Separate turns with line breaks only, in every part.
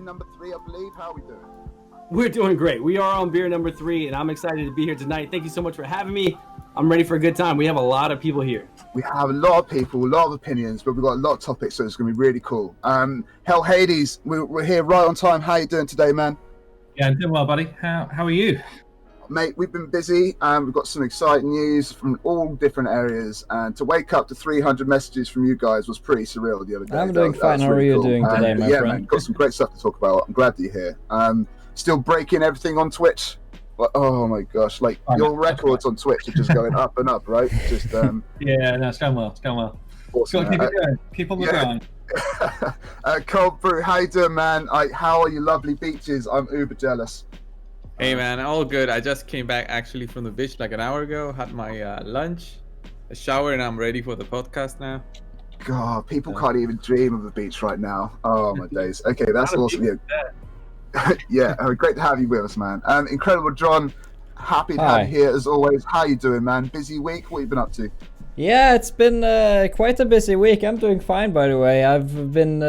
number 3, I believe. How are we doing?
We're doing great. We are on beer number 3, and I'm excited to be here tonight. Thank you so much for having me. I'm ready for a good time. We have a lot of people here.
We have a lot of people, a lot of opinions, but we've got a lot of topics, so it's going to be really cool. HellHades, we're here right on time. How you doing today, man?
Yeah, I'm doing well, buddy. How are you?
Mate, we've been busy. We've got some exciting news from all different areas, and to wake up to 300 messages from you guys was pretty surreal the other day.
I'm doing fine. How are you doing today, my friend?
Man, got some great stuff to talk about. I'm glad that you're here. Still breaking everything on Twitch. Oh my gosh, like your records on Twitch are just going up and up, right? Just
yeah, no, it's going well. It's going well.
Awesome.
Got to keep it going. Keep on the grind.
Cold Brew, how you doing, man? How are your lovely beaches? I'm uber jealous.
Hey man, all good. I just came back actually from the beach like an hour ago. Had my lunch, a shower, and I'm ready for the podcast now.
God, people can't even dream of the beach right now. Oh my days. Okay, that's awesome. Yeah, great to have you with us, man. Incredible John, happy to have you here as always. How you doing, man? Busy week? What you been up to?
Yeah, it's been quite a busy week. I'm doing fine, by the way. I've been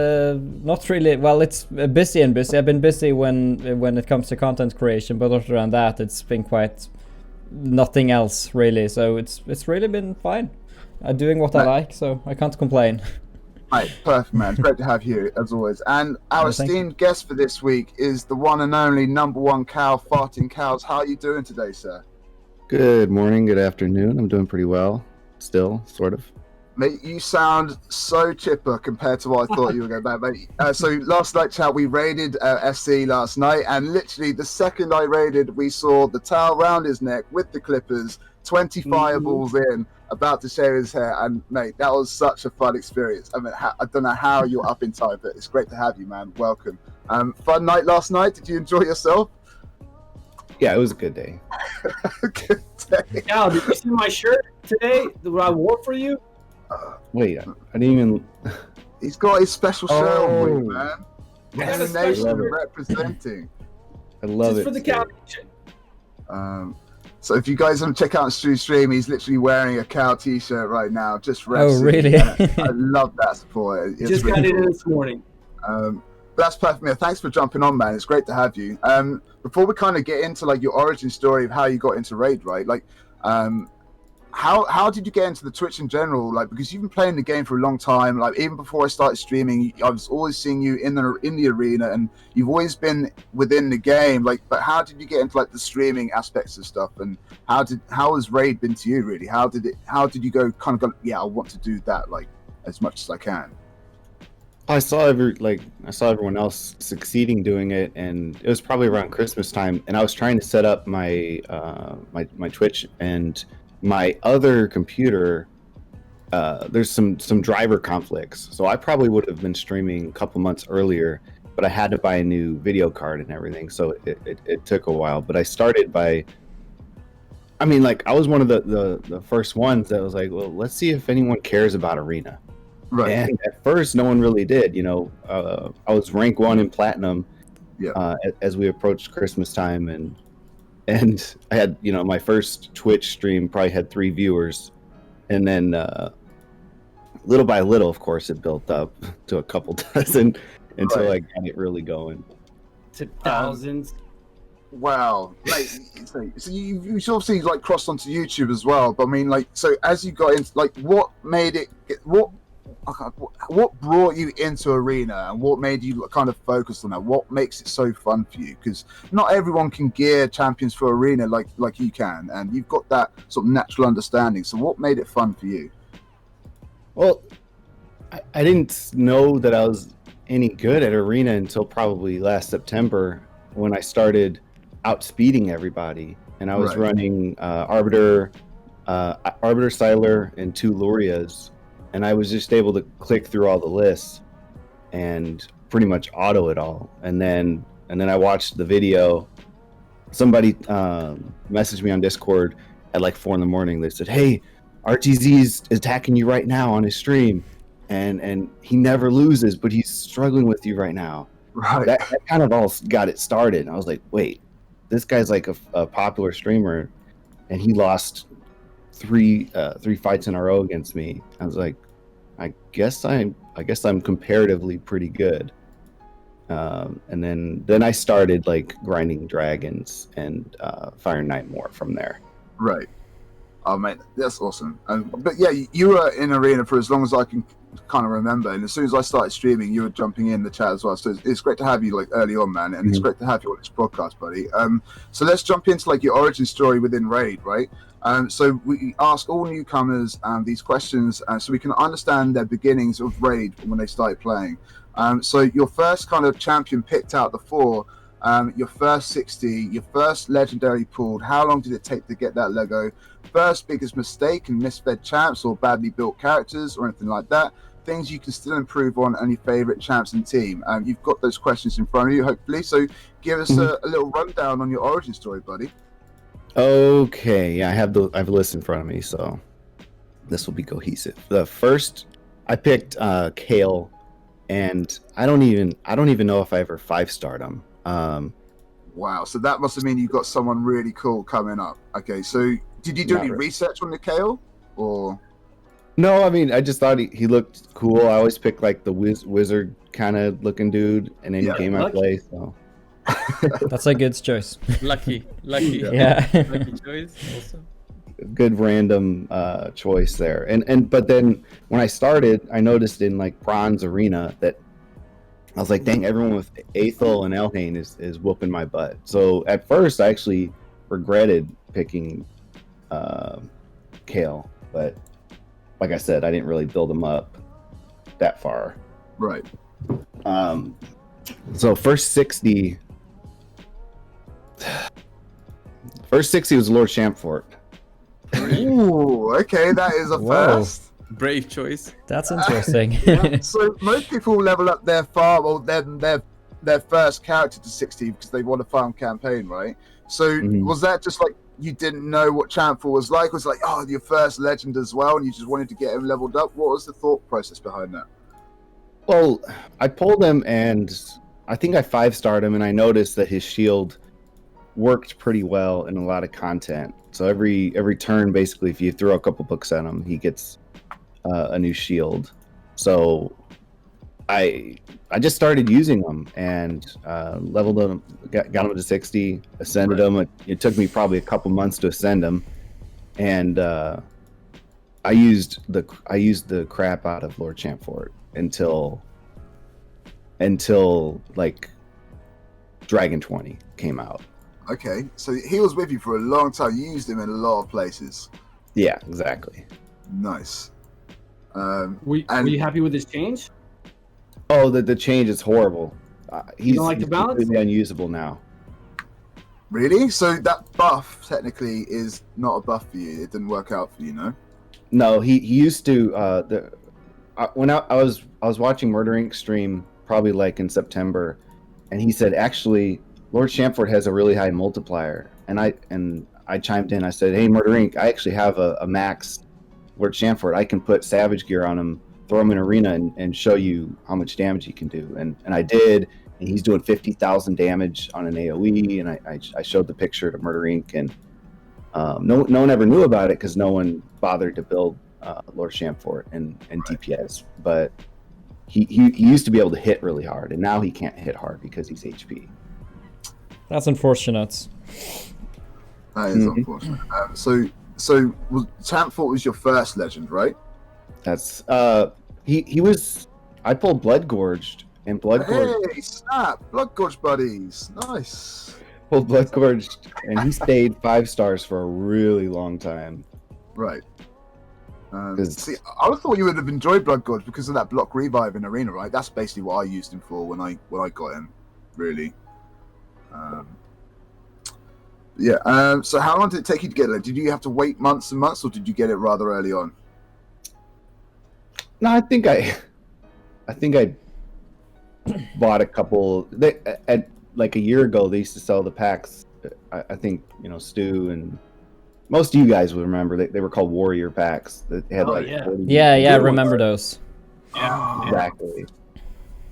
not really, well, it's busy and busy. I've been busy when it comes to content creation, but other than that, it's been quite nothing else really. So it's really been fine. I'm doing what I like, so I can't complain.
Right, perfect, man. It's great to have you as always. And our esteemed guest for this week is the one and only number 1 cow, Farting Cows. How are you doing today, sir?
Good morning, good afternoon. I'm doing pretty well. Still, sort of.
Mate, you sound so chipper compared to what I thought you were going to be, mate. So last night, chat, we raided SC last night, and literally the second I raided, we saw the towel round his neck with the clippers, 20 fireballs in, about to shave his hair, and mate, that was such a fun experience. I mean, I don't know how you're up in time, but it's great to have you, man. Welcome. Fun night last night. Did you enjoy yourself?
Yeah, it was a good day.
Good day.
Cal, did you see my shirt today that I wore for you?
Wait, I didn't even...
He's got his special shirt on with you, man.
Yes,
Nation representing.
I love
Just
it.
for the cow.
So if you guys want to check out Stew's stream, he's literally wearing a cow t-shirt right now. Just
Oh, really?
I love that support. It's
Just
really
got it
cool.
in this morning.
That's perfect, man. Thanks for jumping on, man. It's great to have you. Before we kind of get into like your origin story of how you got into Raid, right? Like, how did you get into the Twitch in general? Like, because you've been playing the game for a long time. Like, even before I started streaming, I was always seeing you in the arena, and you've always been within the game. Like, but how did you get into like the streaming aspects of stuff? And how has Raid been to you, really? How did you go? Yeah, I want to do that like as much as I can.
I saw everyone else succeeding doing it, and it was probably around Christmas time, and I was trying to set up my my Twitch, and my other computer, there's some driver conflicts, so I probably would have been streaming a couple months earlier, but I had to buy a new video card and everything, so it took a while. But I started by, I mean, like, I was one of the first ones that was like, well, let's see if anyone cares about Arena.
Right.
And at first, no one really did. You know, I was rank 1 in Platinum as we approached Christmas time, and I had, you know, my first Twitch stream probably had 3 viewers, and then little by little, of course, it built up to a couple dozen until I got it really going.
To thousands.
Wow. Like, so you obviously like crossed onto YouTube as well, but I mean, like, so as you got into, like, what brought you into Arena, and what made you kind of focus on that? What makes it so fun for you? Because not everyone can gear champions for Arena like you can, and you've got that sort of natural understanding. So what made it fun for you?
Well, I didn't know that I was any good at Arena until probably last September, when I started outspeeding everybody, and I was running Arbiter, Siler, and 2 Lurias. And I was just able to click through all the lists and pretty much auto it all. And then I watched the video. Somebody messaged me on Discord at like 4 a.m. They said, "Hey, RTZ's attacking you right now on his stream, and he never loses, but he's struggling with you right now."
Right.
That kind of all got it started. And I was like, wait, this guy's like a popular streamer, and he lost three fights in a row against me. I was like, I guess I'm comparatively pretty good. And then I started like grinding dragons and Fire Knight more from there.
Right. Oh, mate, that's awesome. But yeah, you were in Arena for as long as I can kind of remember, and as soon as I started streaming, you were jumping in the chat as well. So it's great to have you like early on, man, and it's great to have you on this podcast, buddy. So let's jump into like your origin story within Raid, right? So we ask all newcomers these questions, so we can understand their beginnings of Raid when they started playing. So your first kind of champion picked out the 4. Your first 60, your first legendary pulled. How long did it take to get that Lego? First biggest mistake and misfed champs or badly built characters or anything like that. Things you can still improve on, and your favorite champs and team. You've got those questions in front of you, hopefully. So give us a little rundown on your origin story, buddy.
Okay, yeah, I have a list in front of me, so this will be cohesive. The first, I picked Kale, and I don't even know if I ever 5-starred him.
Wow, so that must have mean you got someone really cool coming up. Okay, so did you do any research on the Kale, or?
No, I mean, I just thought he looked cool. I always pick like the wizard kind of looking dude in any game I play. So
that's a good choice.
Lucky.
Yeah.
Lucky choice. Also.
Good random choice there. But then when I started, I noticed in like Bronze Arena that I was like, dang, everyone with Aethel and Elhain is whooping my butt. So at first, I actually regretted picking Kale, but like I said, I didn't really build him up that far.
Right.
So first 60 was Lord Champfort.
Ooh, okay, that is a first.
Brave choice.
That's interesting.
So most people level up their farm or their first character to 60 because they want a farm campaign, right? So was that just like you didn't know what Champfort was like? Was it like, oh, your first legend as well, and you just wanted to get him leveled up? What was the thought process behind that?
Well, I pulled him and I think I 5-starred him, and I noticed that his shield worked pretty well in a lot of content. So every turn, basically, if you throw a couple books at him, he gets a new shield. So I just started using them and leveled him, got him to 60, ascended him. It took me probably a couple months to ascend him, and I used the crap out of Lord Champfort until like Dragon 20 came out.
Okay, so he was with you for a long time. You used him in a lot of places.
Yeah, exactly.
Nice.
Were you happy with this change?
Oh, the change is horrible. He's completely unusable now.
Really? So that buff technically is not a buff for you. It didn't work out for you, no?
No, he used to. When I was watching Murder Inc. stream probably like in September, and he said actually Lord Champfort has a really high multiplier, and I chimed in. I said, hey, Murder Inc., I actually have a max Lord Champfort. I can put Savage Gear on him, throw him in Arena, and show you how much damage he can do. And I did, and he's doing 50,000 damage on an AoE, and I showed the picture to Murder Inc., and no one ever knew about it because no one bothered to build Lord Champfort and DPS. But he used to be able to hit really hard, and now he can't hit hard because he's HP. That's
unfortunate.
That is unfortunate. So Champfort was your first legend, right?
That's he was. I pulled Blood Gorged, and Blood Gorged.
Hey, snap! Blood Gorged buddies, nice.
Pulled Blood Gorged, and he stayed 5 stars for a really long time.
Right. See, I thought you would have enjoyed Blood Gorge because of that block revive in Arena, right? That's basically what I used him for when I got him, really. So how long did it take you to get it? Did you have to wait months and months, or did you get it rather early on?
No, I think I bought a couple. At like a year ago, they used to sell the packs. I think Stu and most of you guys would remember they were called Warrior packs. That had
I remember those.
Yeah,
exactly.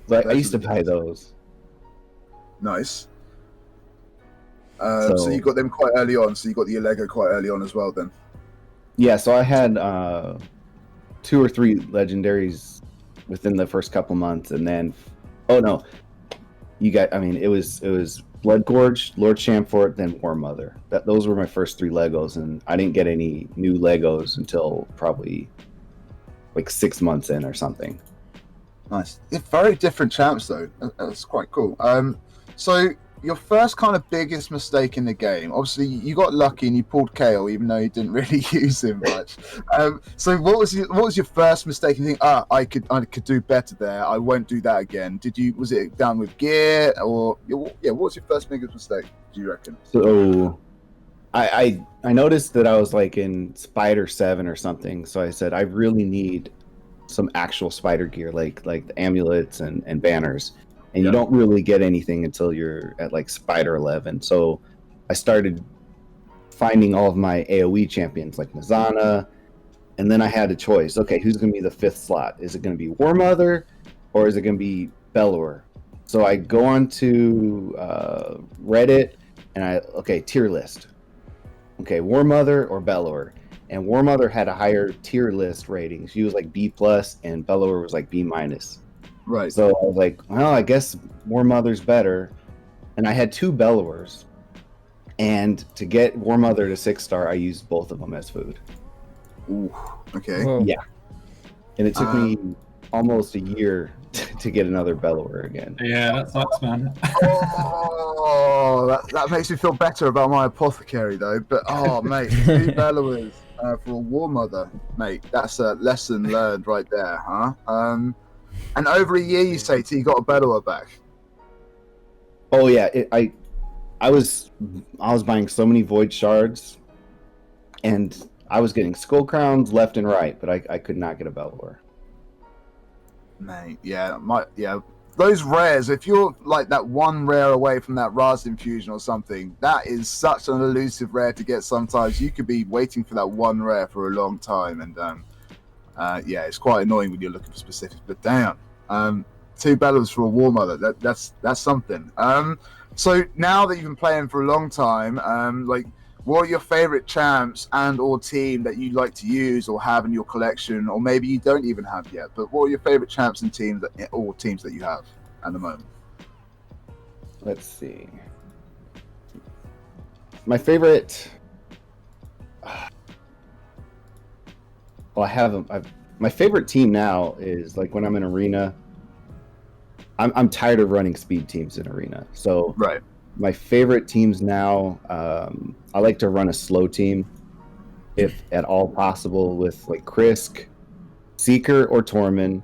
But I used to buy those.
Nice. So you got them quite early on. So you got the Lego quite early on as well, then.
Yeah. So I had 2 or 3 legendaries within the first couple months, and then you got. I mean, it was Blood Gorge, Lord Chamfort, then War Mother. Those were my first 3 Legos, and I didn't get any new Legos until probably like 6 months in or something.
Nice. They're very different champs, though. That's quite cool. So your first kind of biggest mistake in the game, obviously you got lucky and you pulled Kale, even though you didn't really use him much. So what was your first mistake? You think, I could do better there. I won't do that again. Was it down with gear, or what was your first biggest mistake, do you reckon?
So I noticed that I was like in Spider 7 or something. So I said, I really need some actual spider gear, like the amulets and banners. And you don't really get anything until you're at like Spider 11. So I started finding all of my AoE champions like Mazana, and then I had a choice. Okay, who's going to be the 5th slot? Is it going to be War Mother, or is it going to be Bellower? So I go on to Reddit, and tier list. Okay, War Mother or Bellower? And War Mother had a higher tier list rating. She was like B+, and Bellower was like B-.
Right.
So I was like, well, I guess War Mother's better. And I had 2 Bellowers. And to get War Mother to 6-star, I used both of them as food.
Ooh, okay.
Whoa.
Yeah. And it took me almost a year to get another Bellower again.
Yeah, that sucks, man.
Oh, that makes me feel better about my apothecary, though. But, mate, 2 Bellowers for a War Mother, mate. That's a lesson learned right there, huh? And over a year, you say, till you got a Bellower back.
Oh yeah, I was buying so many Void Shards, and I was getting Skull Crowns left and right, but I could not get a Bellower.
Mate, those rares. If you're like that one rare away from that Raz infusion or something, that is such an elusive rare to get. Sometimes you could be waiting for that one rare for a long time, and it's quite annoying when you're looking for specifics. But damn, 2 Bellows for a War Mother. That's something. So now that you've been playing for a long time, what are your favorite champs and or team that you like to use or have in your collection, or maybe you don't even have yet? But what are your favorite champs and teams that you have at the moment?
Let's see. My favorite. Well, my favorite team now is like when I'm in arena. I'm tired of running speed teams in arena. So
right.
My favorite teams now, I like to run a slow team, if at all possible, with like Krisk, Seeker, or Tormund,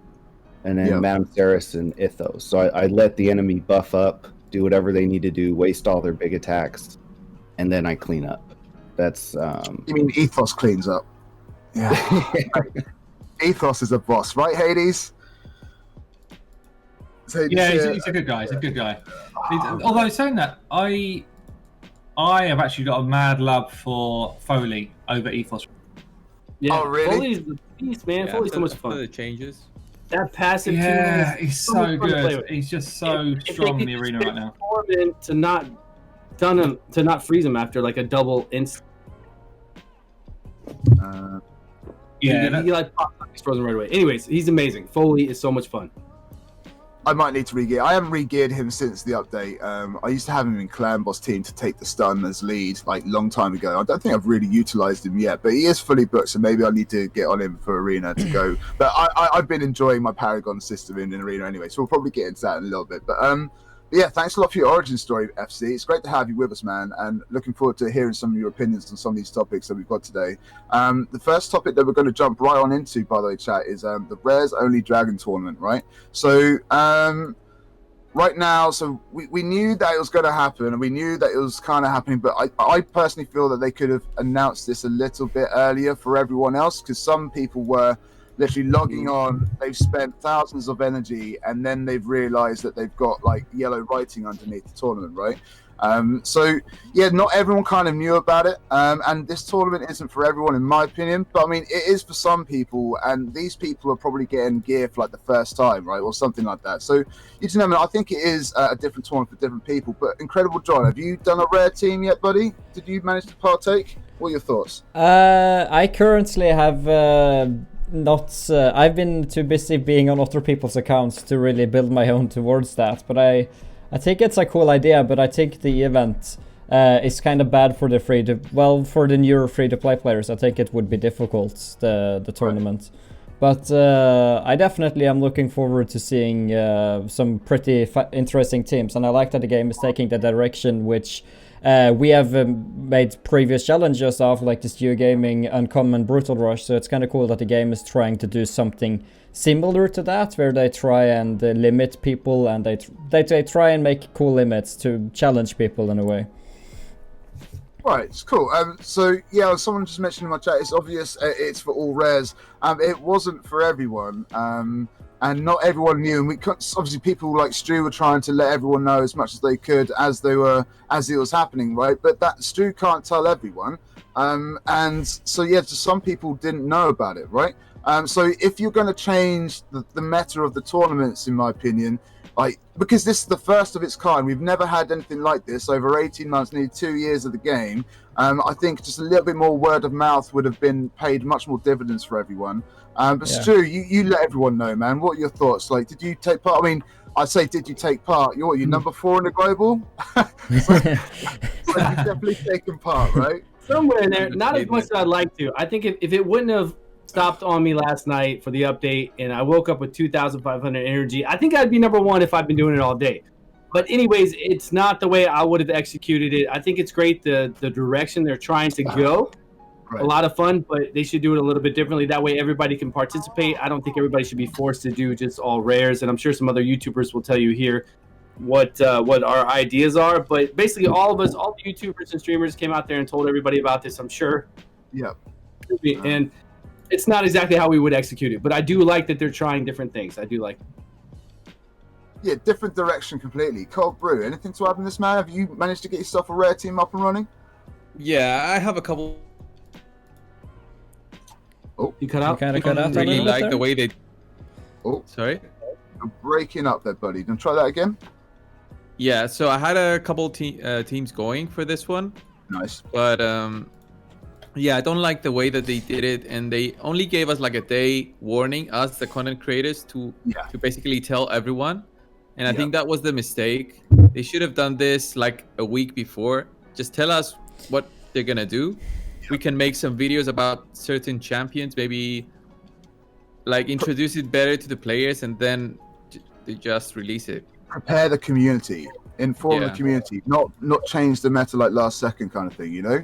and then Madame Ceres and Ithos. So I let the enemy buff up, do whatever they need to do, waste all their big attacks, and then I clean up. That's
You mean Ethos cleans up? Yeah. Ethos is a boss, right, Hades?
Yeah, he's a good guy. He's a good guy. Although saying that, I have actually got a mad love for Foley over Ethos.
Yeah,
oh, really?
Foley's the beast, man. Foley's so much fun.
The changes.
That passive
yeah,
too,
he's so good. He's just so strong in the arena right now. To not freeze him after like a double inst. He like pops up, he's frozen right away. Anyways, he's amazing. Foley is so much fun.
I might need to re-gear. I haven't re-geared him since the update. I used to have him in Clan Boss team to take the stun as lead, like long time ago. I don't think I've really utilized him yet, but he is fully booked, so maybe I need to get on him for arena to go. But I've been enjoying my Paragon system in arena anyway, so we'll probably get into that in a little bit. But yeah, thanks a lot for your origin story, FC. It's great to have you with us, man, and looking forward to hearing some of your opinions on some of these topics that we've got today. The first topic that we're going to jump right on into, by the way, chat, is the Rares Only Dragon Tournament, right? So right now, so we knew that it was going to happen, and we knew that it was kind of happening, but I personally feel that they could have announced this a little bit earlier for everyone else, because some people were literally logging on, they've spent thousands of energy, and then they've realized that they've got like yellow writing underneath the tournament, right? So yeah, not everyone kind of knew about it, and this tournament isn't for everyone in my opinion, but I mean it is for some people, and these people are probably getting gear for like the first time, right, or something like that. So you know, I think it is a different tournament for different people. But Incredible John, have you done a rare team yet, buddy? Did you manage to partake? What are your thoughts?
I currently have I've been too busy being on other people's accounts to really build my own towards that, but I I think it's a cool idea, but I think the event is kind of bad for the for the newer free-to-play players. I think it would be difficult, the tournament. But I definitely am looking forward to seeing some pretty interesting teams, and I like that the game is taking the direction which we have made previous challenges of, like the Stew Gaming Uncommon Brutal Rush. So it's kind of cool that the game is trying to do something similar to that, where they try and limit people, and they try and make cool limits to challenge people in a way.
Right, it's cool. So yeah, someone just mentioned in my chat, it's obvious it's for all rares. It wasn't for everyone, and not everyone knew. And obviously people like Stu were trying to let everyone know as much as they could as it was happening, right? But that Stu can't tell everyone, and so yeah, so some people didn't know about it, right? So if you're going to change the meta of the tournaments, in my opinion, like, because this is the first of its kind, we've never had anything like this over 18 months, nearly 2 years of the game. I think just a little bit more word of mouth would have been paid much more dividends for everyone. But yeah. Stu, you let everyone know, man. What are your thoughts? Like, did you take part? I mean, I say, did you take part? You're number 4 in the global. So you've definitely taken part, right?
Somewhere in there, not as much as I'd like to. I think if it wouldn't have stopped on me last night for the update and I woke up with 2,500 energy, I think I'd be number 1 if I'd been doing it all day. But anyways, it's not the way I would have executed it. I think it's great the direction they're trying to go. Right. A lot of fun, but they should do it a little bit differently. That way everybody can participate. I don't think everybody should be forced to do just all rares. And I'm sure some other YouTubers will tell you here what our ideas are. But basically all of us, all the YouTubers and streamers came out there and told everybody about this, I'm sure.
Yeah.
And it's not exactly how we would execute it, but I do like that they're trying different things. I do like it.
Yeah, different direction completely. Cold Brew, anything to add in this, man? Have you managed to get yourself a rare team up and running?
Yeah, I have a couple.
Oh,
you cut out?
I really like the way they...
Oh,
sorry?
You're breaking up there, buddy. Can try that again?
Yeah, so I had a couple teams going for this one.
Nice.
But, yeah, I don't like the way that they did it, and they only gave us like a day warning, us, the content creators, to basically tell everyone. And I think that was the mistake. They should have done this like a week before. Just tell us what they're gonna do. We can make some videos about certain champions, maybe like introduce it better to the players, and then they just release it.
Prepare the community, inform the community, not change the meta like last second kind of thing, you know?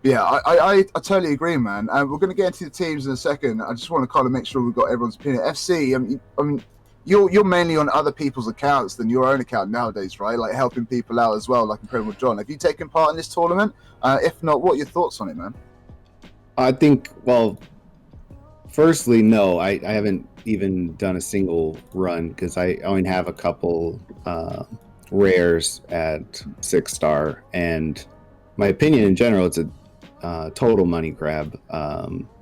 Yeah, I totally agree, man. We're going to get into the teams in a second. I just want to kind of make sure we've got everyone's opinion. FC, I mean, you're mainly on other people's accounts than your own account nowadays, right? Like helping people out as well, like Incredible John. Have you taken part in this tournament? If not, what are your thoughts on it, man?
I think, well, firstly, no, I haven't even done a single run because I only have a couple rares at 6-star, and my opinion in general, it's a total money grab.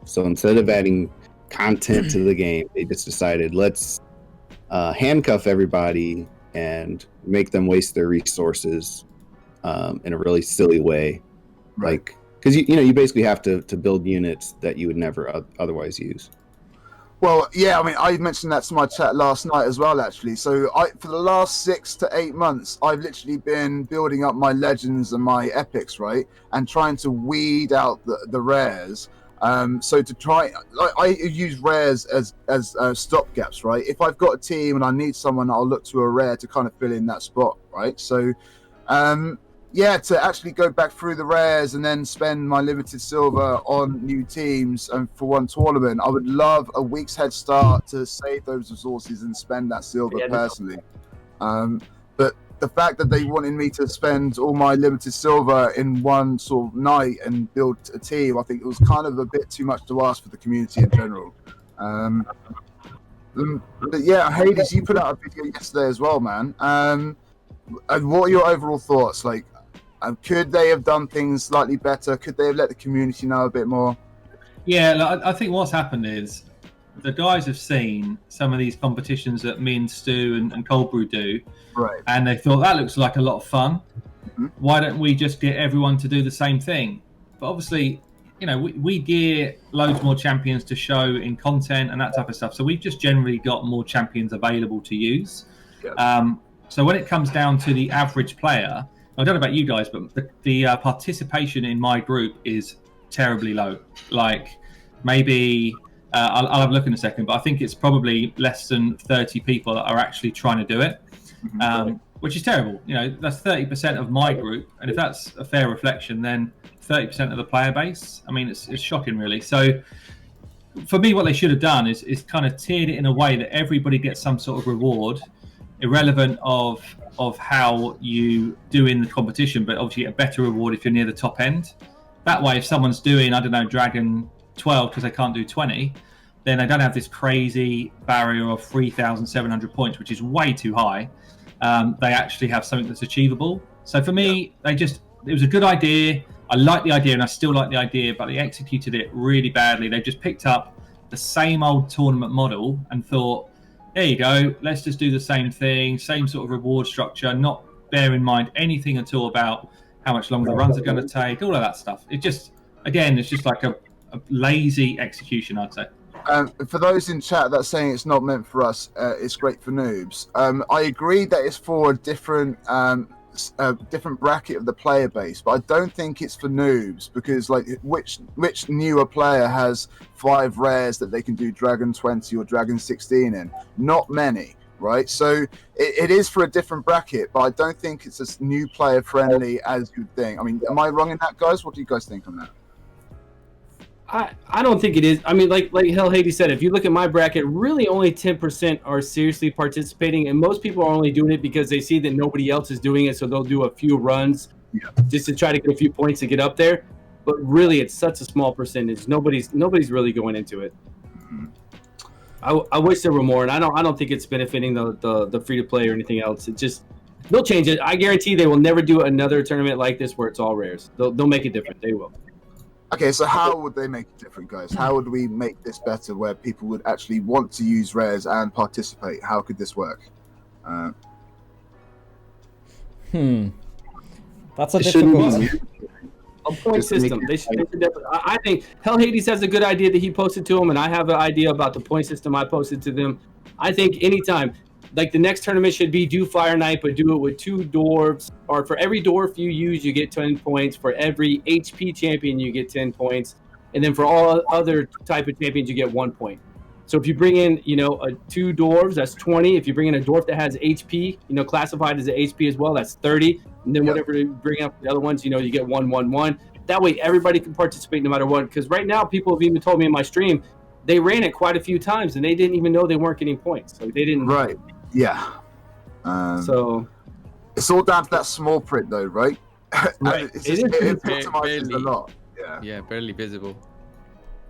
So instead of adding content to the game, they just decided, let's handcuff everybody and make them waste their resources in a really silly way.
Right.
Like, because you basically have to build units that you would never otherwise use.
Well, yeah, I mean, I mentioned that to my chat last night as well, actually. So for the last 6 to 8 months, I've literally been building up my legends and my epics, right? And trying to weed out the rares. So to try, I use rares as stopgaps, right? If I've got a team and I need someone, I'll look to a rare to kind of fill in that spot, right? So, yeah, to actually go back through the rares and then spend my limited silver on new teams and for one tournament, I would love a week's head start to save those resources and spend that silver personally. But the fact that they wanted me to spend all my limited silver in one sort of night and build a team, I think it was kind of a bit too much to ask for the community in general. But yeah, Hades, you put out a video yesterday as well, man. And what are your overall thoughts? Like, could they have done things slightly better? Could they have let the community know a bit more?
Yeah, I think what's happened is the guys have seen some of these competitions that me and Stu and Cold Brew do,
right? And
they thought that looks like a lot of fun. Mm-hmm. Why don't we just get everyone to do the same thing? But obviously, you know, we gear loads more champions to show in content and that type of stuff. So we've just generally got more champions available to use.
Yep.
So when it comes down to the average player, I don't know about you guys, but the participation in my group is terribly low. Like maybe I'll have a look in a second, but I think it's probably less than 30 people that are actually trying to do it, which is terrible. You know, that's 30% of my group, and if that's a fair reflection, then 30% of the player base. I mean, it's shocking, really. So for me, what they should have done is kind of tiered it in a way that everybody gets some sort of reward, irrelevant of how you do in the competition, but obviously a better reward if you're near the top end. That way, if someone's doing, I don't know, Dragon 12 because they can't do 20, then they don't have this crazy barrier of 3,700 points, which is way too high. They actually have something that's achievable. So for me, it was a good idea. I like the idea and I still like the idea, but they executed it really badly. They just picked up the same old tournament model and thought, there you go, let's just do the same thing, same sort of reward structure, not bear in mind anything at all about how much longer the runs are going to take, all of that stuff. It just, again, it's just like a lazy execution, I'd say.
For those in chat that's saying it's not meant for us, it's great for noobs. I agree that it's for a different bracket of the player base, but I don't think it's for noobs, because like which newer player has 5 rares that they can do Dragon 20 or Dragon 16 in? Not many, right? So it is for a different bracket, but I don't think it's as new player friendly as you'd think. I mean, am I wrong in that, guys? What do you guys think on that?
I don't think it is. I mean, like HellHades said, if you look at my bracket, really only 10% are seriously participating, and most people are only doing it because they see that nobody else is doing it, so they'll do a few runs just to try to get a few points to get up there. But really, it's such a small percentage. Nobody's really going into it. I wish there were more, and I don't think it's benefiting the free to play or anything else. It just, they'll change it. I guarantee they will never do another tournament like this where it's all rares. They'll make it different. They will.
Okay, so how would they make it different, guys? How would we make this better where people would actually want to use rares and participate? How could this work?
That's a difficult one.
A point system. They should I think HellHades has a good idea that he posted to him, and I have an idea about the point system I posted to them. I think anytime, like the next tournament should be do Fire Knight, but do it with 2 dwarves, or for every dwarf you use, you get 10 points. For every HP champion, you get 10 points. And then for all other type of champions, you get 1 point. So if you bring in, 2 dwarves, that's 20. If you bring in a dwarf that has HP, classified as an HP as well, that's 30. And then whatever you bring up the other ones, you get 1, 1, 1. That way everybody can participate no matter what. Because right now, people have even told me in my stream, they ran it quite a few times and they didn't even know they weren't getting points. So they didn't.
Right. Yeah.
So
it's all down to that small print, though, right?
Right.
It optimizes a lot.
Yeah, barely visible.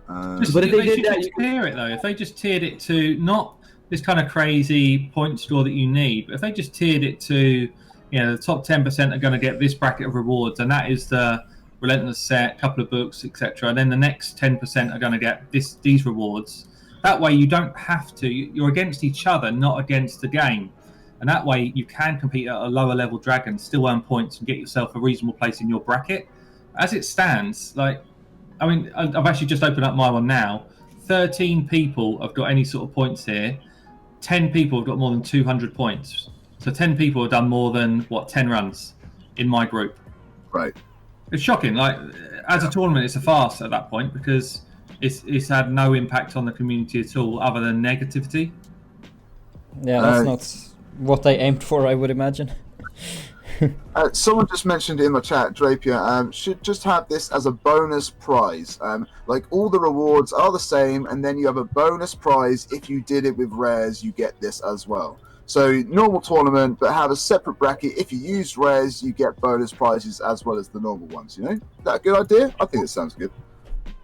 But if they did that, tier it though. If they just tiered it to not this kind of crazy point score that you need, but if they just tiered it to, the top 10% are going to get this bracket of rewards, and that is the Relentless set, couple of books, etc. And then the next 10% are going to get these rewards. That way you don't have to. You're against each other, not against the game. And that way you can compete at a lower level dragon, still earn points and get yourself a reasonable place in your bracket. As it stands, I've actually just opened up my one now. 13 people have got any sort of points here. 10 people have got more than 200 points. So 10 people have done more than, 10 runs in my group.
Right.
It's shocking. As a tournament, it's a farce at that point because it's had no impact on the community at all other than negativity.
Yeah, that's not what they aimed for, I would imagine.
Someone just mentioned in the chat, Drapier, should just have this as a bonus prize. All the rewards are the same, and then you have a bonus prize. If you did it with rares, you get this as well. So normal tournament, but have a separate bracket. If you use rares, you get bonus prizes as well as the normal ones. Is that a good idea? I think it sounds good.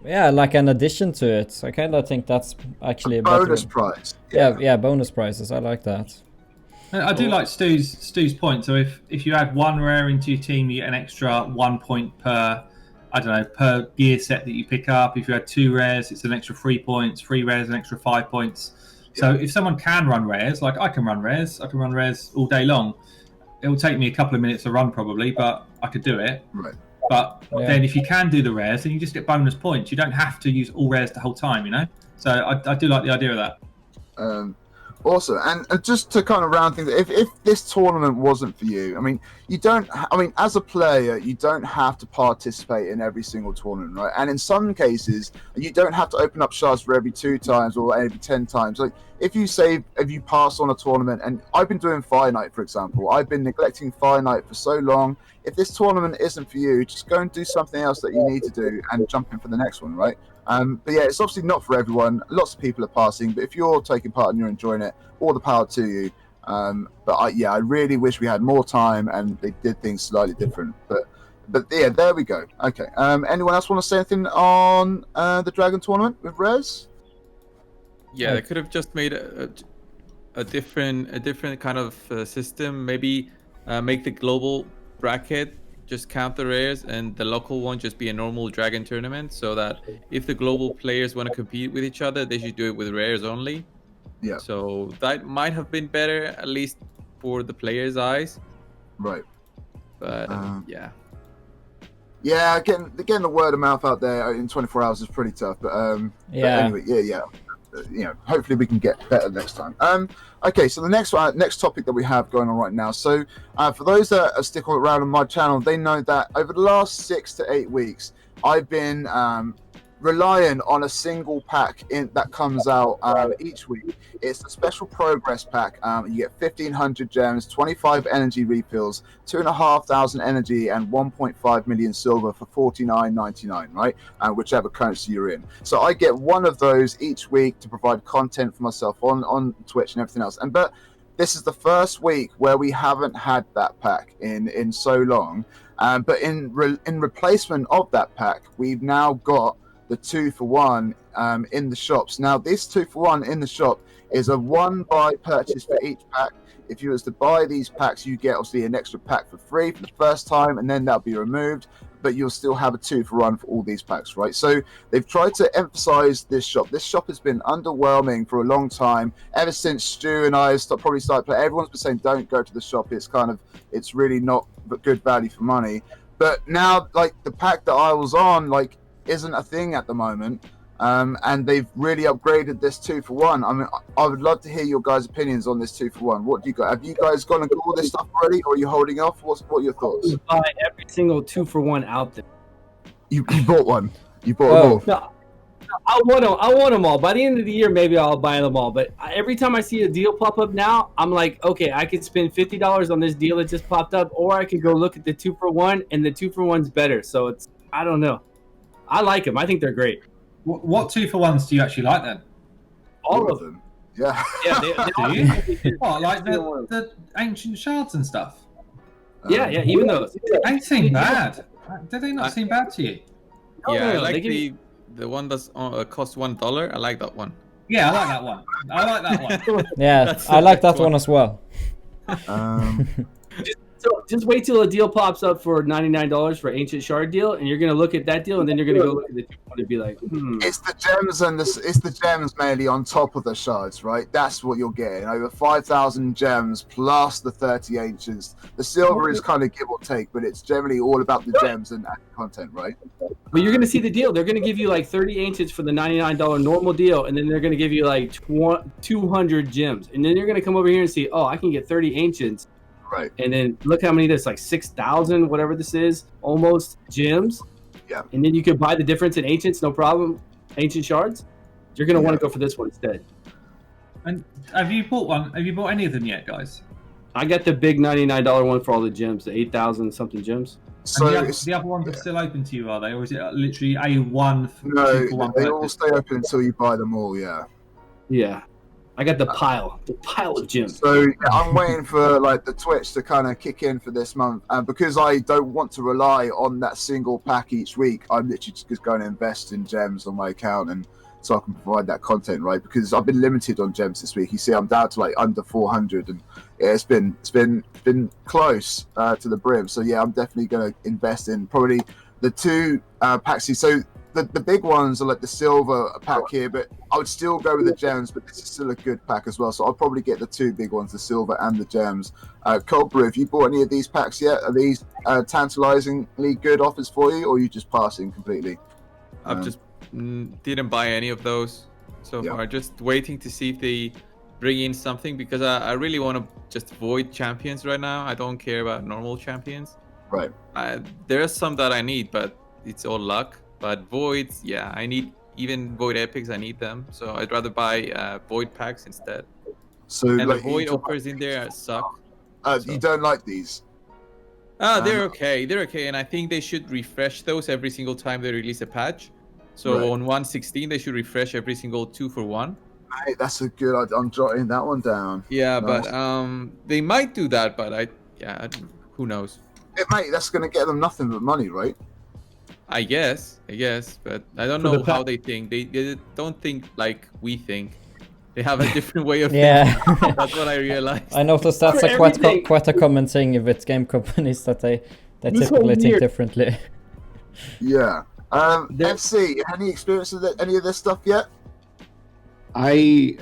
Yeah, like an addition to it. I kind of think that's actually a
bonus prize.
Yeah, bonus prizes. I like that.
I do like Stu's point. So if you add 1 rare into your team, you get an extra 1 point per gear set that you pick up. If you add 2 rares, it's an extra 3 points. 3 rares, an extra 5 points. So if someone can run rares, like I can run rares all day long. It will take me a couple of minutes to run probably, but I could do it.
Right.
But then if you can do the rares, then you just get bonus points. You don't have to use all rares the whole time, So I do like the idea of that.
Awesome. And just to kind of round things, if this tournament wasn't for you, I mean, as a player, you don't have to participate in every single tournament, right? And in some cases, you don't have to open up shards for every 2 times or every 10 times. Like, if you pass on a tournament, and I've been doing Fire Night, for example, I've been neglecting Fire Night for so long. If this tournament isn't for you, just go and do something else that you need to do and jump in for the next one, right? But yeah, it's obviously not for everyone. Lots of people are passing, but if you're taking part and you're enjoying it, all the power to you. But I really wish we had more time and they did things slightly different. But yeah, there we go. Okay. Anyone else want to say anything on the Dragon tournament with Rez?
Yeah, they could have just made a different kind of system. Maybe make the global bracket just count the rares and the local one just be a normal Dragon tournament, so that if the global players want to compete with each other, they should do it with rares only.
Yeah.
So that might have been better, at least for the players' eyes.
Right.
But yeah.
Yeah, getting the word of mouth out there in 24 hours is pretty tough. But
yeah.
But anyway, yeah. Hopefully we can get better next time. Okay, so the next topic that we have going on right now. So for those that are sticking around on my channel, they know that over the last 6 to 8 weeks, I've been relying on a single pack that comes out each week. It's the special progress pack. You get 1,500 gems, 25 energy refills, 2,500 energy, and 1.5 million silver for $49.99, right? Whichever currency you're in. So I get one of those each week to provide content for myself on Twitch and everything else. But this is the first week where we haven't had that pack in so long. But in replacement of that pack, we've now got the 2-for-1 in the shops. Now, this 2-for-1 in the shop is a 1-buy purchase for each pack. If you was to buy these packs, you get obviously an extra pack for free for the first time, and then that'll be removed. But you'll still have a 2-for-1 for all these packs, right? So they've tried to emphasize this shop. This shop has been underwhelming for a long time. Ever since Stu and I probably started playing, everyone's been saying don't go to the shop. It's really not good value for money. But now, like, the pack that I was on, like, isn't a thing at the moment, and they've really upgraded this 2-for-1. I mean, I would love to hear your guys' opinions on this 2-for-1. What do you got? Have you guys gone and got all this stuff already, or are you holding off? What are your thoughts?
Buy every single 2-for-1 out there.
You bought one. You bought them all.
No, I want them all. By the end of the year, maybe I'll buy them all. But every time I see a deal pop up now, I'm like, okay, I could spend $50 on this deal that just popped up, or I could go look at the 2-for-1, and the 2-for-1's better. So I don't know. I like them. I think they're great.
What 2-for-1s do you actually like then?
All of them. Yeah.
Yeah.
Do you? What, like the ancient shards and stuff?
Yeah. Even those.
They seem bad. Did they not seem bad to you?
Yeah, I like the one that's cost $1. I like that one.
Yeah, I like that one. I like that one.
Yeah, I like that one as well.
So just wait till a deal pops up for $99 for Ancient Shard deal, and you're gonna look at that deal, and then you're gonna go look at the 2-for-1 and be like,
It's the gems it's the gems mainly on top of the shards, right? That's what you're getting. Over 5,000 gems plus the 30 ancients. The silver is kind of give or take, but it's generally all about the gems and content, right?
But you're gonna see the deal. They're gonna give you like 30 ancients for the $99 normal deal, and then they're gonna give you like 200 gems, and then you're gonna come over here and see, oh, I can get 30 ancients.
Right.
And then look how many there's, like 6,000, whatever this is, almost gems.
Yeah.
And then you could buy the difference in ancients, no problem. Ancient shards. You're going to want to go for this one instead.
And have you bought one? Have you bought any of them yet, guys?
I got the big $99 one for all the gems, the 8,000 something gems.
So the other ones are still open to you, are they? Or is it literally A1 for
No,
2-for-1
they all stay open until you buy them all, yeah.
Yeah. I got the pile of gems.
So yeah, I'm waiting for like the Twitch to kind of kick in for this month, and because I don't want to rely on that single pack each week, I'm literally just going to invest in gems on my account, and so I can provide that content, right? Because I've been limited on gems this week. You see, I'm down to like under 400, and yeah, it's been close to the brim. So yeah, I'm definitely going to invest in probably the 2 packs. So the big ones are like the silver pack here, but I would still go with the gems, but this is still a good pack as well. So I'll probably get the 2 big ones, the silver and the gems. Cold Brew, have you bought any of these packs yet? Are these tantalizingly good offers for you, or are you just passing completely?
I've just didn't buy any of those so far. Just waiting to see if bring in something because I really want to just void champions right now. I don't care about normal champions.
Right.
There are some that I need, but it's all luck. But voids, yeah, I need even void epics. I need them, so I'd rather buy void packs instead.
So
and
like,
the void offers in there suck.
You don't like these?
They're okay. They're okay, and I think they should refresh those every single time they release a patch. So on 1.16, they should refresh every single 2-for-1.
Hey, that's a good. I'm jotting that one down.
Yeah,
nice.
But they might do that, but who knows?
Mate, that's gonna get them nothing but money, right?
I guess, but I don't know how they think. They don't think like we think. They have a different way of thinking. That's what I realized.
I noticed that's quite a common thing with game companies that they typically think differently.
Yeah. FC, any experience with any of this stuff yet?
I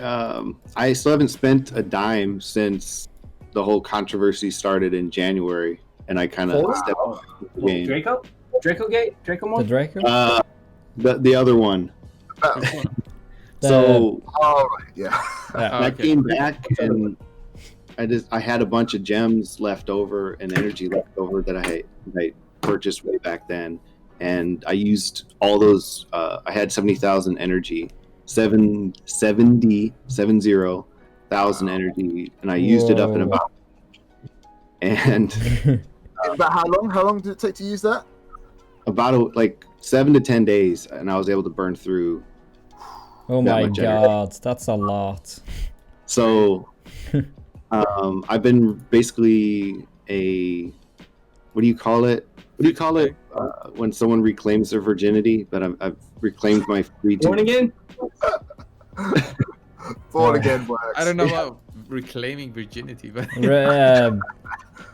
still haven't spent a dime since the whole controversy started in January, and I kind of stepped up the game.
Draco Gate? Draco Mode?
The Draco?
The other one.
So, all right, yeah.
I came back and I had a bunch of gems left over and energy left over that I purchased way back then, and I used all those. I had 70,000 energy, 70,000 energy, and I used it up in about. And
about how long? How long did it take to use that?
About like 7 to 10 days, and I was able to burn through.
Oh my god, that's a lot.
So, I've been basically what do you call it? What do you call it when someone reclaims their virginity? But I've reclaimed my free.
Born again?
Born again works.
I don't know about reclaiming virginity, but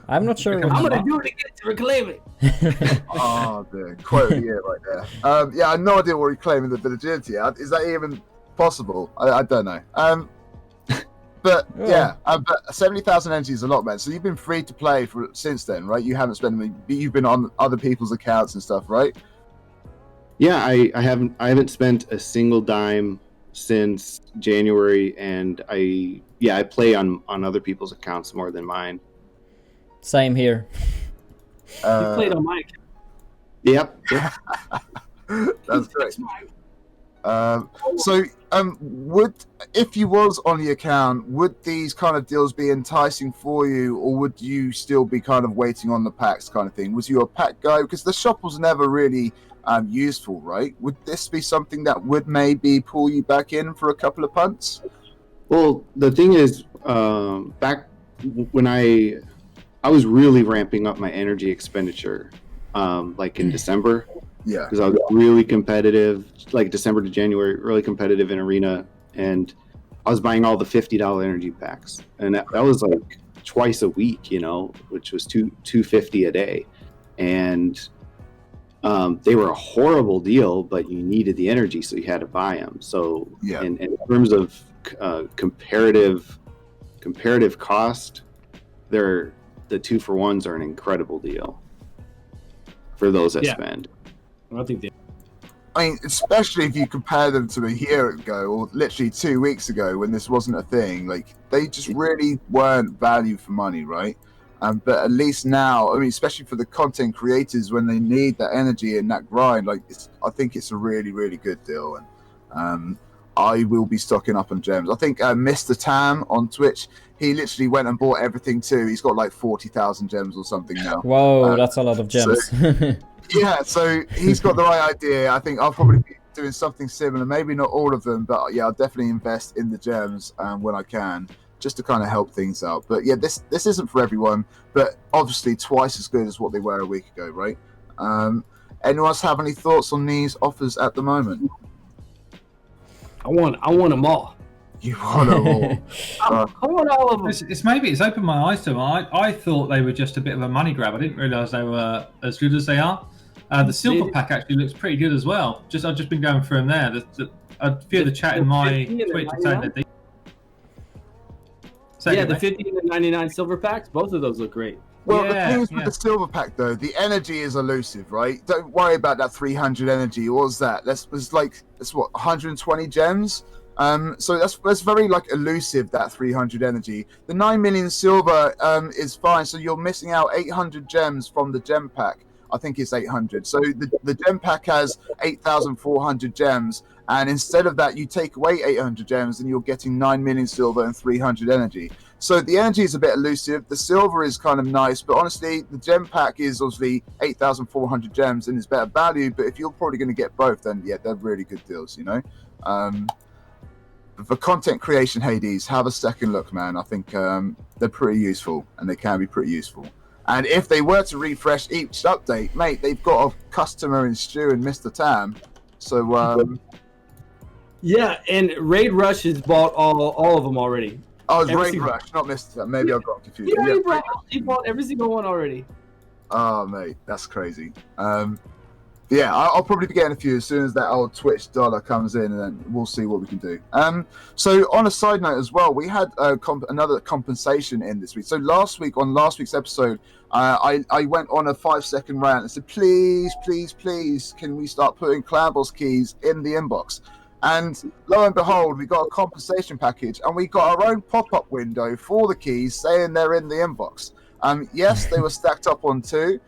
I'm not sure.
I'm gonna do it again to reclaim it.
Oh, the quote of the year right there. Yeah, I have no idea what reclaiming the virginity. Is that even possible? I don't know. But yeah, but 70,000 energy is a lot, man. So you've been free to play since then, right? You haven't spent any. You've been on other people's accounts and stuff, right?
Yeah, I haven't spent a single dime since January, and I play on other people's accounts more than mine.
Same here.
You played on my account.
Yep.
That's great. So, if you was on the account, would these kind of deals be enticing for you, or would you still be kind of waiting on the packs kind of thing? Was you a pack guy? Because the shop was never really useful, right? Would this be something that would maybe pull you back in for a couple of punts?
Well, the thing is, back when I was really ramping up my energy expenditure, like in December.
Yeah.
Because I was really competitive, like December to January, really competitive in Arena, and I was buying all the $50 energy packs, and that was like twice a week, which was $250 a day, and they were a horrible deal, but you needed the energy, so you had to buy them. So,
yeah.
In terms of comparative cost, the 2-for-1s are an incredible deal for those that spend.
I think
I mean, especially if you compare them to a year ago or literally 2 weeks ago when this wasn't a thing, like they just really weren't value for money, right? But at least now, I mean, especially for the content creators when they need that energy and that grind, like I think it's a really, really good deal. And I will be stocking up on gems. I think Mr. Tam on Twitch, he literally went and bought everything too. He's got like 40,000 gems or something now.
Whoa, that's a lot of gems.
Yeah, so he's got the right idea. I think I'll probably be doing something similar. Maybe not all of them, but yeah, I'll definitely invest in the gems when I can, just to kind of help things out. But yeah, this isn't for everyone, but obviously twice as good as what they were a week ago, right? Anyone else have any thoughts on these offers at the moment?
I want them all.
You want them all?
I want all of them.
It's opened my eyes to them. I thought they were just a bit of a money grab. I didn't realise they were as good as they are. The silver pack actually looks pretty good as well. I've just been going through them there. A few of the chat in my Twitch are saying that
the 50 and the 99 silver packs, both of those look great.
Well, the thing is with the silver pack, though, the energy is elusive, right? Don't worry about that 300 energy. What was that? That's what 120 gems. So that's very like elusive, that 300 energy. The 9 million silver is fine. So you're missing out 800 gems from the gem pack. I think it's 800. So the gem pack has 8,400 gems, and instead of that, you take away 800 gems, and you're getting 9 million silver and 300 energy. So the energy is a bit elusive. The silver is kind of nice, but honestly, the gem pack is obviously 8,400 gems and is better value. But if you're probably going to get both, then yeah, they're really good deals, you know. For content creation, Hades, have a second look, man. I think they're pretty useful, and they can be pretty useful. And if they were to refresh each update, mate, they've got a customer in Stu and Mr. Tam. So
yeah, and Raid Rush has bought all of them already.
Oh, it's Raid Rush, not Mr. Tam. Maybe I got confused.
He bought every single one already.
Oh, mate, that's crazy. Yeah, I'll probably be getting a few as soon as that old Twitch dollar comes in, and then we'll see what we can do. So on a side note as well, we had another compensation in this week. So last week's episode, I went on a 5-second rant and said, please, can we start putting Clan Boss keys in the inbox? And lo and behold, we got a compensation package, and we got our own pop-up window for the keys saying they're in the inbox. Yes, they were stacked up on 2.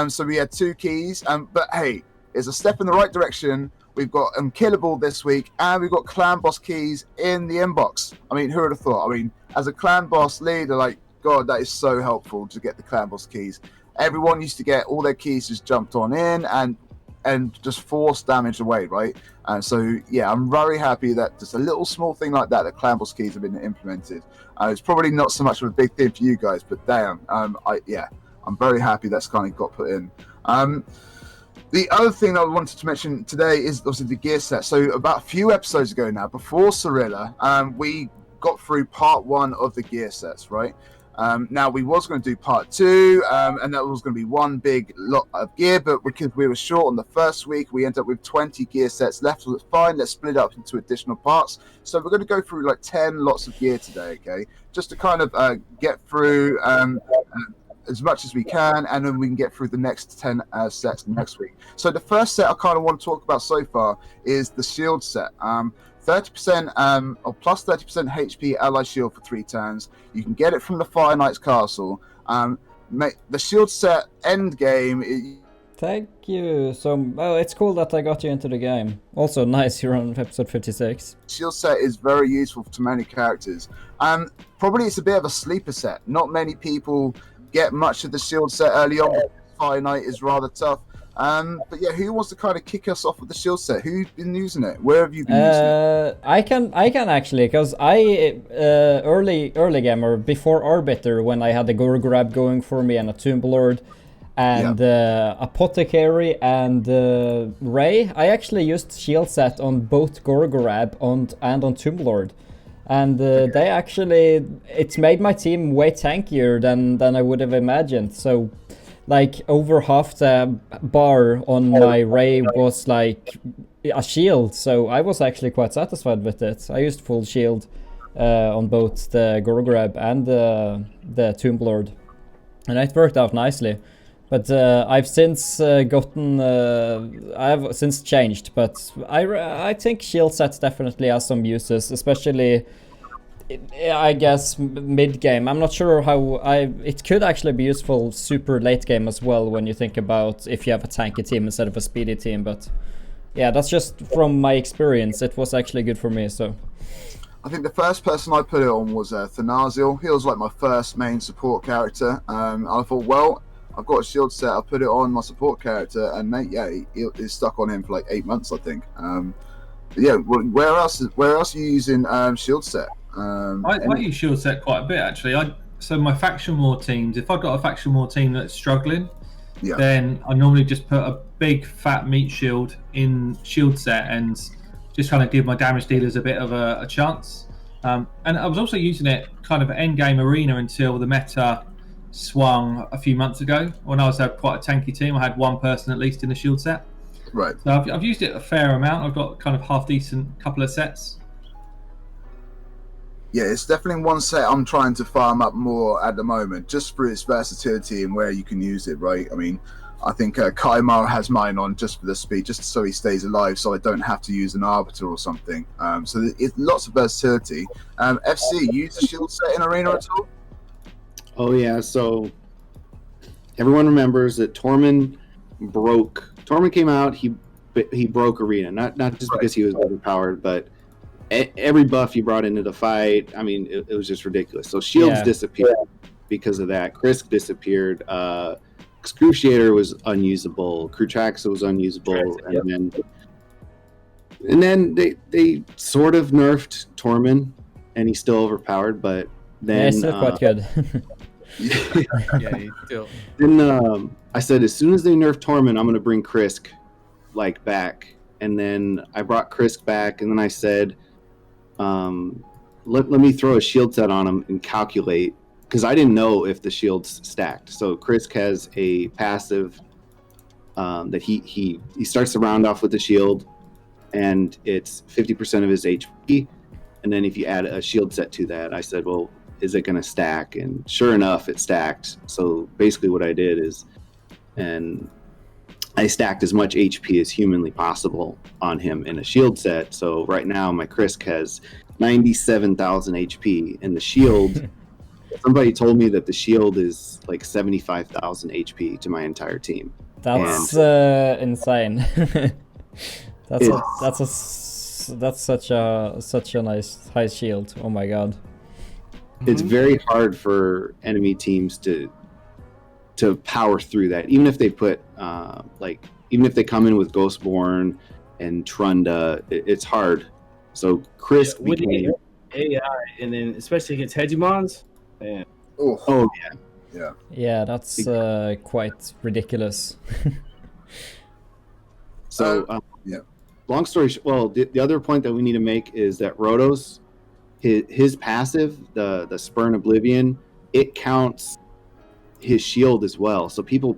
So we had 2 keys, but hey, it's a step in the right direction. We've got Unkillable this week, and we've got Clan Boss keys in the inbox. I mean, who would have thought? I mean, as a Clan Boss leader, like, God, that is so helpful to get the Clan Boss keys. Everyone used to get all their keys just jumped on in and just force damage away, right? And so, yeah, I'm very happy that just a little small thing like that Clan Boss keys have been implemented. It's probably not so much of a big thing for you guys, but damn, I'm very happy that's kind of got put in. The other thing that I wanted to mention today is obviously the gear set. So about a few episodes ago now, before Cirilla, we got through part 1 of the gear sets, right? Now we was going to do part 2, and that was going to be one big lot of gear, but because we were short on the first week, we ended up with 20 gear sets left. So it's fine, let's split it up into additional parts. So we're going to go through like 10 lots of gear today, okay? Just to kind of get through as much as we can, and then we can get through the next 10 sets next week. So the first set I kind of want to talk about so far is the shield set. 30% or plus 30% HP ally shield for 3 turns. You can get it from the Fire Knight's castle. The shield set end game.
Thank you. So, it's cool that I got you into the game. Also, nice, you're on episode 56.
Shield set is very useful to many characters. Probably it's a bit of a sleeper set. Not many people get much of the shield set early on. Fire Knight is rather tough. But yeah, who wants to kind of kick us off with the shield set? Who's been using it? Where have you been using it?
I can actually, because I early gamer before Arbiter, when I had the Gorgrab going for me and a Tomb Lord and Apothecary and Ray, I actually used shield set on both Gorgrab and on Tomb Lord. And they actually, it's made my team way tankier than I would have imagined. So, like, over half the bar on my Ray was like a shield. So I was actually quite satisfied with it. I used full shield on both the Gorgrab and the Tomb Lord, and it worked out nicely. But I've since I've since changed. But I think shield sets definitely has some uses, especially I guess mid game. I'm not sure how it could actually be useful super late game as well when you think about if you have a tanky team instead of a speedy team. But yeah, that's just from my experience. It was actually good for me. So
I think the first person I put it on was Thanazil. He was like my first main support character. I thought, well, I've got a shield set. I'll put it on my support character, and mate, yeah, it's stuck on him for like 8 months, I think. Yeah, where else are you using shield set?
I use shield set quite a bit actually. So my faction war teams, if I've got a faction war team that's struggling, then I normally just put a big fat meat shield in shield set and just kind of give my damage dealers a bit of a chance. And I was also using it kind of end game arena until the meta swung a few months ago when I was quite a tanky team. I had one person at least in the shield set.
Right.
So I've used it a fair amount. I've got kind of half decent couple of sets.
Yeah, it's definitely one set I'm trying to farm up more at the moment, just for its versatility and where you can use it, right? I mean, I think Kaimar has mine on just for the speed, just so he stays alive, so I don't have to use an arbiter or something. So it's lots of versatility. FC, you use the shield set in arena at all?
Oh yeah, so everyone remembers that Tormund came out, he broke arena, not just because he was overpowered, but every buff he brought into the fight, I mean, it was just ridiculous. So shields disappeared because of that. Krisk disappeared. Excruciator was unusable. Krutraxa was unusable, and then they sort of nerfed Tormund, and he's still overpowered, but then
he's still quite good.
Yeah, he's still.
Then I said, as soon as they nerf Tormund, I'm gonna bring Krisk back, and then I brought Krisk back, and then I said, let me throw a shield set on him and calculate, because I didn't know if the shields stacked. So Krisk has a passive that he starts the round off with the shield, and it's 50% of his HP. And then if you add a shield set to that, I said, well, is it going to stack? And sure enough, it stacked. So basically what I did is, and I stacked as much HP as humanly possible on him in a shield set. So right now my Krisk has 97,000 HP, and the shield, somebody told me that the shield is like 75,000 HP to my entire team.
That's insane. That's such a nice high shield. Oh my god.
It's very hard for enemy teams to power through that, even if they put even if they come in with Ghostborn and Trunda, it's hard. So Krisk became
AI, and then especially against Hegemons. Man.
Oh yeah.
Yeah, that's quite ridiculous.
So long story short, the other point that we need to make is that Rotos, his passive, the Spurn Oblivion, it counts his shield as well. So people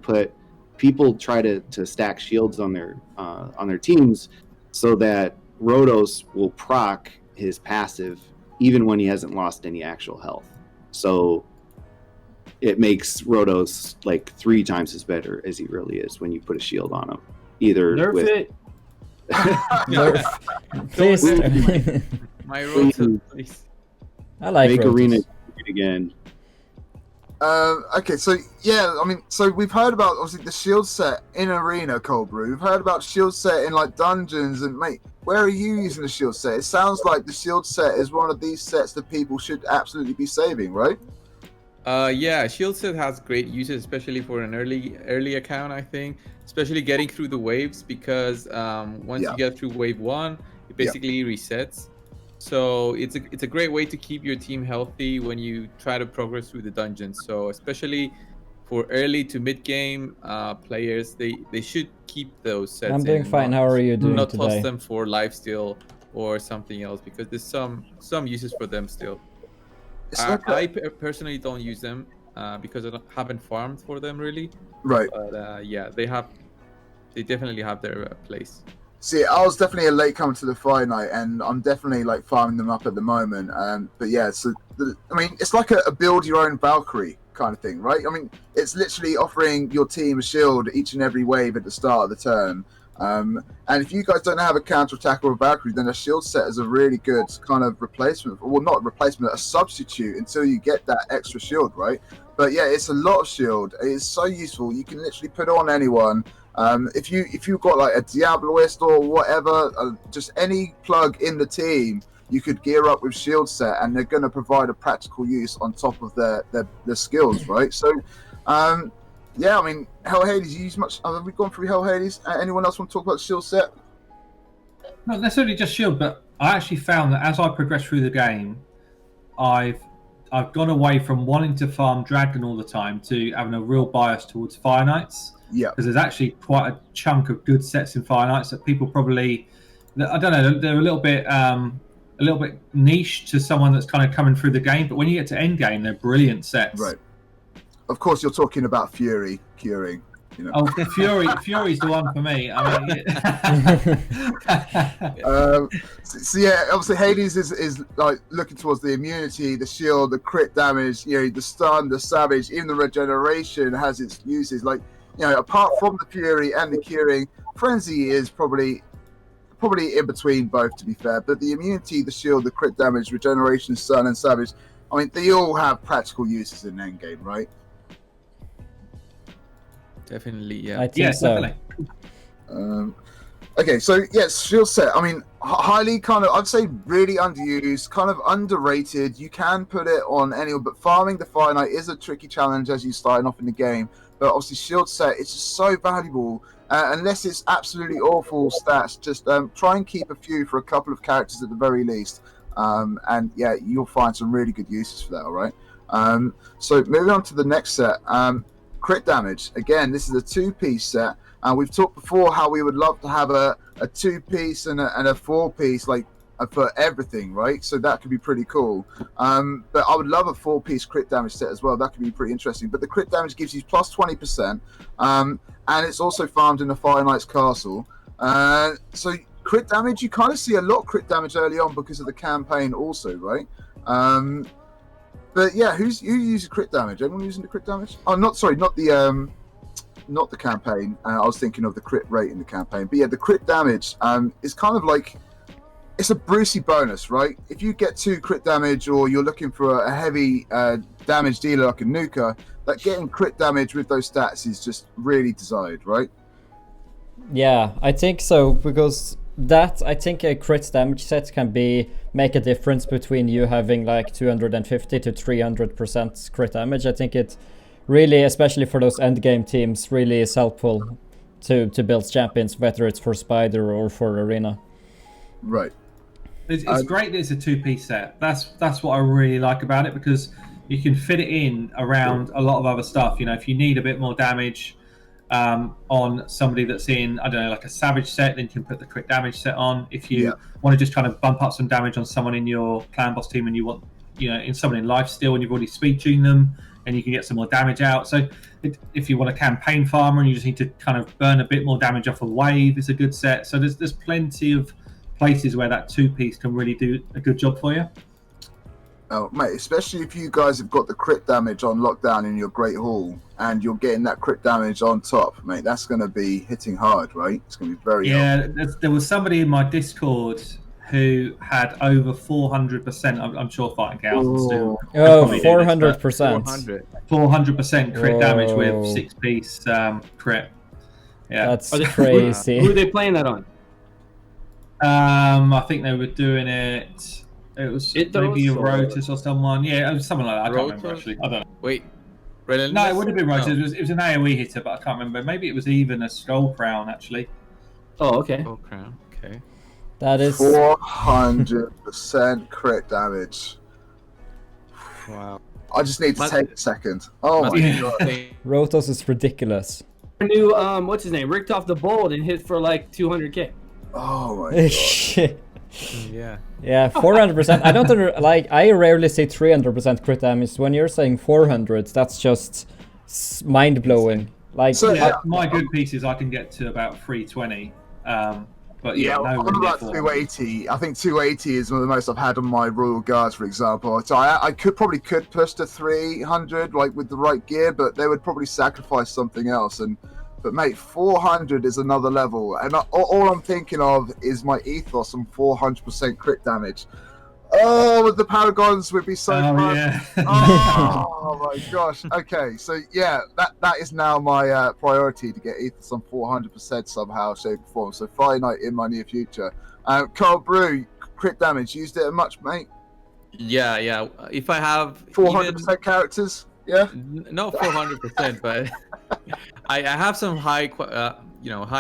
try to stack shields on their teams so that Rotos will proc his passive even when he hasn't lost any actual health. So it makes Rotos like 3 times as better as he really is when you put a shield on him. Either
nerf
with
it.
Please.
My Rotos, please.
I like
make
Rotos.
arena again.
Okay, so yeah, I mean, so we've heard about obviously the shield set in arena, Cold Brew. We've heard about shield set in like dungeons, and mate, where are you using the shield set? It sounds like the shield set is one of these sets that people should absolutely be saving, right?
Yeah, shield set has great uses, especially for an early account, I think. Especially getting through the waves, because once you get through wave 1, it basically resets. So it's a great way to keep your team healthy when you try to progress through the dungeons. So especially for early to mid game players, they should keep those sets.
I'm doing fine. How are you doing
not
today?
Not toss them for lifesteal or something else, because there's some uses for them still. I personally don't use them because I haven't farmed for them really.
Right.
But yeah, they definitely have their place.
See, I was definitely a late comer to the finite, and I'm definitely like farming them up at the moment. But yeah, so I mean, it's like a build your own Valkyrie kind of thing, right? I mean, it's literally offering your team a shield each and every wave at the start of the turn. And if you guys don't have a counter attack or a Valkyrie, then a shield set is a really good kind of replacement. Well, not a replacement, a substitute until you get that extra shield, right? But yeah, it's a lot of shield. It's so useful. You can literally put it on anyone. If you've got like a Diabloist or whatever, just any plug in the team, you could gear up with shield set, and they're going to provide a practical use on top of their skills, right? So, yeah, I mean, HellHades, you use much? Have we gone through HellHades? Anyone else want to talk about the shield set?
Not necessarily just shield, but I actually found that as I progress through the game, I've gone away from wanting to farm Dragon all the time to having a real bias towards Fire Knights.
Yeah,
because there's actually quite a chunk of good sets in Fire Knights that people probably, I don't know, they're a little bit niche to someone that's kind of coming through the game. But when you get to end game, they're brilliant sets.
Right. Of course, you're talking about Fury curing. You know.
Oh, Fury's the one for me. I mean,
so yeah, obviously Hades is like looking towards the immunity, the shield, the crit damage, you know, the stun, the savage, even the regeneration has its uses. Like you know, apart from the Fury and the Curing, Frenzy is probably in between both, to be fair. But the immunity, the shield, the crit damage, regeneration, stun, and savage, I mean, they all have practical uses in endgame, right?
Definitely, yeah.
I think so.
Definitely.
Okay, so yes, shield set. I mean, highly kind of, I'd say really underused, kind of underrated. You can put it on anyone, but farming the Fire Knight is a tricky challenge as you starting off in the game. But obviously, shield set, it's just so valuable. Unless it's absolutely awful stats, just try and keep a few for a couple of characters at the very least. And yeah, you'll find some really good uses for that, all right? So moving on to the next set. Crit damage. Again, this is a 2-piece set. We've talked before how we would love to have a 2-piece and a 4-piece, like for everything, right? So that could be pretty cool. But I would love a 4-piece crit damage set as well. That could be pretty interesting. But the crit damage gives you plus 20%, and it's also farmed in the Fire Knight's castle. So crit damage, you kind of see a lot of crit damage early on because of the campaign also, right? But yeah, who uses crit damage? Anyone using the crit damage? Oh, not the campaign. I was thinking of the crit rate in the campaign. But yeah, the crit damage is kind of like, it's a Brucey bonus, right? If you get 2 crit damage, or you're looking for a heavy damage dealer like a Nuka, that getting crit damage with those stats is just really desired, right?
Yeah, I think so, because that, I think a crit damage set can make a difference between you having like 250 to 300% crit damage. I think it really, especially for those endgame teams, really is helpful to build champions, whether it's for Spider or for Arena.
Right.
It's great that it's a 2-piece set. That's what I really like about it, because you can fit it in around a lot of other stuff. You know, if you need a bit more damage on somebody that's in, I don't know, like a Savage set, then you can put the crit damage set on. If you want to just kind of bump up some damage on someone in your clan boss team, and you want, you know, in someone in lifesteal and you've already speed tuned them, and you can get some more damage out. So if you want a campaign farmer and you just need to kind of burn a bit more damage off a wave, it's a good set. So there's plenty of places where that 2-piece can really do a good job for you.
Oh, mate, especially if you guys have got the crit damage on lockdown in your Great Hall, and you're getting that crit damage on top, mate, that's going to be hitting hard, right? It's going to be very hard.
There was somebody in my Discord who had over 400%. I'm sure Fighting Chaos still.
Oh, 400%.
400% crit damage with 6-piece crit. Yeah,
that's crazy.
Who are they playing that on?
I think they were doing it. It was maybe a Rotus or someone. Yeah, it was someone like that. I can't remember actually. I don't know.
Wait.
No, it would have been Rotus. No. It was an AoE hitter, but I can't remember. Maybe it was even a Skull Crown actually.
Oh, okay.
Skull Crown. Okay.
That is
400% crit damage.
Wow.
I just need to take a second. Oh my god.
Rotos is ridiculous.
New what's his name? Richtof the Bold, and hit for like 200k.
Oh my god.
Shit.
Yeah.
Yeah, 400%. I don't like. I rarely see 300% crit damage. When you're saying 400, that's just mind blowing. Like,
so, my good pieces, I can get to about 320. But yeah,
I'm about 280. I think 280 is one of the most I've had on my Royal Guards, for example. So I could push to 300, like with the right gear, but they would probably sacrifice something else. But mate, 400 is another level, and all I'm thinking of is my ethos and 400% crit damage. Oh, with the Paragons would be so fun.
Yeah.
Oh my gosh. Okay, so yeah, that is now my priority, to get ethos on 400% somehow, shape, or form. So Fire Knight in my near future. Carl Brew, crit damage, used it much, mate?
Yeah. If I have
400% characters. Yeah.
Not 400%, but I have some high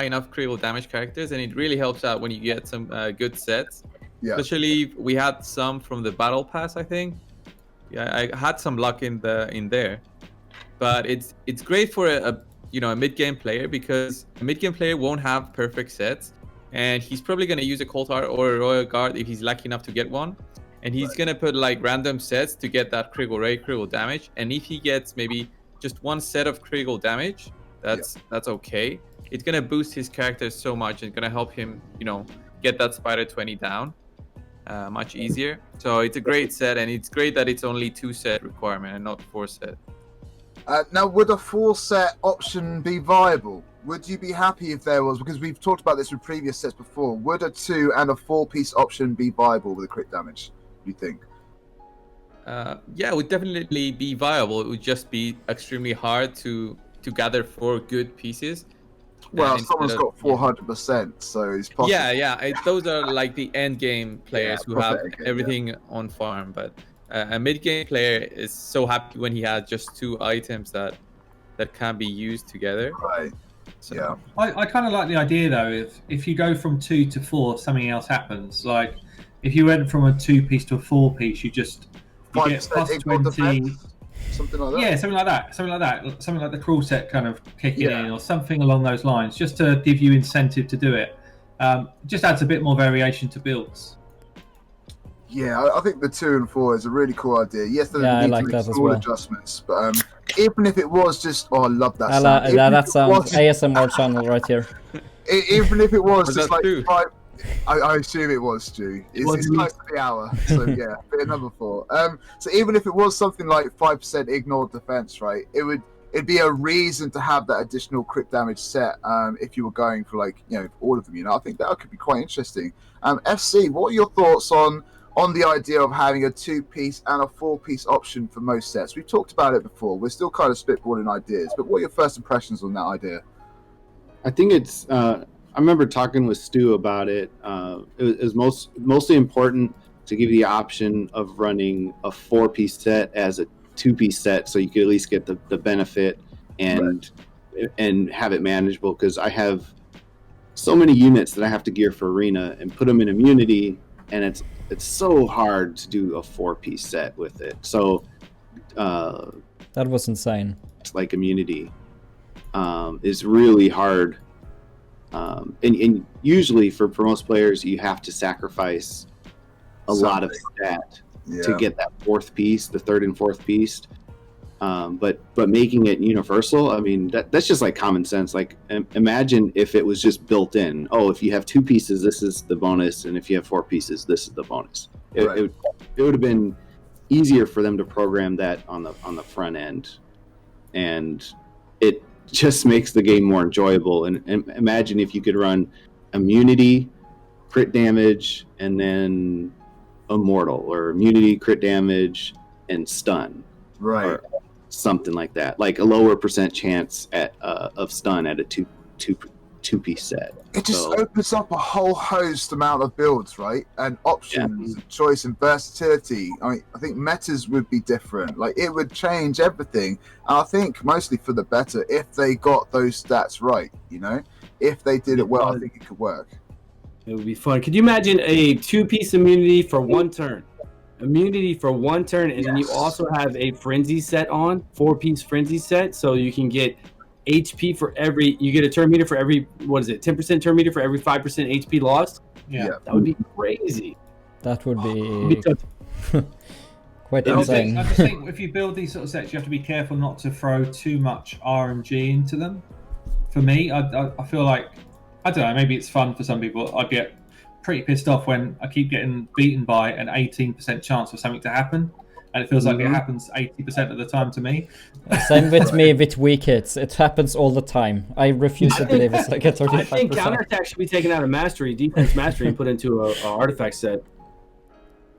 enough critical damage characters, and it really helps out when you get some good sets. Yeah. Especially we had some from the battle pass, I think. Yeah, I had some luck in there, but it's great for a mid game player, because a mid game player won't have perfect sets, and he's probably gonna use a Cold Heart or a Royal Guard if he's lucky enough to get one. And he's going to put like random sets to get that critical rate, critical damage. And if he gets maybe just one set of critical damage, that's okay. It's going to boost his character so much, and going to help him, get that Spider 20 down much easier. So it's a great set, and it's great that it's only 2 set requirement and not 4 set.
Now, would a 4-set option be viable? Would you be happy if there was, because we've talked about this with previous sets before, would a 2 and a 4-piece option be viable with a crit damage, do you think?
Yeah, it would definitely be viable. It would just be extremely hard to gather 4 good pieces.
Well, someone's got 400%, so it's possible.
Yeah. Those are like the end game players who have everything on farm, but a mid game player is so happy when he has just 2 items that can be used together.
Right.
So,
yeah.
I kind of like the idea though. If you go from 2 to 4, something else happens. Like if you went from a 2-piece to a 4-piece, you get plus 20.
Something like that.
Yeah, something like that. Something like the crawl set kind of kicking in, or something along those lines, just to give you incentive to do it. Just adds a bit more variation to builds.
Yeah, I think the 2 and 4 is a really cool idea. Yes, there need to make small adjustments, but even if it was just, I love that sound.
That sounds ASMR channel right here.
Even if it was just like 5, I assume it was, Stu. It's close to the hour, so yeah, bit of number 4. So even if it was something like 5% ignored defense, right? It'd be a reason to have that additional crit damage set. If you were going for all of them, I think that could be quite interesting. FC, what are your thoughts on the idea of having a 2-piece and a 4-piece option for most sets? We've talked about it before. We're still kind of spitballing ideas, but what are your first impressions on that idea?
I think it's. I remember talking with Stu about it. It was mostly important to give you the option of running a 4-piece set as a 2-piece set, so you could at least get the benefit and have it manageable. Because I have so many units that I have to gear for arena and put them in immunity, and it's so hard to do a 4-piece set with it. So
that was insane.
It's like immunity is really hard. And usually for most players, you have to sacrifice a lot of stat to get that 4th piece, the 3rd and 4th piece. But making it universal, I mean, that's just like common sense. Like imagine if it was just built in. Oh, if you have 2 pieces, this is the bonus, and if you have 4 pieces, this is the bonus. It would have been easier for them to program that on the front end, and it just makes the game more enjoyable. And imagine if you could run immunity, crit damage, and then immortal, or immunity, crit damage, and stun,
right?
Or something like that, like a lower % chance of stun at a two-piece set.
It just opens up a whole host amount of builds, right? And options, choice, and versatility. I think metas would be different. Like, it would change everything. And I think mostly for the better if they got those stats right, If they did it well, I think it could work.
It would be fun. Could you imagine a 2-piece immunity for 1 turn? Immunity for 1 turn, and then you also have a frenzy set on, 4-piece frenzy set, so you can get HP for you get a turn meter for every, 10% turn meter for every 5% HP lost?
Yeah.
That would be crazy.
That would be quite insane.
I just think if you build these sort of sets, you have to be careful not to throw too much RNG into them. For me, I feel like, I don't know, maybe it's fun for some people. I get pretty pissed off when I keep getting beaten by an 18% chance of something to happen. And it feels like it happens 80% of the time to me.
Same with me with weak hits. It happens all the time. I refuse to believe it's like a 35%.
I think counterattack should be taken out of mastery, defense mastery, and put into a artifact set.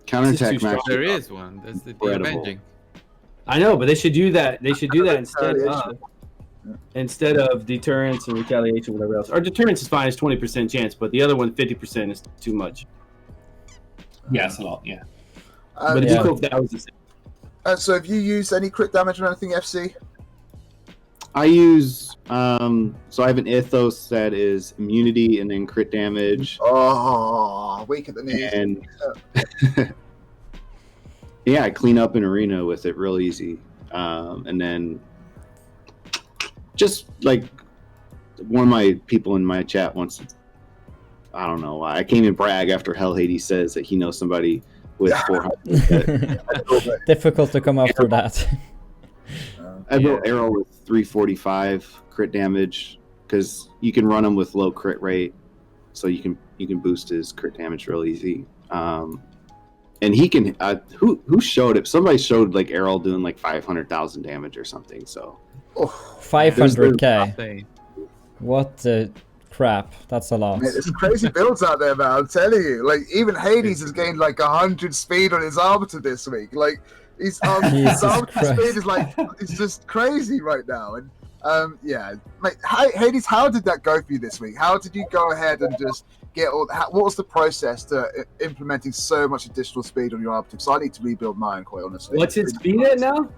Counterattack mastery.
There is one. That's the avenging.
I know, but they should do that. They should do that instead of deterrence and retaliation, whatever else. Or deterrence is fine; it's 20% chance, but the other one, 50%, is too much.
Yeah, it's a lot. Yeah.
But it'd be cool if that was the same.
So have you used any crit damage or anything, FC?
I use, so I have an ethos that is immunity and then crit damage.
Oh, weak at the knees.
And yeah, I clean up an arena with it real easy. And then just like one of my people in my chat wants, I don't know why, I can't even brag after HellHades says that he knows somebody with 400.
Difficult to come after that.
I built Arrow with 345 crit damage because you can run him with low crit rate, so you can boost his crit damage real easy. and he can. Who showed it? Somebody showed like Errol doing like 500,000 damage or something. So
500k. What the crap? That's a lot.
Man, there's crazy builds out there, man. I'm telling you. Like even HellHades has gained like 100 speed on his arbiter this week. Like his arbiter speed is like it's just crazy right now. And yeah, like HellHades, how did that go for you this week? How did you go ahead and just get all? What was the process to implementing so much additional speed on your arbiter? Because I need to rebuild mine, quite honestly.
What's its speed at now?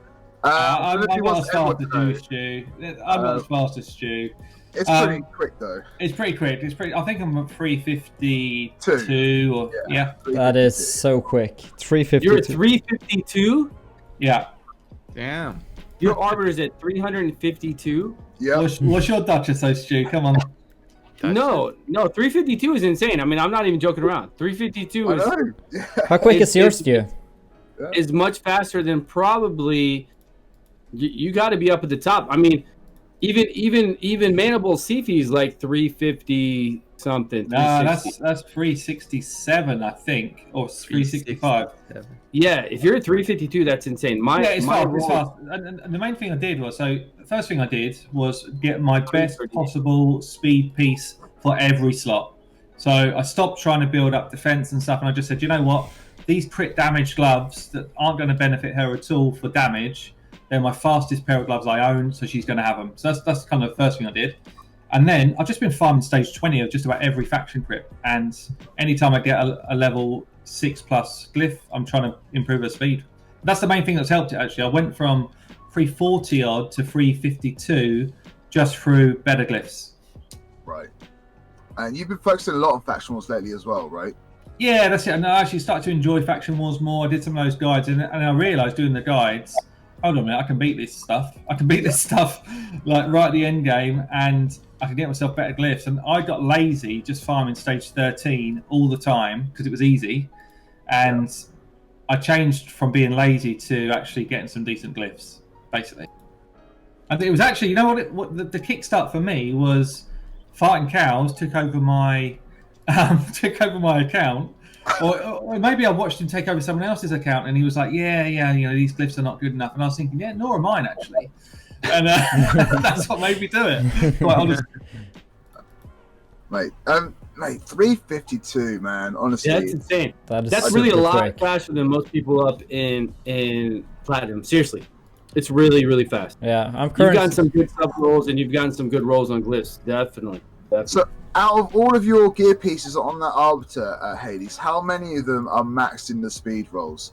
I'm not as fast as you, Stu. I'm not as fast as Stu.
It's pretty quick though.
It's pretty quick. I think I'm at 352 or yeah.
That is so quick. 352.
You're at 352?
Yeah.
Damn.
Your arbiter is at 352?
Yeah.
What's your Duchess, though, Stu? Come on.
No, 352 is insane. I mean, I'm not even joking around. 352 is...
How quick is yours, Stu?
Is much faster than probably... You got to be up at the top. I mean, even Manable Sifi is like 350 something.
No, that's 367, I think, or 365.
Yeah, if you're at 352, that's insane.
It's fast. And the main thing I did was, the first thing I did was get my best possible speed piece for every slot. So I stopped trying to build up defense and stuff, and I just said, you know what? These crit damage gloves that aren't going to benefit her at all for damage, they're my fastest pair of gloves I own, so she's going to have them. So that's kind of the first thing I did. And then I've just been farming stage 20 of just about every faction crit. And anytime I get a level 6+ glyph, I'm trying to improve her speed. That's the main thing that's helped it, actually. I went from 340 odd to 352 just through better glyphs.
Right. And you've been focusing a lot on faction wars lately as well, right?
Yeah, that's it. And I actually started to enjoy faction wars more. I did some of those guides, and I realised doing the guides, hold on a minute, I can beat this stuff. I can beat this stuff like right at the end game, and I can get myself better glyphs. And I got lazy just farming stage 13 all the time because it was easy. And I changed from being lazy to actually getting some decent glyphs, basically. And it was actually, you know what the kickstart for me was Fighting Cows took over my account. Or maybe I watched him take over someone else's account, and he was like, yeah, you know, these glyphs are not good enough. And I was thinking, yeah, nor are mine, actually. And that's what made me do it, quite honestly.
Mate, 352, man, honestly.
Yeah, that's insane. That's
That's
really a lot
quick.
faster than most people up in Platinum. Seriously. It's really, really fast.
Yeah, I'm
You've
currently...
gotten some good sub rolls, and you've gotten some good rolls on glyphs. Definitely.
So, out of all of your gear pieces on that arbiter, HellHades, how many of them are maxed in the speed rolls?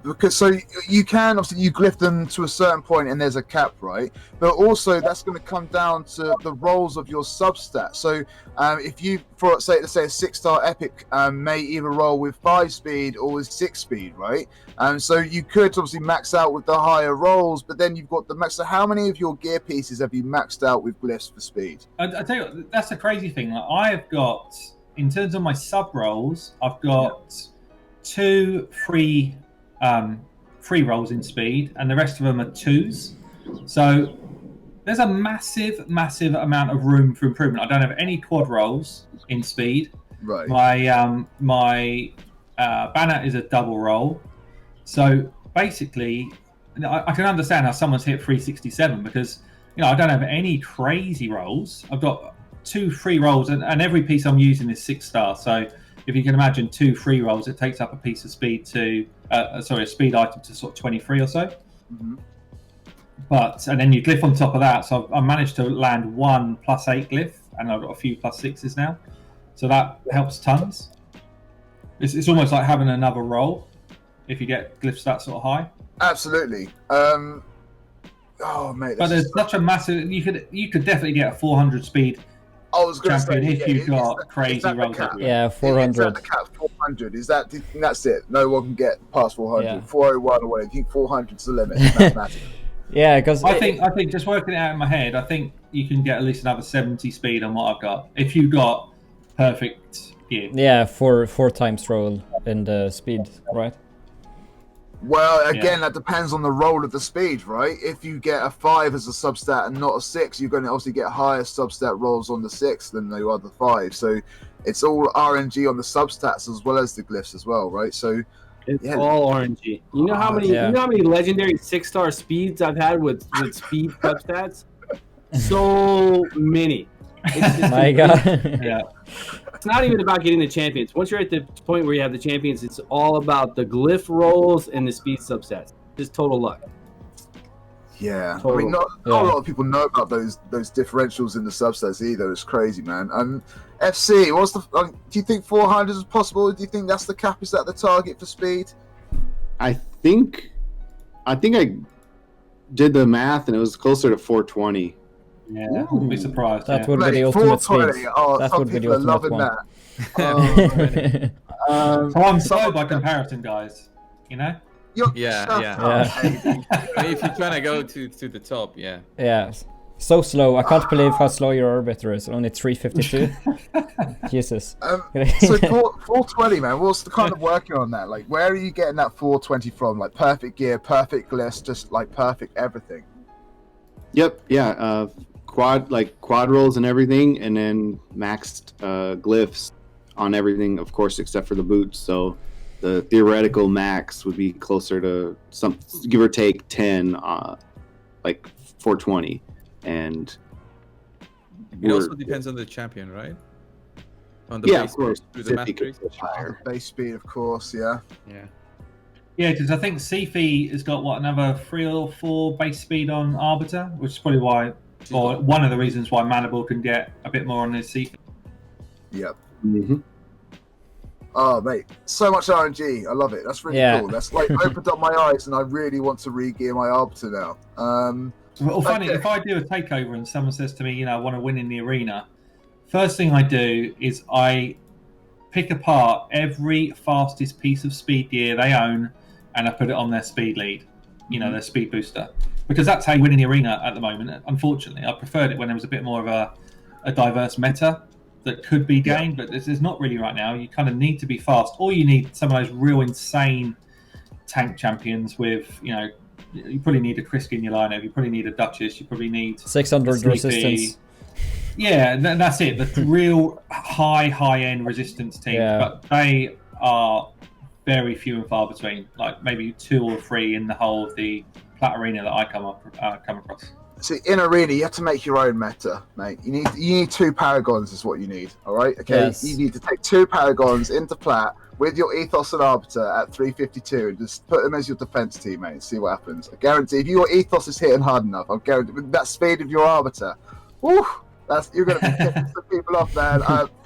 Because so you can obviously you glyph them to a certain point and there's a cap, right? But also that's going to come down to the rolls of your substat. So if you, let's say a 6-star epic may either roll with 5 speed or with 6 speed, right? So you could obviously max out with the higher rolls, but then you've got the max. So how many of your gear pieces have you maxed out with glyphs for speed?
I tell you what, that's the crazy thing. Like, I've got, in terms of my sub rolls, I've got 2 free rolls in speed, and the rest of them are 2s. So there's a massive amount of room for improvement. I don't have any quad rolls in speed.
Right.
My banner is a double roll. So basically, I can understand how someone's hit 367 because I don't have any crazy rolls. I've got 2 free rolls, and every piece I'm using is 6-star. So if you can imagine 2 free rolls, it takes up a piece of speed to a speed item to sort of 23 or so.
Mm-hmm.
And then you glyph on top of that. So I managed to land 1 +8 glyph, and I've got a few +6s now. So that helps tons. It's almost like having another roll if you get glyphs that sort of high.
Absolutely. Oh mate,
but there's such a massive. You could definitely get a 400 speed.
I was going to say,
if you've got crazy rolls.
Yeah, 400.
Is that the cap 400? That's it? No one can get past 400.
Yeah.
401 away. I think 400 is the limit. Mathematically.
Yeah, because
I think just working it out in my head, I think you can get at least another 70 speed on what I've got if you got perfect gear.
Yeah, 4 times roll in the speed, right?
Well, again, that depends on the roll of the speed, right? If you get a 5 as a substat and not a 6, you're going to obviously get higher substat rolls on the 6 than the other 5. So it's all RNG on the substats as well as the glyphs as well, right? So
It's all RNG. You know how many?
Yeah.
You know how many legendary 6-star speeds I've had with speed substats? So many. It's just
My God.
Yeah.
It's not even about getting the champions. Once you're at the point where you have the champions, it's all about the glyph rolls and the speed substats. Just total luck.
Yeah,
Total.
I mean, not a lot of people know about those differentials in the subsets either. It's crazy, man. FC, what's the? Do you think 400 is possible? Do you think that's the cap? Is that the target for speed?
I think I did the math and it was closer to 420.
Yeah, I wouldn't be surprised.
That
Yeah.
would be the
Mate,
ultimate
420.
speed.
Oh,
That
some
would be the
people are
ultimate
loving
one.
that.
So I'm slow by comparison, guys. You know.
Yeah. I mean, if you're trying to go to the top, yeah.
Yeah. So slow. I can't believe how slow your arbiter is. Only 352. Jesus.
So 420, man. What's the kind of working on that? Like, where are you getting that 420 from? Like, perfect gear, perfect glyphs, just like perfect everything.
Yep. Yeah. Quad rolls and everything, and then maxed glyphs on everything, of course, except for the boots. So the theoretical max would be closer to some, give or take 10, like 420, and
It also depends on the champion, right? On the
yeah,
base
of course.
speed, through the masteries.
Base speed, of course, yeah.
Yeah, because I think Sifi has got another 3 or 4 base speed on Arbiter, which is probably why, or one of the reasons why Manable can get a bit more on his Sifi.
Yep.
Mm-hmm.
Oh, mate, so much RNG. I love it. That's really cool. That's like opened up my eyes, and I really want to re-gear my Arbiter now.
Well, funny, if I do a takeover and someone says to me, you know, I want to win in the arena, first thing I do is I pick apart every fastest piece of speed gear they own, and I put it on their speed lead, you know, their speed booster, because that's how you win in the arena at the moment. Unfortunately, I preferred it when there was a bit more of a diverse meta that could be gained, but this is not really right now. You kind of need to be fast, or you need some of those real insane tank champions with, you know, you probably need a Krisk in your lineup, you probably need a Duchess, you probably need
600 resistance.
Yeah, that's it. The real high-end resistance teams, but they are very few and far between. Like maybe 2 or 3 in the whole of the Plat Arena that I come across.
See, in arena, you have to make your own meta, mate. You need 2 Paragons is what you need, all right? Okay,
Yes.
You need to take 2 Paragons into Plat with your Ethos and Arbiter at 352 and just put them as your defense team, mate, and see what happens. I guarantee if your Ethos is hitting hard enough, I guarantee with that speed of your Arbiter, whew, you're going to be picking some people off, man.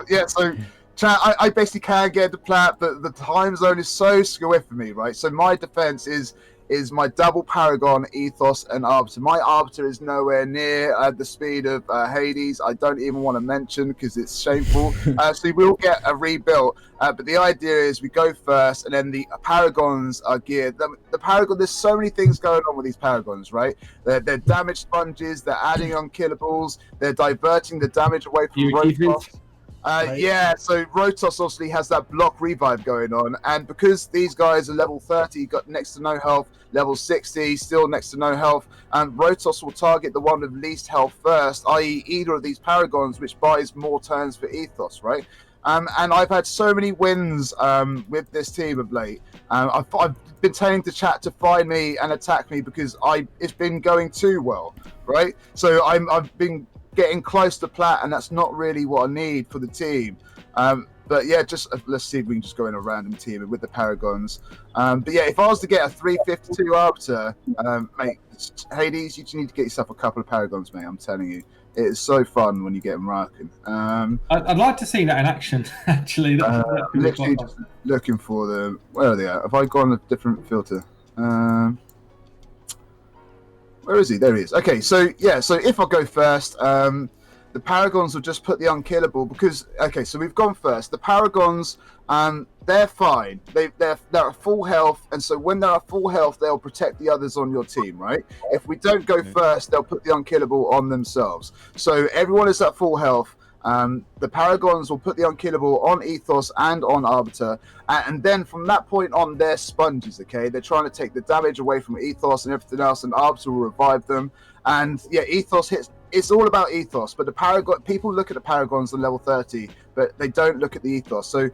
Yeah, so I basically can get the Plat, but the time zone is so skewy for me, right? So my defense is my double Paragon, Ethos, and Arbiter. My Arbiter is nowhere near the speed of Hades. I don't even want to mention because it's shameful. So we will get a rebuild. But the idea is we go first, and then the Paragons are geared. The Paragon, there's so many things going on with these Paragons, right? They're damage sponges, they're adding unkillables, they're diverting the damage away from Rotos. Yeah, so Rotos obviously has that block revive going on, and because these guys are level 30, got next to no health, level 60, still next to no health, and Rotos will target the one with least health first, i.e. either of these Paragons, which buys more turns for Ethos, right? And I've had so many wins with this team of late. I've been telling the chat to find me and attack me because it's been going too well, right? So I've been getting close to Plat, and that's not really what I need for the team. But yeah, just let's see if we can just go in a random team with the Paragons. But yeah, if I was to get a 352 Arbiter, mate, Hades, you just need to get yourself a couple of Paragons, mate. I'm telling you, it is so fun when you get them rocking.
I'd like to see that in action, actually.
Literally just looking for them. Where are they at? Have I gone a different filter? Where is he? There he is. Okay, so yeah, so if I go first, the Paragons will just put the unkillable because, okay, so we've gone first. The Paragons, they're fine. They're at full health, and so when they're at full health, they'll protect the others on your team, right? If we don't go first, they'll put the unkillable on themselves. So everyone is at full health. The Paragons will put the unkillable on Ethos and on Arbiter, and then from that point on, they're sponges, okay? They're trying to take the damage away from Ethos and everything else, and Arbiter will revive them. And yeah, Ethos hits. It's all about Ethos, but the Paragon, people look at the Paragons on level 30, but they don't look at the Ethos. So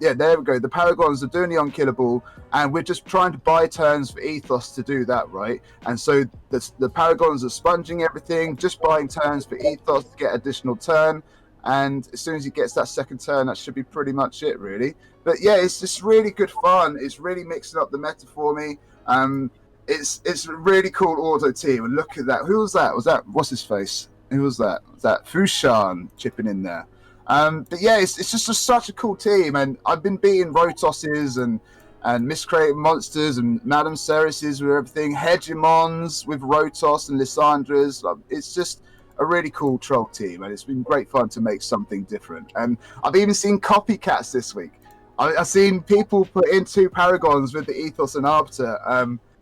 there we go. The Paragons are doing the unkillable, and we're just trying to buy turns for Ethos to do that, right? And so the Paragons are sponging everything, just buying turns for Ethos to get additional turn. And as soon as he gets that second turn, that should be pretty much it, really. But yeah, it's just really good fun. It's really mixing up the meta for me. It's a really cool auto team. And look at that. Who was that? What's his face? Who was that? Was that Fushan chipping in there? But yeah, it's just such a cool team. And I've been beating Rotosses and Miscreated Monsters and Madame Cerises with everything. Hegemons with Rotos and Lysandras. It's just a really cool troll team, and it's been great fun to make something different. And I've even seen copycats this week. I've seen people put in 2 Paragons with the Ethos and Arbiter,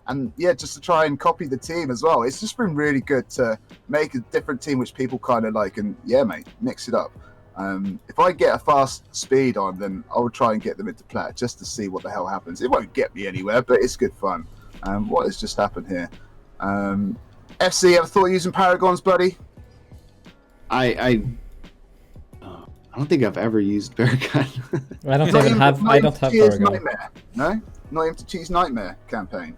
and yeah, just to try and copy the team as well. It's just been really good to make a different team which people kind of like, and yeah, mate, mix it up. If I get a fast speed on, then I will try and get them into plat just to see what the hell happens. It won't get me anywhere, but it's good fun. What has just happened here? FC, ever thought of using Paragons, buddy?
I don't think I've ever used Paragon.
I don't have Paragon.
Nightmare. No, not even to cheese Nightmare campaign.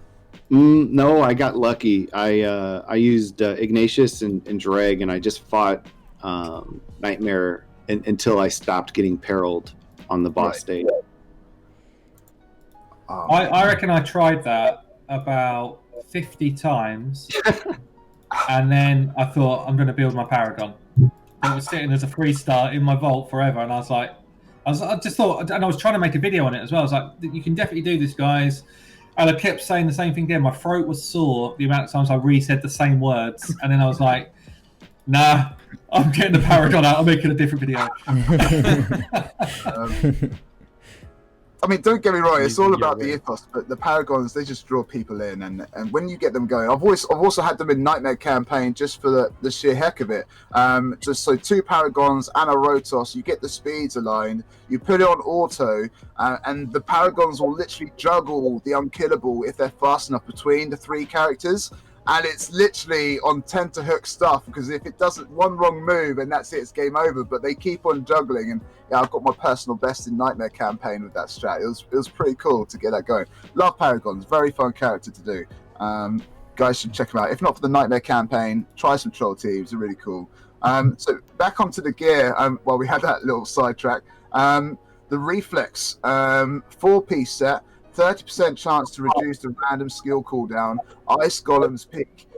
No, I got lucky. I used Ignatius and Dreg, and I just fought Nightmare until I stopped getting perilled on the boss stage.
I reckon I tried that about 50 times, and then I thought I'm going to build my Paragon. It was sitting as a 3-star in my vault forever, and I just thought, and I was trying to make a video on it as well. I was like, you can definitely do this, guys. And I kept saying the same thing again. My throat was sore the amount of times I re-said the same words, and then I was like, nah, I'm getting the Paragon out. I'm making a different video.
I mean, don't get me wrong, it's all about the ethos, but the Paragons, they just draw people in, and when you get them going, I've also had them in Nightmare campaign just for the sheer heck of it. Just so 2 Paragons and a Rotos, you get the speeds aligned, you put it on auto, and the Paragons will literally juggle the unkillable if they're fast enough between the 3 characters. And it's literally on tenterhook stuff, because if it doesn't, one wrong move and that's it, it's game over. But they keep on juggling, and yeah, I've got my personal best in Nightmare campaign with that strat. It was pretty cool to get that going. Love Paragons, very fun character to do. Guys should check them out. If not for the Nightmare campaign, try some troll teams. They're really cool. So back onto the gear. While we had that little sidetrack, the Reflex 4-piece set. 30% chance to reduce the random skill cooldown. Ice Golem's peak.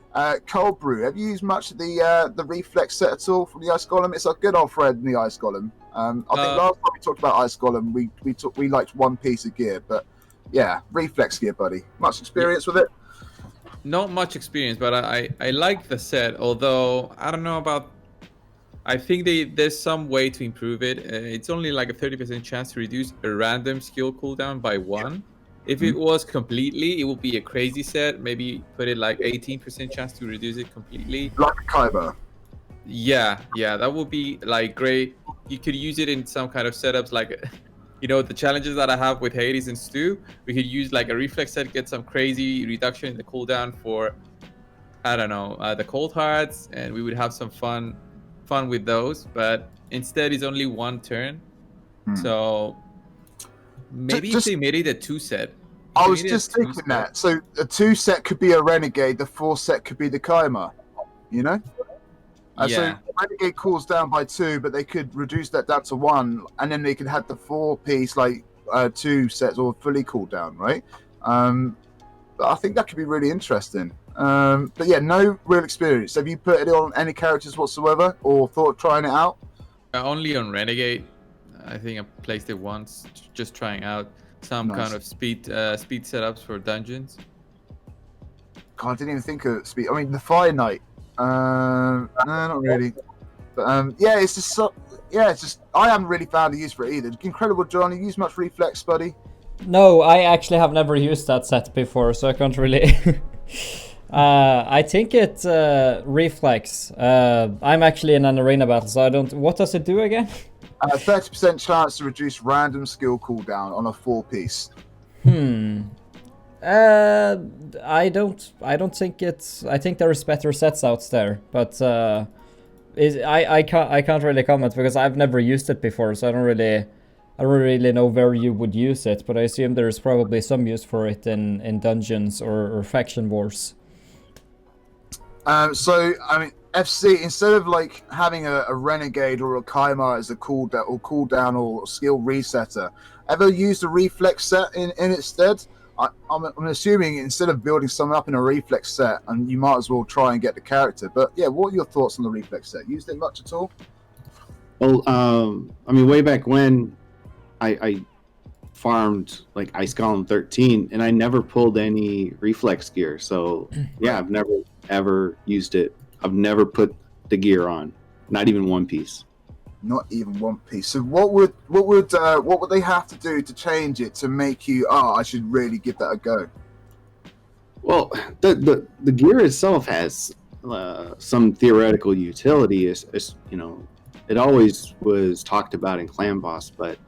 Cold Brew. Have you used much of the Reflex set at all from the Ice Golem? It's a good old friend in the Ice Golem. I think last time we talked about Ice Golem, we liked 1 piece of gear, but yeah, Reflex gear, buddy. Much experience with it?
Not much experience, but I like the set. Although I don't know about. I think there's some way to improve it. It's only like a 30% chance to reduce a random skill cooldown by 1. If it was completely, it would be a crazy set. Maybe put it like 18% chance to reduce it completely.
Like a Kaiba.
Yeah, that would be like great. You could use it in some kind of setups, like, you know, the challenges that I have with Hades and Stew. We could use like a Reflex set, get some crazy reduction in the cooldown for, I don't know, the Cold Hearts, and we would have some fun with those. But instead, it's only 1 turn. So maybe if they made it a 2 set.
I was just thinking that. So a 2 set could be a Renegade, the 4 set could be the Kaima, you know? So Renegade cools down by 2, but they could reduce that down to 1, and then they could have the 4-piece, like 2 sets or fully cooled down, right? But I think that could be really interesting. But yeah, no real experience. Have you put it on any characters whatsoever, or thought of trying it out?
Only on Renegade. I think I placed it once, just trying out some kind of speed setups for dungeons.
God, I didn't even think of speed. I mean, the Fire Knight. No, not really. But yeah, it's just I haven't really found a use for it either. Incredible John, you use much Reflex, buddy?
No, I actually have never used that set before, so I can't really. I think it's Reflex. I'm actually in an arena battle, so I don't. What does it do again?
30% chance to reduce random skill cooldown on a 4-piece.
I don't think it's. I think there is better sets out there, but I can't really comment because I've never used it before, so I don't really. I don't really know where you would use it, but I assume there's probably some use for it in dungeons or faction wars.
So I mean, FC, instead of like having a renegade or a Kaimar as a cooldown or skill resetter, ever used a reflex set in its stead? I'm assuming instead of building someone up in a reflex set, and you might as well try and get the character. But yeah, what are your thoughts on the reflex set? Used it much at all?
Well, I mean, way back when I farmed like Ice Golem 13, and I never pulled any reflex gear. So yeah, I've never ever used it. I've never put the gear on, not even one piece.
Not even one piece. So what would they have to do to change it to make you? Oh, I should really give that a go.
Well, the gear itself has some theoretical utility. Is you know, it always was talked about in Clan Boss, but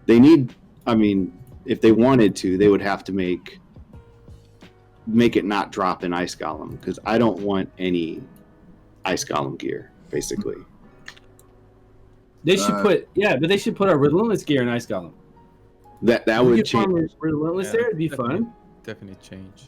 they need. I mean, if they wanted to, they would have to make it not drop in Ice Golem, because I don't want any Ice Golem gear, basically.
They should but they should put a relentless gear in Ice Golem.
That would change.
Relentless there, it'd be fun.
Definitely change.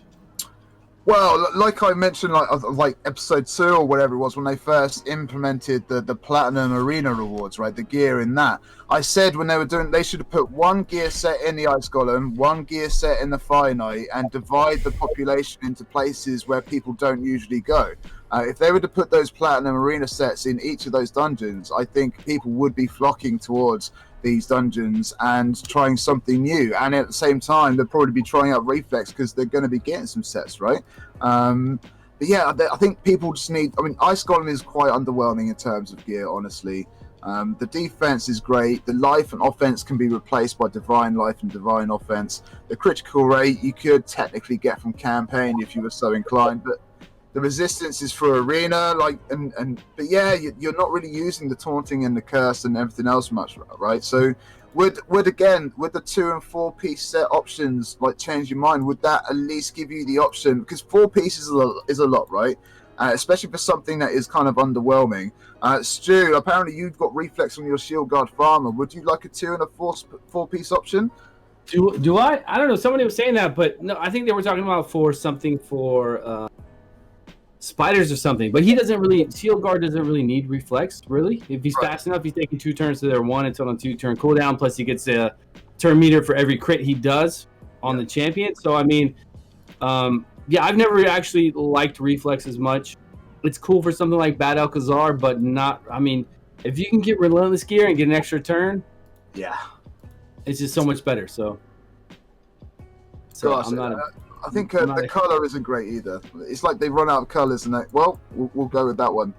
Well, like I mentioned, like episode 2 or whatever it was, when they first implemented the Platinum Arena rewards, right? The gear in that. I said when they were doing, they should have put one gear set in the Ice Golem, one gear set in the Fire Knight, and divide the population into places where people don't usually go. If they were to put those Platinum Arena sets in each of those dungeons, I think people would be flocking towards these dungeons and trying something new. And at the same time, they'll probably be trying out Reflex because they're going to be getting some sets, right? But yeah, I think people just need... I mean, Ice Golem is quite underwhelming in terms of gear, honestly. The defense is great. The life and offense can be replaced by Divine Life and Divine Offense. The critical rate you could technically get from campaign if you were so inclined, but the resistance is for arena, but yeah, you're not really using the taunting and the curse and everything else much, right? So would the 2 and 4 piece set options like change your mind? Would that at least give you the option? Because 4 pieces is a lot, right? Especially for something that is kind of underwhelming. Stu, apparently you've got reflex on your shield guard farmer. Would you like a 2 and a 4 piece option?
Do I? I don't know. Somebody was saying that, but no, I think they were talking about for something for spiders or something. But he doesn't really. Shield guard doesn't really need reflex, really. If he's fast enough, he's taking 2 turns to their 1 until on 2 turn cooldown. Plus, he gets a turn meter for every crit he does on the champion. So I mean, yeah, I've never actually liked reflex as much. It's cool for something like Bad Alcazar, but not. I mean, if you can get relentless gear and get an extra turn,
yeah,
it's just so much better. So
gosh,
I'm not.
I think the color isn't great either. It's like they run out of colors, and we'll go with that one.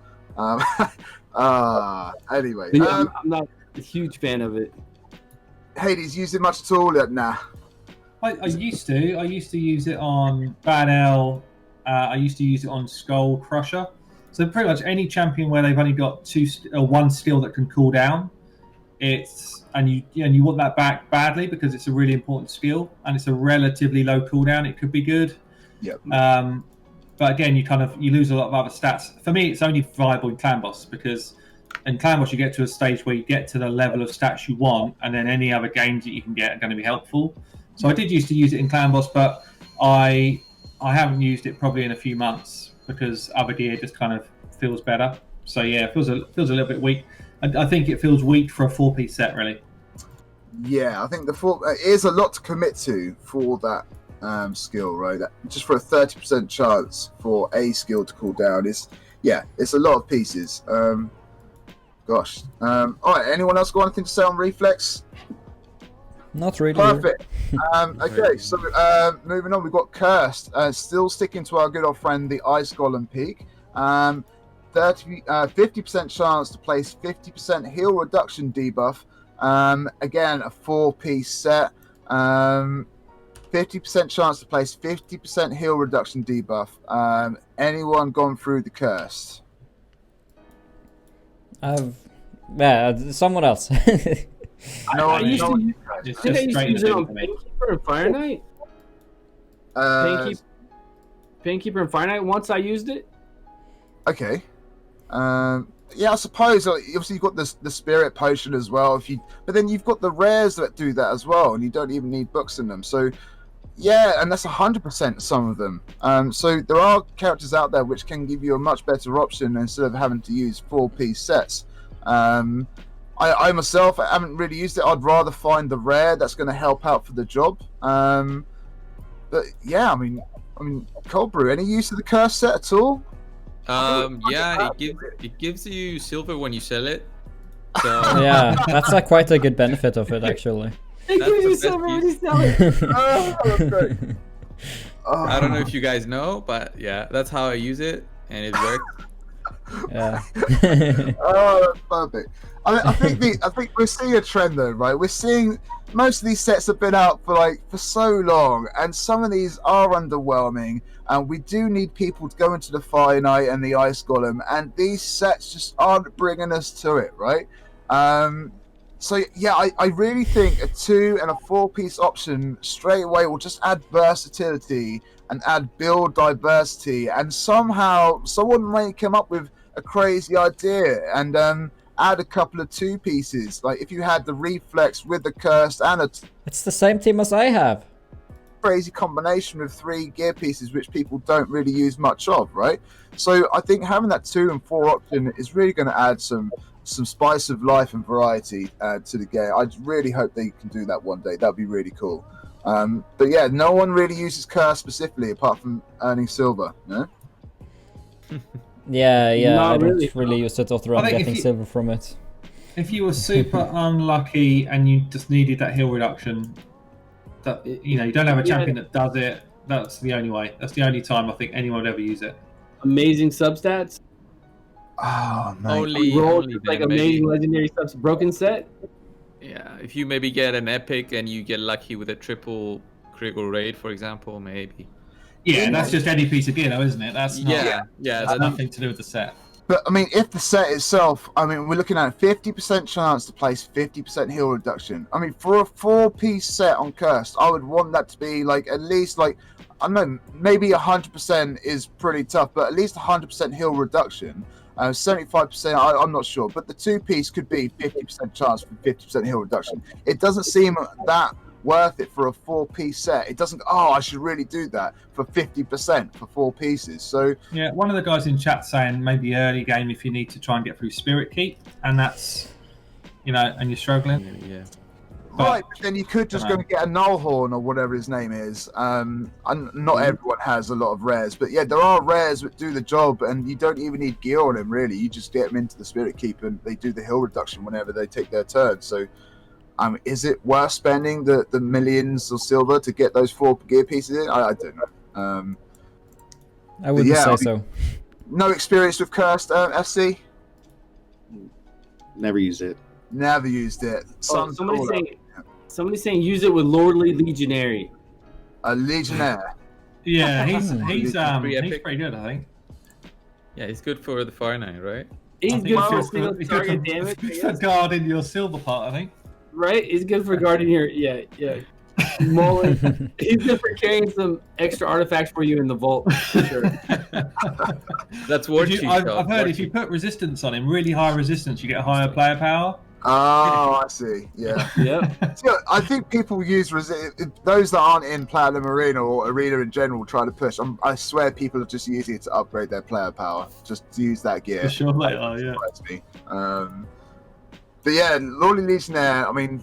Anyway,
Yeah, I'm not a huge fan of it.
Hades, used it much at all? Nah.
I used to. I used to use it on Bad L. I used to use it on Skull Crusher. So pretty much any champion where they've only got 1 skill that can cool down, you want that back badly because it's a really important skill and it's a relatively low cooldown. It could be good.
Yep.
But again, you lose a lot of other stats. For me, it's only viable in Clan Boss because in Clan Boss you get to a stage where you get to the level of stats you want, and then any other gains that you can get are going to be helpful. So I did used to use it in Clan Boss, but I haven't used it probably in a few months because other gear just kind of feels better. So yeah, it feels a little bit weak. I think it feels weak for a 4-piece set, really.
Yeah, I think it is a lot to commit to for that skill, right? Just for a 30% chance for a skill to cool down it's a lot of pieces. Gosh. All right, anyone else got anything to say on reflex?
Not really.
Perfect. Okay, so moving on, we've got Cursed. Still sticking to our good old friend, the Ice Golem Peak. 50% chance to place 50% heal reduction debuff. Again, a 4-piece set. 50% chance to place 50% heal reduction debuff. Anyone gone through the Cursed?
Someone else.
I used to use it on Painkeeper and Fire Knight. Painkeeper and Fire Knight. Once I used it.
Okay. Yeah, I suppose. Obviously, you've got the spirit potion as well. But then you've got the rares that do that as well, and you don't even need books in them. So, yeah, and that's 100% some of them. So there are characters out there which can give you a much better option instead of having to use 4-piece sets. I myself, I haven't really used it. I'd rather find the rare that's going to help out for the job. But yeah, I mean, Cold Brew, any use of the curse set at all?
Yeah, it gives you silver when you sell it. So
Yeah, that's quite a good benefit of it, actually.
It
That's
gives
the
you
best
silver when
use.
you sell it.
Oh, that's great.
I don't know if you guys know, but yeah, that's how I use it, and it works.
Yeah.
Oh, that's perfect. I think we're seeing a trend though, right? We're seeing most of these sets have been out for so long, and some of these are underwhelming. And we do need people to go into the Finite and the Ice Golem, and these sets just aren't bringing us to it, right? So yeah, I really think a 2 and a 4-piece option straight away will just add versatility and add build diversity, and somehow someone may come up with a crazy idea and add a couple of 2 pieces. Like if you had the reflex with the cursed and
It's the same team as I have.
crazy combination with 3 gear pieces which people don't really use much of, right? So I think having that 2 and 4 option is really going to add some spice of life and variety to the game. I really hope they can do that one day. That'd be really cool. But yeah, no one really uses curse specifically apart from earning silver, no?
Yeah,
Not
I don't
really.
really use it other than
I think
getting silver from it.
If you were super unlucky and you just needed that heal reduction, that you don't have a champion that does it. That's the only way. That's the only time I think anyone would ever use it.
Amazing substats.
Oh, mate.
Only
Like
then,
amazing
maybe.
legendary subs broken set.
Yeah, if you maybe get an epic and you get lucky with a triple critical raid, for example, maybe.
Yeah, that's just any piece of gear, though, isn't it? That's not,
Yeah,
that's
that's
nothing to do with the set.
But I mean, if the set itself, I mean, we're looking at a 50% chance to place 50% heal reduction. I mean, for a 4-piece set on Cursed, I would want that to be at least I don't know, maybe 100% is pretty tough, but at least 100% heal reduction. 75%, I'm not sure, but the 2-piece could be 50% chance for 50% heal reduction. It doesn't seem that worth it for a 4-piece set. It doesn't. I should really do that for 50% for 4 pieces. So
Yeah, one of the guys in chat saying maybe early game if you need to try and get through Spirit Keep, and that's and you're struggling.
Yeah.
right, but then you could just go and get a Nullhorn or whatever his name is. And not everyone has a lot of rares, but yeah, there are rares that do the job, and you don't even need gear on them really. You just get them into the Spirit Keep, and they do the heal reduction whenever they take their turn. So. Is it worth spending the millions of silver to get those 4 gear pieces in? I don't know.
I wouldn't say so.
No experience with Cursed, FC?
Never used it.
Never used it.
Somebody's saying use it with Lordly Legionary.
A Legionnaire.
Yeah, he's
epic.
pretty good, I think.
Yeah, it's good for the Fire Knight, right?
He's
I think
good for
it's
single
good
target damage. I
It's good for
guess.
guarding your silver part, I think.
Right? He's good for guarding your Mullen. He's good for carrying some extra artifacts for you in the vault. For sure.
That's war cheat.
I've heard if you put resistance on him, really high resistance, you get higher player power.
Oh, I see. Yeah.
Yep.
So I think people use those that aren't in Platinum Arena or Arena in general try to push. I swear people are just using it to upgrade their player power, just to use that gear.
For sure they are, yeah.
Me. But yeah, Lordly Legionnaire, I mean,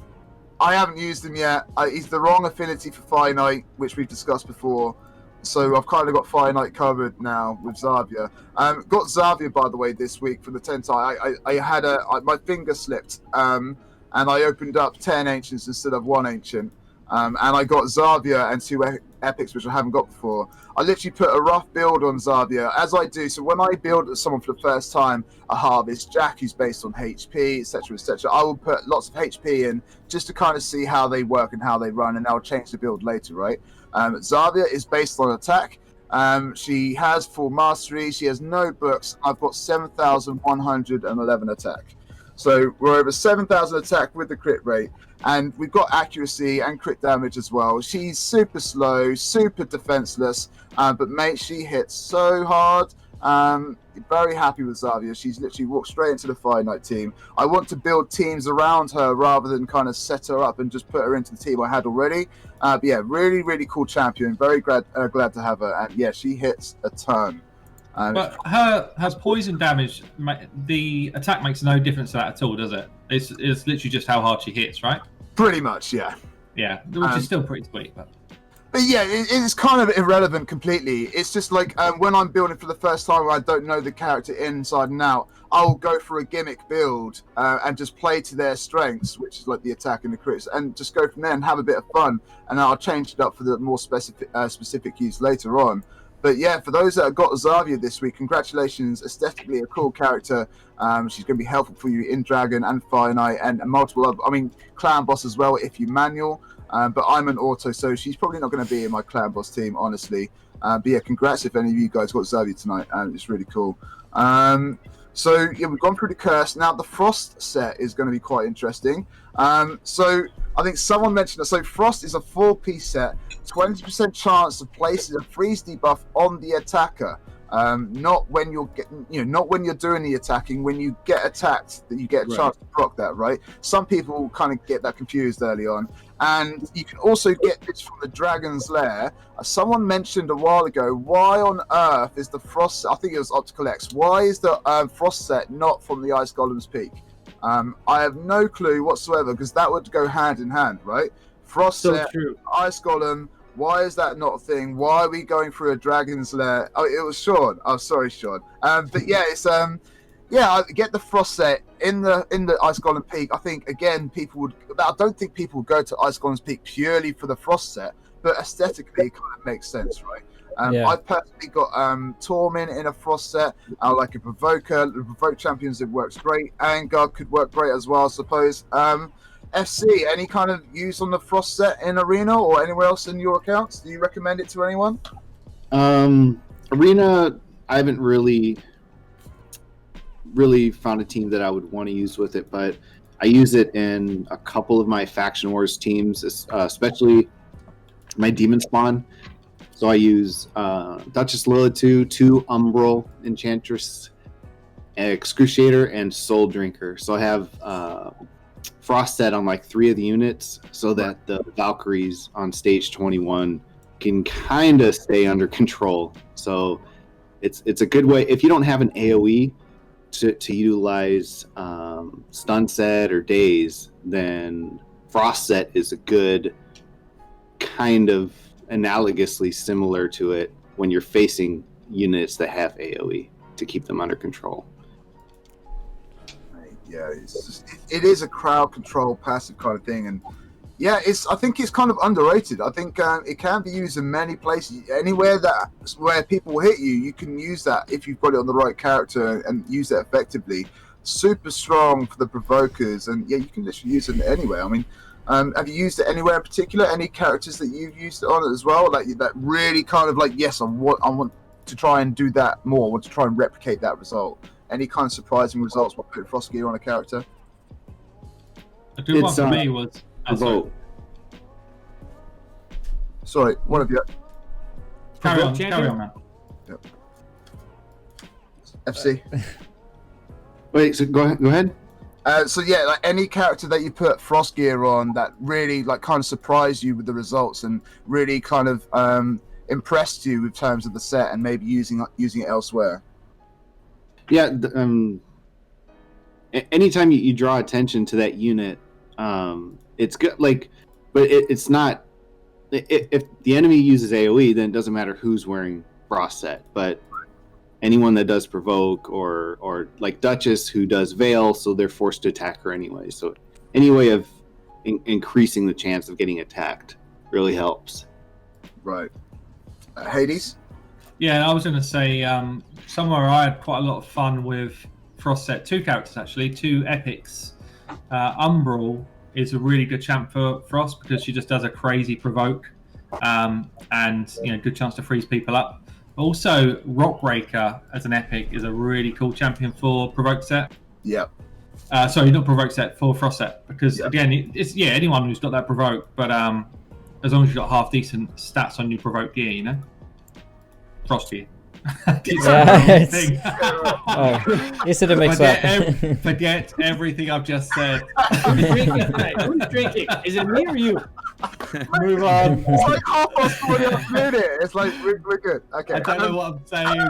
I haven't used him yet. He's the wrong affinity for Fire Knight, which we've discussed before. So I've kind of got Fire Knight covered now with Zavia. Got Zavia, by the way, this week for the 10th time. I had my finger slipped, and I opened up 10 Ancients instead of 1 Ancient. And I got Zavia and 2 Epics, which I haven't got before. I literally put a rough build on Zavia, as I do. So when I build someone for the first time, a Harvest Jack who's based on HP, etc., etc., I will put lots of HP in just to kind of see how they work and how they run, and I'll change the build later, right? Zavia is based on attack. She has full mastery. She has no books. I've got 7,111 attack. So we're over 7,000 attack with the crit rate. And we've got accuracy and crit damage as well. She's super slow, super defenseless, but mate, she hits so hard. Very happy with Zavia. She's literally walked straight into the Fire Night team. I want to build teams around her rather than kind of set her up and just put her into the team I had already. But yeah, really, really cool champion. Very glad to have her. And yeah, she hits a ton.
But her poison damage, the attack makes no difference to that at all, does it? It's literally just how hard she hits, right?
Pretty much, yeah.
Yeah, which is still pretty sweet. But
yeah, it's kind of irrelevant completely. It's just like when I'm building for the first time where I don't know the character inside and out, I'll go for a gimmick build and just play to their strengths, which is like the attack and the crits, and just go from there and have a bit of fun. And I'll change it up for the more specific use later on. But yeah, for those that have got Zavia this week, congratulations. Aesthetically a cool character. She's going to be helpful for you in Dragon and Fire Knight and multiple other, Clan Boss as well if you manual. But I'm an auto, so she's probably not going to be in my Clan Boss team, honestly. But yeah, congrats if any of you guys got Zavia tonight. It's really cool. So yeah, we've gone through the curse. Now the Frost set is going to be quite interesting. So I think someone mentioned it. So Frost is a 4-piece set, 20% chance of placing a freeze debuff on the attacker. Not when you're not when you're doing the attacking. When you get attacked, that you get a chance to proc that, right? Some people kind of get that confused early on, and you can also get this from the Dragon's Lair. Someone mentioned a while ago, why on earth is the Frost? I think it was Optical X. Why is the Frost set not from the Ice Golem's Peak? I have no clue whatsoever, because that would go hand in hand, right? Frost set,
true.
Ice Golem. Why is that not a thing? Why are we going through a Dragon's Lair? Oh, it was Sean. Oh, sorry, Sean. But yeah, it's I get the Frost set in the Ice Golem Peak. I think again, I don't think people would go to Ice Golem's Peak purely for the Frost set, but aesthetically, it kind of makes sense, right? I've personally got Torment in a Frost set. I like a Provoker. The Provoke Champions, it works great. Angar could work great as well, I suppose. FC, any kind of use on the Frost set in Arena or anywhere else in your accounts? Do you recommend it to anyone?
Arena, I haven't really found a team that I would want to use with it, but I use it in a couple of my Faction Wars teams, especially my Demon Spawn. So I use Duchess Lilith 2 Umbral Enchantress, Excruciator, and Soul Drinker. So I have Frost set on like 3 of the units so that the Valkyries on stage 21 can kind of stay under control. So it's a good way if you don't have an AoE to utilize stun set or daze, then Frost set is a good kind of analogously similar to it when you're facing units that have AoE to keep them under control.
Yeah, it is a crowd control passive kind of thing, and yeah, I think it's kind of underrated. I think it can be used in many places. Anywhere where people hit you, you can use that if you've got it on the right character and use it effectively. Super strong for the provokers, and yeah, you can literally use it anywhere. Have you used it anywhere in particular? Any characters that you've used it on as well? Like that really kind of like, yes, I want to try and do that more. I want to try and replicate that result. Any kind of surprising results by putting Frost gear on a character?
A good one for me was
Provoke.
Sorry, one of you.
Carry on, man.
Yep. FC.
Wait, so go ahead.
So yeah, like any character that you put Frost gear on that really like kind of surprised you with the results and really kind of impressed you with terms of the set and maybe using it elsewhere.
Yeah, anytime you draw attention to that unit, it's good. Like, but it's not. If the enemy uses AoE, then it doesn't matter who's wearing Frost set. But anyone that does provoke or like Duchess who does Veil, so they're forced to attack her anyway. So any way of increasing the chance of getting attacked really helps.
Right. Hades?
Yeah, I was going to say somewhere I had quite a lot of fun with Frost set. 2 characters actually, 2 epics. Umbral is a really good champ for Frost because she just does a crazy provoke and good chance to freeze people up. Also, Rockbreaker as an epic is a really cool champion for provoke set.
Yep.
Sorry, not provoke set, for Frost set because again, it's anyone who's got that provoke, but as long as you've got half decent stats on your provoke gear, Frost gear.
Easy to mix up.
Forget everything I've just said.
Who's drinking tonight? Who's drinking? Is it me or you?
Move on.
It's like half past 40 minute. It's like we're good. Okay.
I don't know what I'm saying.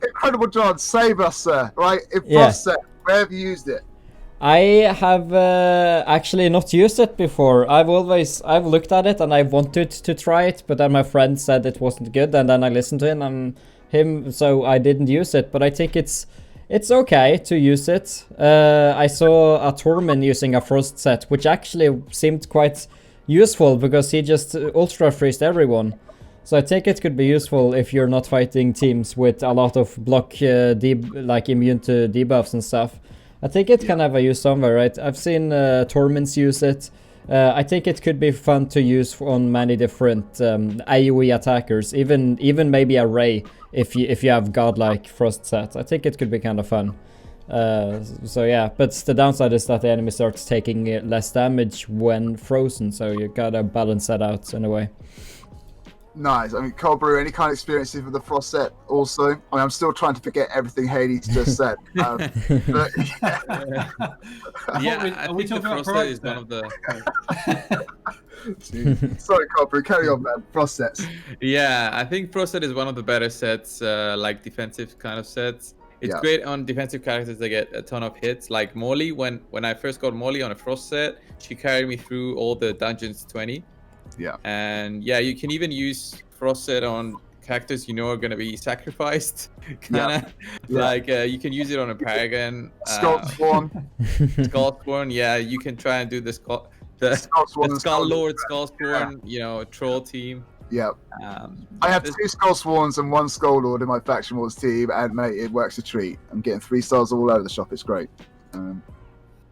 Incredible John, save us, sir. Right? If Frost set, where have you used it?
I have actually not used it before. I've looked at it and I wanted to try it, but then my friend said it wasn't good, and then I listened to him, so I didn't use it. But I think it's okay to use it. I saw a Tormin using a Frost set, which actually seemed quite useful because he just ultra freezed everyone. So I think it could be useful if you're not fighting teams with a lot of block like immune to debuffs and stuff. I think it can have a use somewhere, right? I've seen Torments use it. I think it could be fun to use on many different AoE attackers, even maybe a Ray if you have godlike Frost set. I think it could be kind of fun. So yeah, but the downside is that the enemy starts taking less damage when frozen, so you gotta balance that out in a way.
Nice. I mean, Cold Brew, any kind of experiences with the Frost set also? I mean, I'm still trying to forget everything Hades just said. But,
yeah, I think the Frost set is one of the...
Sorry, Cold Brew, carry on, man. Frost sets.
Yeah, I think Frost set is one of the better sets, like defensive kind of sets. It's great on defensive characters that get a ton of hits. Like Molly, when I first got Molly on a Frost set, she carried me through all the dungeons 20.
Yeah.
And yeah, you can even use Frost set on characters you know are going to be sacrificed. Like you can use it on a Paragon.
Skullspawn.
Skullspawn, yeah, you can try and do the Skull Lord, Skullspawn, you know, troll team.
Yeah. I have 2 Skullsworns and 1 Skull Lord in my Faction Wars team, and mate, it works a treat. I'm getting 3 stars all over the shop. It's great.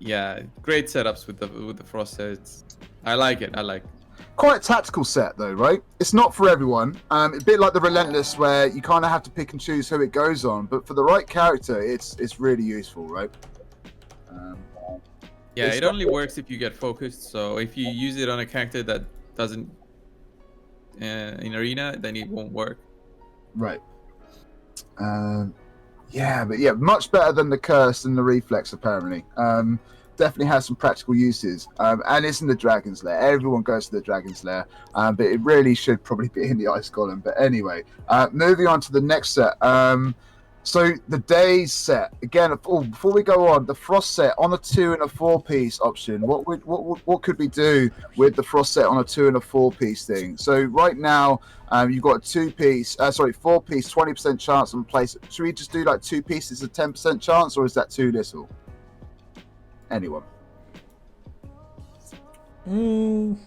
Yeah, great setups with the Frost sets. I like it.
Quite a tactical set though, right? It's not for everyone. A bit like the Relentless, where you kind of have to pick and choose who it goes on. But for the right character, it's really useful, right?
Yeah, it only works if you get focused. So if you use it on a character that doesn't in arena, then it won't work.
Right. Yeah, but yeah, much better than the Curse and the Reflex apparently. Definitely has some practical uses, and it's in the Dragon's Lair. Everyone goes to the Dragon's Lair, but it really should probably be in the Ice Golem. But anyway, moving on to the next set. So the Days set again. Before we go on, the Frost set on a 2 and a 4 piece option. What could we do with the Frost set on a 2 and a 4 piece thing? So right now, you've got a 4 piece, 20% chance on place. Should we just do like 2 pieces, a 10% chance, or is that too little? Anyone?
To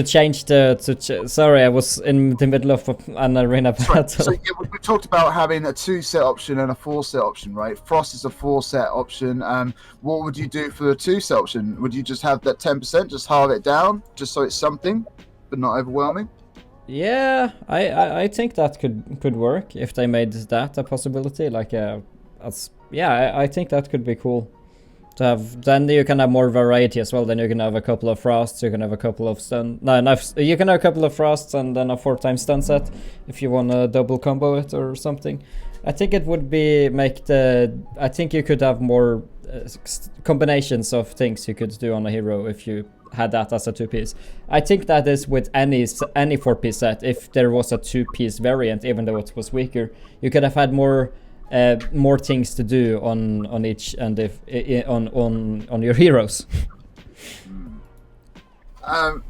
change sorry, I was in the middle of an arena battle.
So yeah, we talked about having a 2 set option and a 4 set option, right? Frost is a 4 set option. What would you do for the 2 set option? Would you just have that 10%, just halve it down, just so it's something, but not overwhelming?
Yeah, I think that could work if they made that a possibility. Like I think that could be cool. To have, then you can have more variety as well. Then you can have a couple of frosts, you can have a couple of stun. You can have a couple of frosts and then a 4-time stun set if you want to double combo it or something. I think it would be I think you could have more combinations of things you could do on a hero if you had that as a 2-piece. I think that is with any 4-piece set. If there was a 2-piece variant, even though it was weaker, you could have had more things to do on each and on your heroes.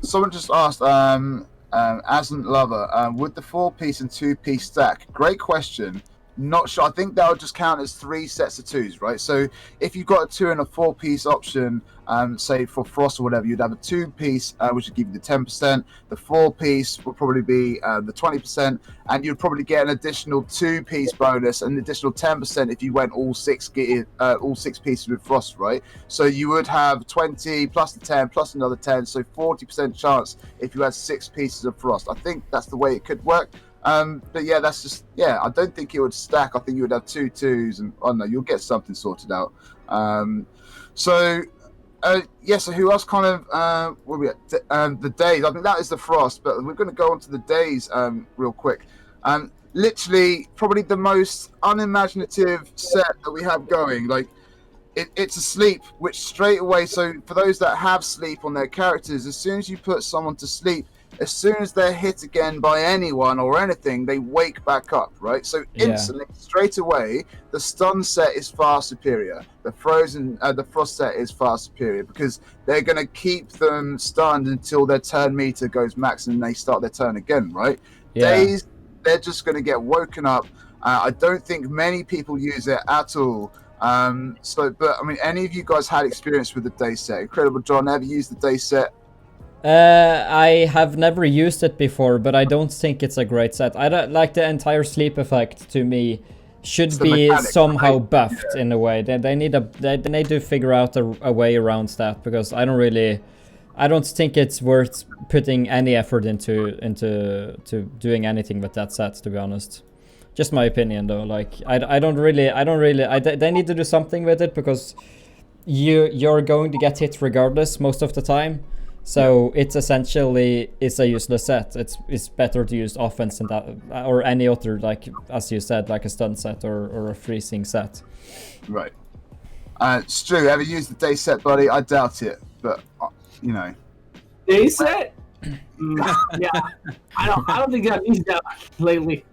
Someone just asked, Aslan Lover, would the 4-piece and 2-piece stack? Great question. Not sure. I think that would just count as 3 sets of 2s, right? So if you've got a 2 and a 4-piece option, say for Frost or whatever, you'd have a 2-piece, which would give you the 10%. The 4-piece would probably be the 20%, and you'd probably get an additional 2-piece bonus, an additional 10% if you went all 6 pieces with Frost, right? So you would have 20 plus the 10 plus another 10, so 40% chance if you had 6 pieces of Frost. I think that's the way it could work. But yeah, that's just, I don't think it would stack. I think you would have 2 2s, and I don't know, you'll get something sorted out. So who else kind of, where we at? The Days. I think that is the Frost, but we're going to go on to the Days real quick. Literally, probably the most unimaginative set that we have going. Like, it's a sleep, which straight away. So for those that have sleep on their characters, as soon as you put someone to sleep, as soon as they're hit again by anyone or anything, they wake back up, right? So instantly, straight away, the stun set is far superior. The frost set is far superior because they're going to keep them stunned until their turn meter goes max and they start their turn again, right? Days, they're just going to get woken up. I don't think many people use it at all. But I mean, any of you guys had experience with the day set? Incredible John, ever used the day set?
I have never used it before, but I don't think it's a great set. I don't like the entire sleep effect. To me, should be somehow buffed in a way. They need to figure out a way around that, because I don't think it's worth putting any effort into doing anything with that set, to be honest. Just my opinion, though. Like I don't really. They need to do something with it, because you're going to get hit regardless most of the time. So it's essentially a useless set. It's better to use offense than that, or any other, like as you said, like a stun set or a freezing set.
Right. Stu, ever used the day set, buddy? I doubt it, but you know.
Day set? Yeah. I don't think I've used that lately.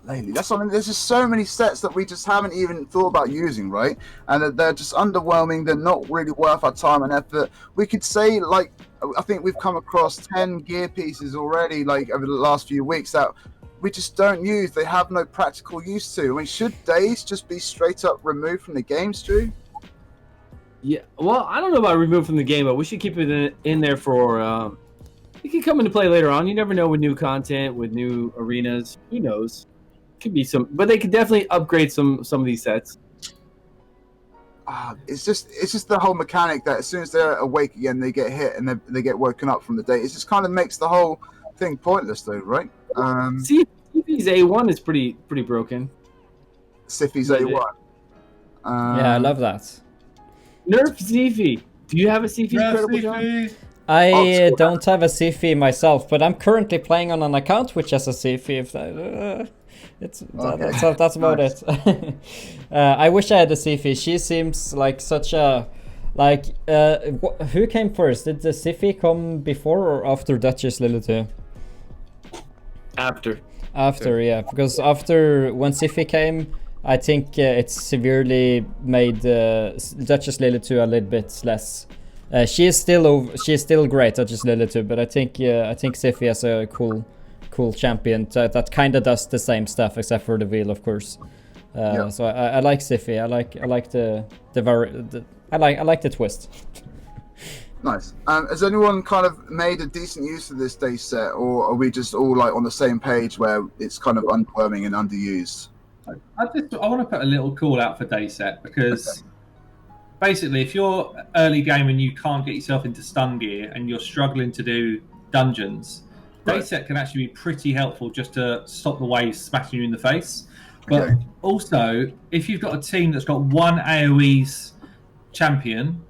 Lately, that's something. There's just so many sets that we just haven't even thought about using, right? And they're just underwhelming. They're not really worth our time and effort. We could say, like, I think we've come across 10 gear pieces already, like over the last few weeks, that we just don't use. They have no practical use to. I mean, should days just be straight up removed from the game, Stu?
Yeah. Well, I don't know about removed from the game, but we should keep it in there for. It can come into play later on. You never know with new content, with new arenas. Who knows? Could be some, but they could definitely upgrade some of these sets.
It's just the whole mechanic that as soon as they're awake again, they get hit and they get woken up from the day. It just kind of makes the whole thing pointless, though, right?
Siffi's A1 is pretty broken.
Siffi's A1.
Yeah, I love that.
Nerf Zifi. Do you have a Zifi, Incredible John?
I don't have a Zifi myself, but I'm currently playing on an account which has a Zifi. That's about it. I wish I had a Zifi. She seems like such a who came first? Did the Zifi come before or after Duchess Lily 2? After, yeah, because after when Zifi came, I think it severely made Duchess Lily 2 a little bit less. She is still great, Duchess Lily 2, but I think Zifi has a cool champion that kind of does the same stuff except for the wheel, of course. So I like Zifi. I like the twist.
Nice. Has anyone kind of made a decent use of this day set, or are we just all like on the same page where it's kind of underwhelming and underused?
I want to put a little call out for day set, because basically, if you're early game and you can't get yourself into stun gear and you're struggling to do dungeons, day set can actually be pretty helpful just to stop the waves smashing you in the face. But also, if you've got a team that's got one AoE's champion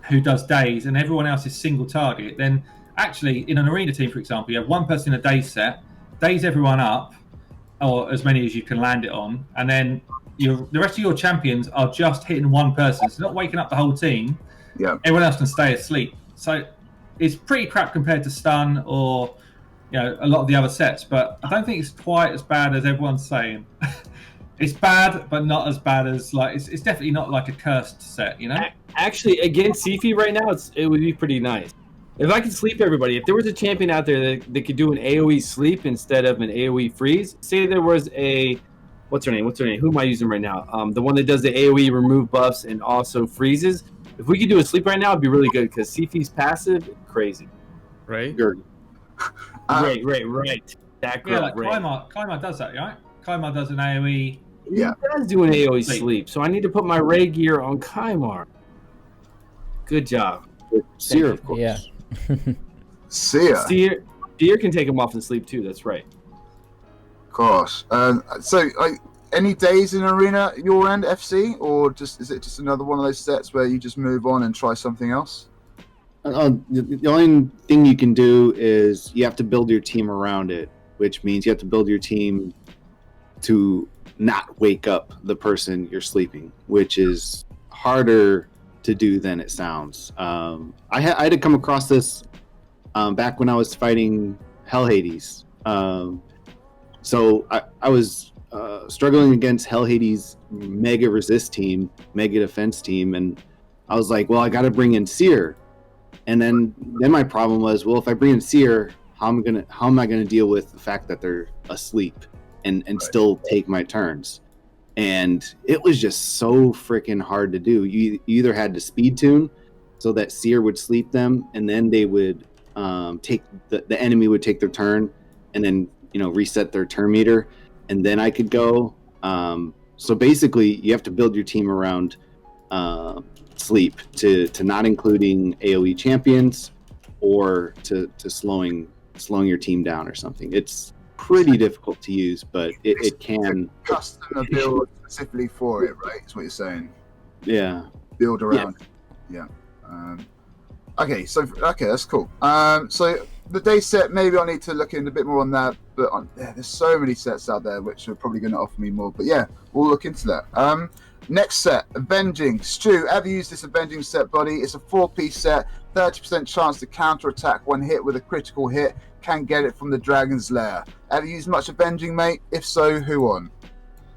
who does days and everyone else is single target, then actually in an arena team, for example, you have one person in a day set, days everyone up, or as many as you can land it on, and then the rest of your champions are just hitting one person. So not waking up the whole team. Yeah. Everyone else can stay asleep. So it's pretty crap compared to stun or a lot of the other sets. But I don't think it's quite as bad as everyone's saying. It's bad, but not as bad as it's definitely not like a cursed set,
Actually, against Zifi right now, it would be pretty nice. If I could sleep everybody, if there was a champion out there that could do an AoE sleep instead of an AoE freeze, say there was a What's her name? Who am I using right now? The one that does the AoE remove buffs and also freezes. If we could do a sleep right now, it'd be really good, because Sifi's passive, crazy.
Right?
Right. That girl,
like Kaimar does that, right? Kaimar does an AoE.
Yeah. He does do an AoE sleep, so I need to put my Ray gear on Kaimar. Good job.
Seer, of course.
Yeah.
Seer
can take him off and sleep too, that's right.
Gosh. So, any days in arena your end, FC, or is it just another one of those sets where you just move on and try something else?
The only thing you can do is you have to build your team around it. which means you have to build your team to not wake up the person you're sleeping, which is harder to do than it sounds. I had to come across this back when I was fighting HellHades. So I was struggling against HellHades' mega resist team, mega defense team, and I was like, well, I got to bring in Seer. And then my problem was, well, if I bring in Seer, how am I gonna deal with the fact that they're asleep and still take my turns? And it was just so freaking hard to do. You either had to speed tune so that Seer would sleep them, and then they would take the enemy would take their turn, and then reset their turn meter, and then I could go. So basically, you have to build your team around sleep to not including AOE champions or to slowing your team down or something. It's pretty difficult to use, but it can
custom build specifically for it, right? Is what you're saying.
Yeah.
Build around it. Yeah. Okay, that's cool. So the day set, maybe I need to look in a bit more on that, but there's so many sets out there which are probably going to offer me more. But yeah, we'll look into that. Next set, Avenging. Stu, have you used this Avenging set, buddy? It's a 4-piece set, 30% chance to counter-attack when hit with a critical hit. Can get it from the Dragon's Lair. Have you used much Avenging, mate? If so, who on?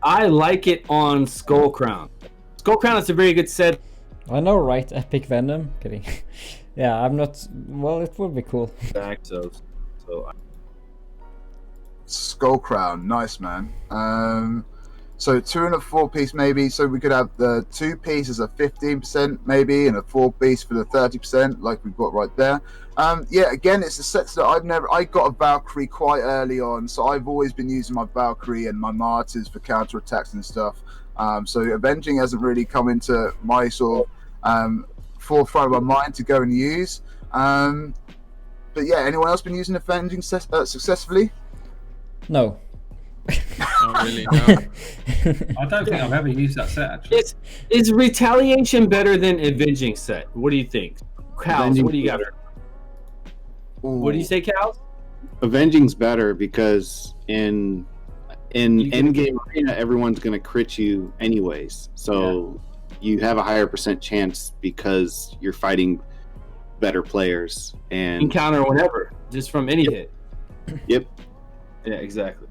I like it on Skullcrown. Skullcrown is a very good set.
I know, right? Epic Venom. Kidding. Yeah, I'm not. Well, it would be cool.
Skullcrown, nice, man. So 2 and a 4-piece maybe. So we could have the 2-piece as a 15% maybe, and a 4-piece for the 30%, like we've got right there. Yeah, again, it's a set that I got a Valkyrie quite early on, so I've always been using my Valkyrie and my Martyrs for counterattacks and stuff. So Avenging hasn't really come into my sort of forefront of my mind to go and use. But yeah, anyone else been using Avenging successfully?
No.
Not really, no.
I don't think I've ever used that set, actually.
Is Retaliation better than Avenging set? What do you think? Cows, what do you got? What do you say, Cows?
Avenging's better because in endgame arena, everyone's going to crit you anyways. So you have a higher % chance because you're fighting better players. And
encounter whenever, just from any hit.
Yep.
Yeah, exactly.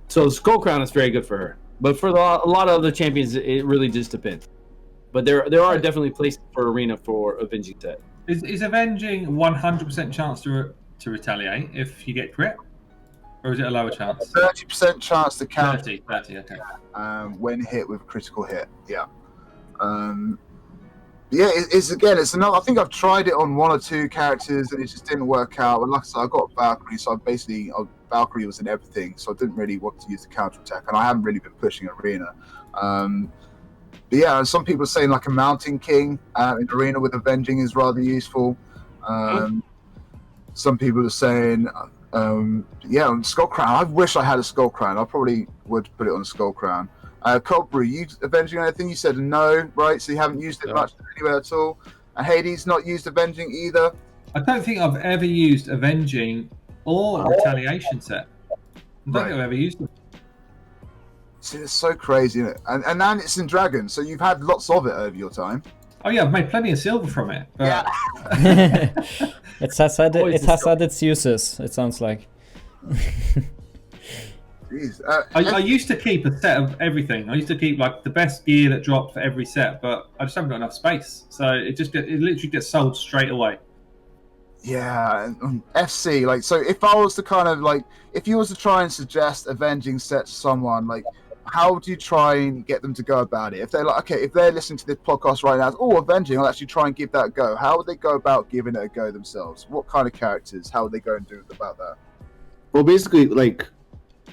So Skullcrown is very good for her, but for a lot of other champions, it really just depends. But there are definitely places for arena for Avenging set.
Is Avenging 100% chance to retaliate if you get crit, or is it a lower chance?
30% chance to counter.
30, okay.
When hit with a critical hit, yeah. Yeah, it's another. I think I've tried it on 1 or 2 characters and it just didn't work out. And like I said, I got Valkyrie, so Valkyrie was in everything, so I didn't really want to use the counter attack, and I haven't really been pushing arena. But yeah, some people are saying like a Mountain King in arena with Avenging is rather useful. Some people are saying, on Skullcrown. I wish I had a Skullcrown. I probably would put it on Skullcrown. Cobra, you Avenging anything? You said no, right? So you haven't used it much anywhere at all. Hades not used Avenging either.
I don't think I've ever used Avenging or Retaliation set. I don't think I've ever used them.
See, it's so crazy, isn't it? And then it's in Dragon, so you've had lots of it over your time.
Oh yeah, I've made plenty of silver from it. But...
Yeah. it has had its uses, it sounds like.
Jeez.
I used to keep a set of everything. I used to keep like the best gear that dropped for every set, but I just haven't got enough space. So it literally gets sold straight away.
Yeah, FC, like, so if I was to kind of like, if you was to try and suggest Avenging set to someone, like, how would you try and get them to go about it? If they're like, okay, if they're listening to this podcast right now, Avenging, I'll actually try and give that a go. How would they go about giving it a go themselves? What kind of characters? How would they go and do about that?
Well, basically, like,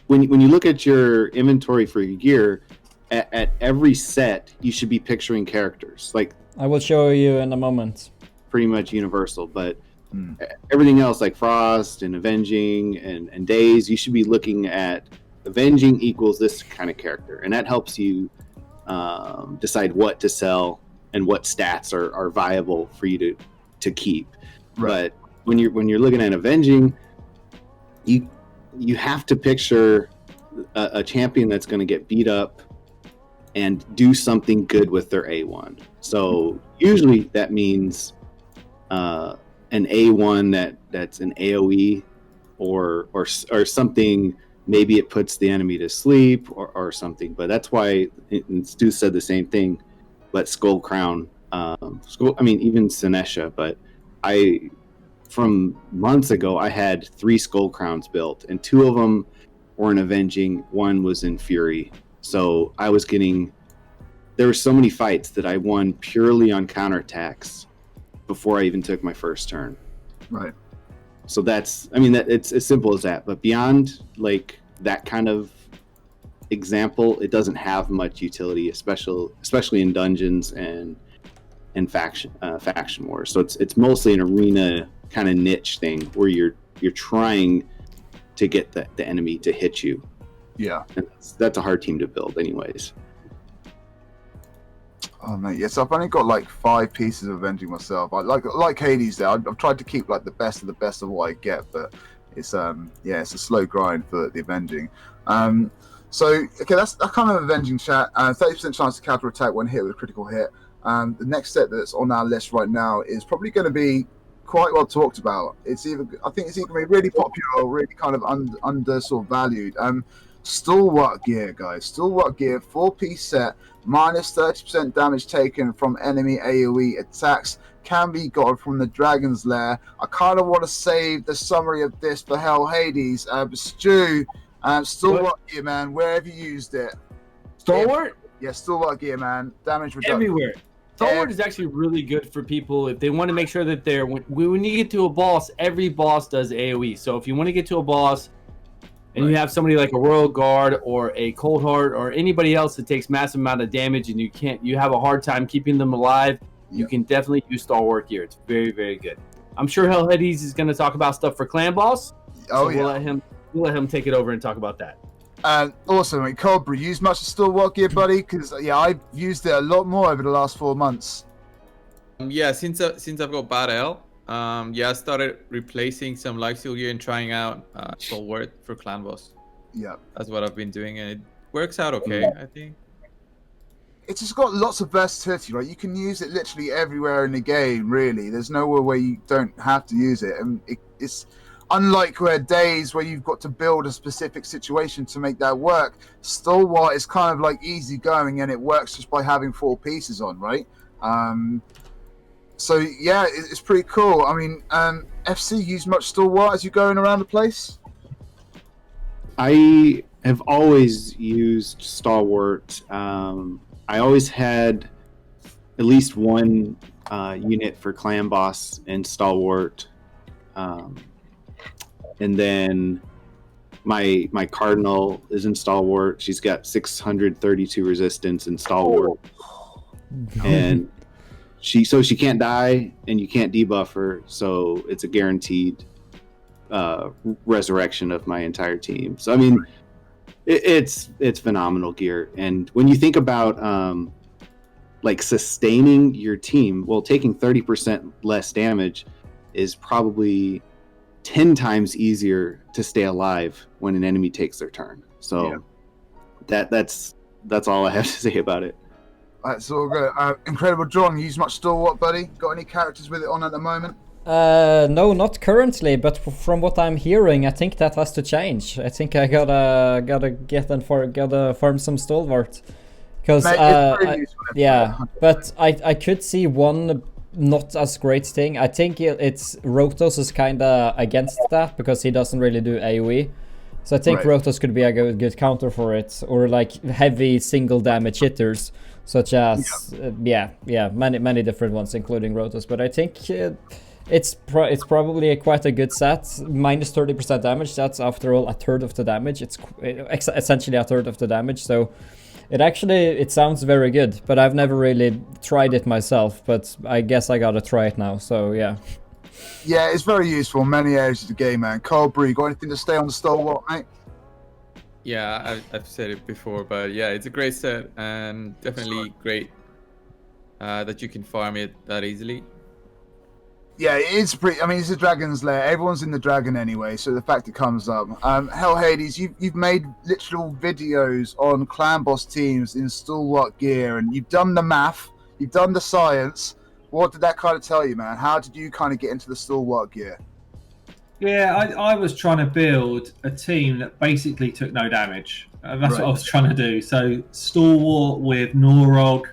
when you look at your inventory for your gear, at every set, you should be picturing characters. Like,
I will show you in a moment.
Pretty much universal, but everything else like Frost and Avenging and Days, you should be looking at Avenging equals this kind of character, and that helps you decide what to sell and what stats are viable for you to keep. Right. But when you're looking at Avenging, you have to picture a champion that's going to get beat up and do something good with their A1. So usually that means an A1 that's an AoE or something. Maybe it puts the enemy to sleep or something. But that's why Stu said the same thing. But Skull Crown, even Sinesha. But from months ago, I had 3 Skull Crowns built, and 2 of them were in Avenging. 1 was in Fury. So there were so many fights that I won purely on counterattacks before I even took my first turn.
Right.
So it's as simple as that. But beyond like that kind of example, it doesn't have much utility, especially in dungeons and faction wars. So it's mostly an arena kind of niche thing where you're trying to get the enemy to hit you.
Yeah.
And that's a hard team to build anyways.
Oh mate, yes, I've only got like 5 pieces of Avenging myself. I like Hades there. I've tried to keep like the best of what I get, but it's it's a slow grind for the Avenging. So okay, that's that kind of Avenging chat. 30% chance to counter attack when hit with a critical hit. The next set that's on our list right now is probably going to be quite well talked about. I think it's either going to be really popular or really kind of under sort of valued. Stalwart gear, guys. Stalwart gear, 4-piece set, minus 30% damage taken from enemy AoE attacks, can be gotten from the Dragon's Lair. I kind of want to save the summary of this for HellHades. Stu, Stalwart gear, man, where have you used it?
Stalwart?
Yeah, Stalwart gear, man. Damage reduction.
Everywhere. Stalwart is actually really good for people if they want to make sure that when you get to a boss, every boss does AoE. So if you want to get to a boss, and you have somebody like a Royal Guard or a Cold Heart or anybody else that takes massive amount of damage and you have a hard time keeping them alive, you can definitely use Stalwart gear. It's very, very good. I'm sure HellHades is going to talk about stuff for Clan Boss. We'll let him take it over and talk about that.
Awesome. Wait, Cobra, use much of Stalwart gear, buddy? Because I've used it a lot more over the last 4 months.
Since I've got Bad L, I started replacing some lifesteal gear and trying out Stalwart for Clan Boss. Yeah, that's what I've been doing, and it works out okay, I think.
It's just got lots of versatility, right? You can use it literally everywhere in the game, really. There's nowhere where you don't have to use it, and it's unlike days where you've got to build a specific situation to make that work. Stalwart is kind of like easy going, and it works just by having 4 pieces on, right? So yeah, it's pretty cool. I mean, FC, use much Stalwart as you're going around the place?
I have always used Stalwart. I always had at least 1 unit for Clan Boss and Stalwart. And then my Cardinal is in Stalwart. She's got 632 resistance in Stalwart. And she can't die and you can't debuff her, so it's a guaranteed resurrection of my entire team. So I mean, it's phenomenal gear. And when you think about like sustaining your team, well, taking 30% less damage is probably 10 times easier to stay alive when an enemy takes their turn. So that's all I have to say about it.
That's all good. Incredible John, you use much Stalwart, buddy? Got any characters with it on at the moment?
No, not currently, but from what I'm hearing, I think that has to change. I think I gotta farm some Stalwart. Because but I could see one not as great thing. I think it's Rotos is kinda against that because he doesn't really do AoE. So I think Rotos could be a good counter for it, or like heavy single damage hitters, such as many different ones, including Rotos. But I think it's probably quite a good set. Minus 30% damage. That's after all a third of the damage. It's essentially a third of the damage. So it sounds very good. But I've never really tried it myself. But I guess I gotta try it now. So yeah.
Yeah, it's very useful in many areas of the game, man. Cobra, you got anything to stay on the Stalwart, mate?
Yeah, I've said it before, but yeah, it's a great set and definitely great that you can farm it that easily.
Yeah, it is pretty. I mean, it's a dragon's lair. Everyone's in the dragon anyway, so the fact it comes up. HellHades, you've made literal videos on clan boss teams in stalwart gear, and you've done the math, you've done the science. What did that kind of tell you, man? How did you kind of get into the stalwart gear?
Yeah, I was trying to build a team that basically took no damage. That's what I was trying to do. So stalwart with Norog,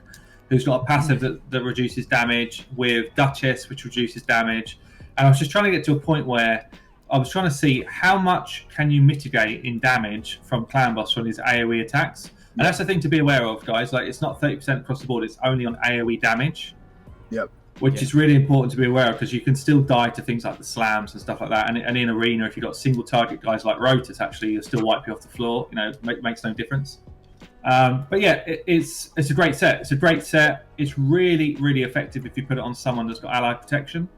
who's got a passive that reduces damage, with Duchess, which reduces damage. And I was just trying to get to a point where I was trying to see how much can you mitigate in damage from Clan Boss from his AoE attacks. And that's the thing to be aware of, guys. Like, it's not 30% across the board. It's only on AoE damage.
Yep.
Which is really important to be aware of, because you can still die to things like the slams and stuff like that. And in Arena, if you've got single target guys like Rotus, actually, you'll still wipe you off the floor. You know, makes no difference. But yeah, it's a great set. It's a great set. It's really, really effective if you put it on someone that's got ally protection.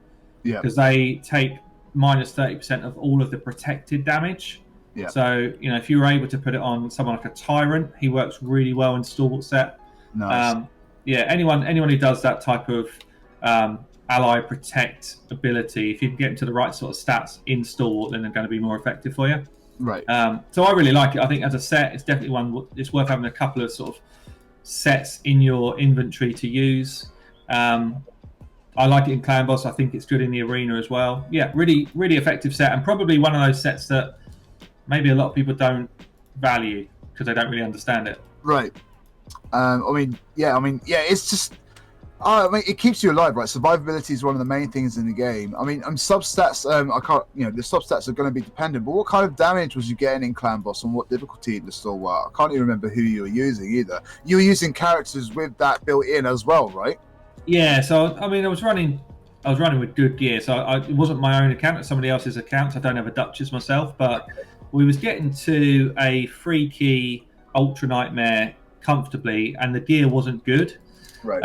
Yeah. Because they take minus 30% of all of the protected damage. Yeah. So, you know, if you were able to put it on someone like a Tyrant, he works really well in Stalwart set. Nice. Yeah, anyone who does that type of ally protect ability, if you can get into the right sort of stats in Stalwart, then they're going to be more effective for you. Right. So I really like it. I think as a set, it's definitely one. It's worth having a couple of sort of sets in your inventory to use. I like it in Clan Boss. I think it's good in the Arena as well. Yeah, really, really effective set, and probably one of those sets that maybe a lot of people don't value because they don't really understand it.
Right. I mean, it's just. I mean, it keeps you alive, right? Survivability is one of the main things in the game. I mean, substats. I can't. You know, the substats are going to be dependent. But what kind of damage was you getting in Clan Boss, and what difficulty in the Stalwart? I can't even remember who you were using either. You were using characters with that built in as well, right?
Yeah. So I mean, I was running with good gear. So it wasn't my own account; it's somebody else's account. So I don't have a Duchess myself, but we was getting to a 3-key Ultra Nightmare comfortably, and the gear wasn't good. Right.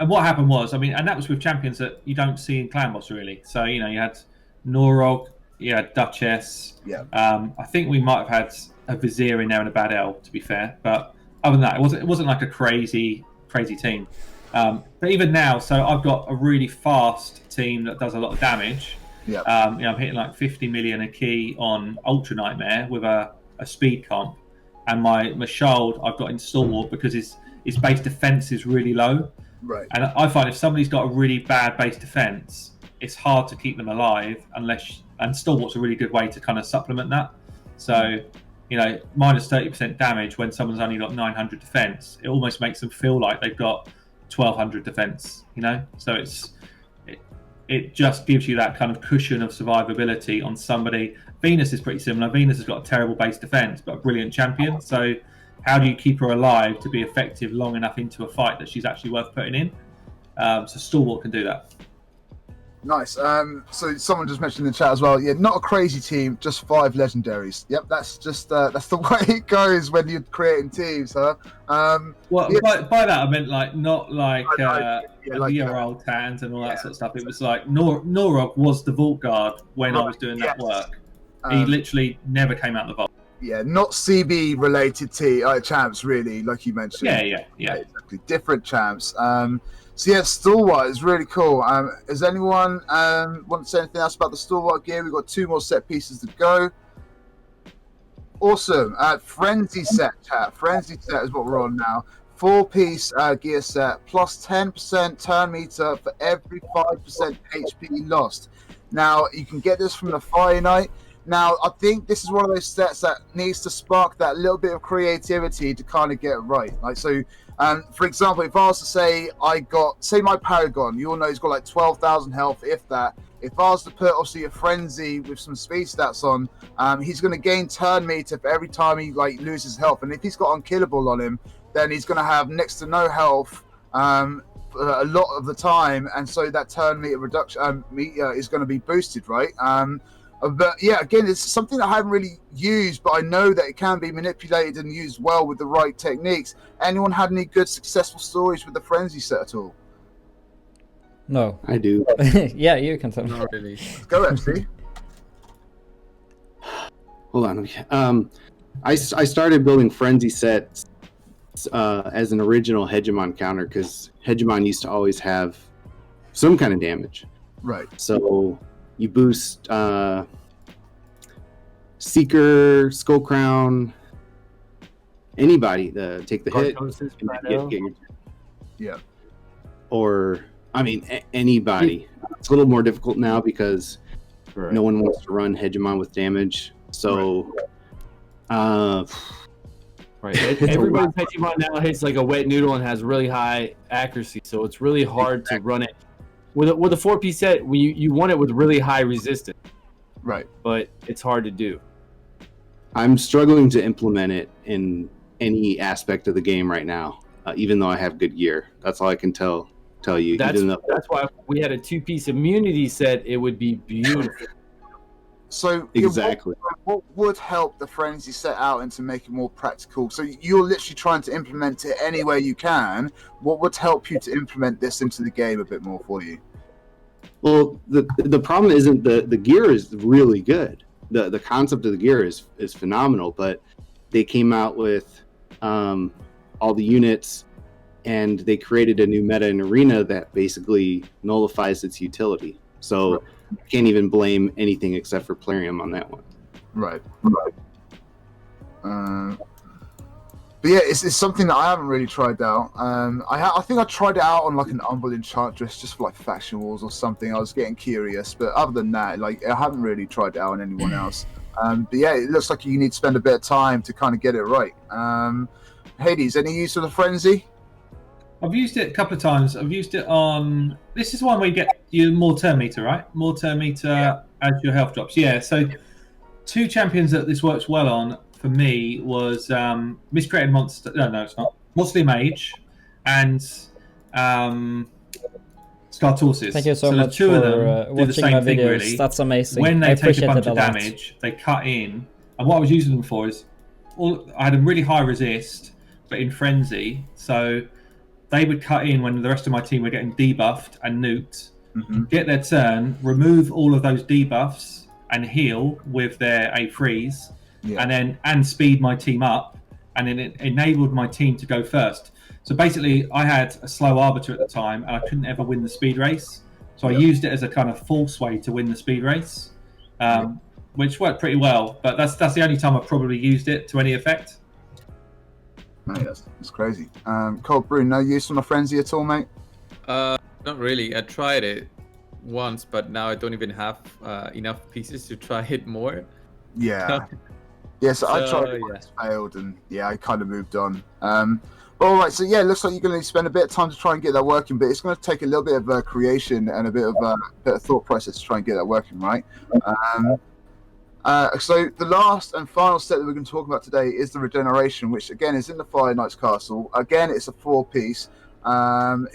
And what happened was, I mean, and that was with champions that you don't see in Clan Boss really. So, you know, you had Norog, you had Duchess. Yeah. I think we might have had a Vizier in there and a Bad L, to be fair. But other than that, it wasn't like a crazy team. But even now, so I've got a really fast team that does a lot of damage. Yeah. You know, I'm hitting like 50 million a key on Ultra Nightmare with a speed comp, and my Shold I've got in Stalwart because his base defense is really low. Right. And I find if somebody's got a really bad base defense, it's hard to keep them alive and Stalwart's a really good way to kind of supplement that. So, you know, minus 30% damage when someone's only got 900 defense, it almost makes them feel like they've got 1200 defense, you know? So it just gives you that kind of cushion of survivability on somebody. Venus is pretty similar. Venus has got a terrible base defense, but a brilliant champion. So how do you keep her alive to be effective long enough into a fight that she's actually worth putting in? So Stalwart can do that.
Nice. So someone just mentioned in the chat as well. Yeah, not a crazy team, just 5 legendaries. Yep, that's just that's the way it goes when you're creating teams, huh?
Well, yeah. by that I meant like not like year-old Tans and all that sort of stuff. It was like Norog was the Vault Guard when I was doing that work. He literally never came out of the vault.
Yeah, not CB related champs really, like you mentioned.
Yeah.
Exactly, different champs. So yeah, Stalwart is really cool. Does anyone want to say anything else about the Stalwart gear? We've got 2 more set pieces to go. Awesome. Frenzy set, chat. Frenzy set is what we're on now. 4-piece gear set, plus 10% turn meter for every 5% HP lost. Now, you can get this from the Fire Knight. Now, I think this is one of those sets that needs to spark that little bit of creativity to kind of get it right. Like, so, for example, if I was to say my Paragon, you all know he's got like 12,000 health, if that. If I was to put, obviously, a Frenzy with some speed stats on, he's going to gain turn meter for every time he, like, loses health. And if he's got Unkillable on him, then he's going to have next to no health a lot of the time. And so that turn meter reduction is going to be boosted, right? But yeah, again, it's something that I haven't really used, but I know that it can be manipulated and used well with the right techniques. Anyone had any good, successful stories with the Frenzy set at all?
No.
I do.
Yeah, you can tell me.
Not really.
Go, MC.
Hold on. I started building Frenzy sets as an original Hegemon counter because Hegemon used to always have some kind of damage.
Right.
So you boost Seeker, Skull Crown, anybody to take the hit.
Yeah.
Or, I mean, anybody. It's a little more difficult now because no one wants to run Hegemon with damage. So,
Everybody's Hegemon now hits like a wet noodle and has really high accuracy, so it's really hard to run it. With a 4-piece set, you want it with really high resistance.
Right.
But it's hard to do.
I'm struggling to implement it in any aspect of the game right now, even though I have good gear. That's all I can tell you.
That's why if we had a 2-piece immunity set, it would be beautiful.
So
exactly,
what would help the frenzy set out and to make it more practical? So you're literally trying to implement it any way you can. What would help you to implement this into the game a bit more for you?
Well, the problem isn't the gear is really good. The concept of the gear is phenomenal, but they came out with all the units, and they created a new meta in Arena that basically nullifies its utility. So you can't even blame anything except for Plarium on that one.
Right. But yeah, it's something that I haven't really tried out. I think I tried it out on like an Umbral Enchantress just for like Faction Wars or something. I was getting curious, but other than that, like I haven't really tried it out on anyone else. But yeah, it looks like you need to spend a bit of time to kind of get it right. Hades, any use of the frenzy?
I've used it a couple of times. I've used it on. This is one where you get your more turn meter, right? More turn meter as your health drops. Yeah. So 2 champions that this works well on for me was Miscreated Monster. No, it's not. Monster Mage and Skartorsis.
Thank you so much
the 2
for
of them do the
watching my
same thing,
videos.
really.
That's amazing.
When
I
they take a
appreciate
bunch
it
of
a lot.
damage, they cut in. And what I was using them for is, I had a really high resist, but in frenzy. So they would cut in when the rest of my team were getting debuffed and nuked, get their turn, remove all of those debuffs, and heal with their A freeze, and speed my team up, and then it enabled my team to go first. So basically, I had a slow arbiter at the time, and I couldn't ever win the speed race. So I used it as a kind of false way to win the speed race, which worked pretty well. But that's the only time I've probably used it to any effect.
Mate, that's crazy. Cold Brew, no use on a frenzy at all, mate?
Not really. I tried it once, but now I don't even have enough pieces to try it more.
Yeah. Yes, I tried it once, failed, and I kind of moved on. All right, so yeah, it looks like you're going to spend a bit of time to try and get that working, but it's going to take a little bit of creation and a bit of thought process to try and get that working, right? So the last and final step that we're going to talk about today is the regeneration, which again is in the Fire Knight's Castle. Again, it's a 4-piece.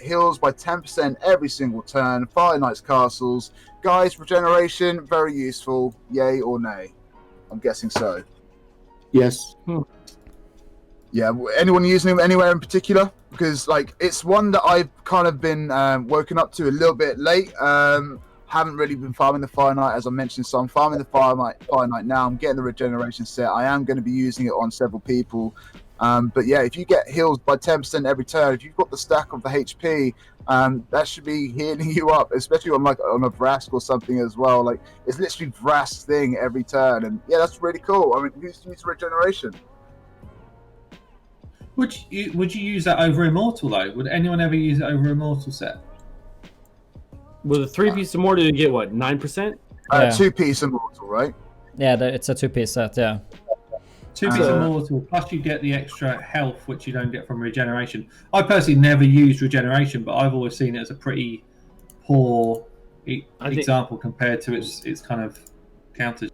Heals by 10% every single turn. Fire Knight's Castles. Guys, regeneration, very useful. Yay or nay? I'm guessing so.
Yes.
Yeah, anyone using him anywhere in particular? Because like it's one that I've kind of been woken up to a little bit late. Haven't really been farming the Fire Knight, as I mentioned, so I'm farming the Fire Knight now. I'm getting the regeneration set. I am going to be using it on several people. But yeah, if you get healed by 10% every turn, if you've got the stack of the HP, that should be healing you up, especially on a Vrask or something as well. Like it's literally Vrask's thing every turn, and yeah, that's really cool. I mean, who's used regeneration?
Would you use that over Immortal though? Would anyone ever use it over Immortal set?
With a 3-piece Immortal, you get what, 9%?
2-piece Immortal, right?
Yeah, it's a 2-piece set. Yeah.
2-piece Immortal, plus you get the extra health, which you don't get from regeneration. I personally never used regeneration, but I've always seen it as a pretty poor example compared to its kind of counters.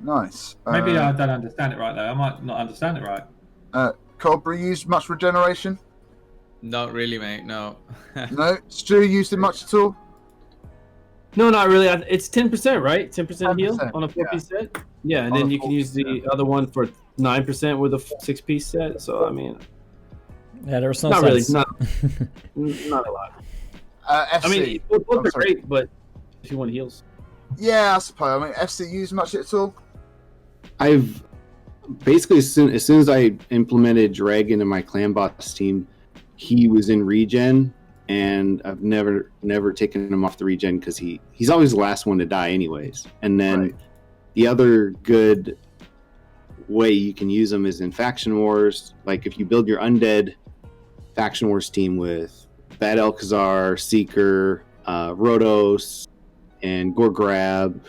Nice.
Maybe I don't understand it right though. I might not understand it right.
Cobra used much regeneration?
Not really, mate. No.
No? Stu used it much at all?
No, not really. It's 10%, right? 10% heal on a 4-piece set? Yeah, and
On
then
a
you can use the other one for 9% with a 6-piece set. So, I mean...
Yeah, there's no
not
sense.
Really. Not a lot.
FC.
I mean, both are great, but if you want heals.
Yeah, I suppose. I mean, FC used much at all?
I've... Basically, as soon as I implemented Dreg into my clan boss team, he was in regen, and I've never taken him off the regen because he's always the last one to die anyways. And then the other good way you can use them is in faction wars. Like if you build your undead faction wars team with Bad Elkazar, Seeker, Rhodos, and Gorgrab,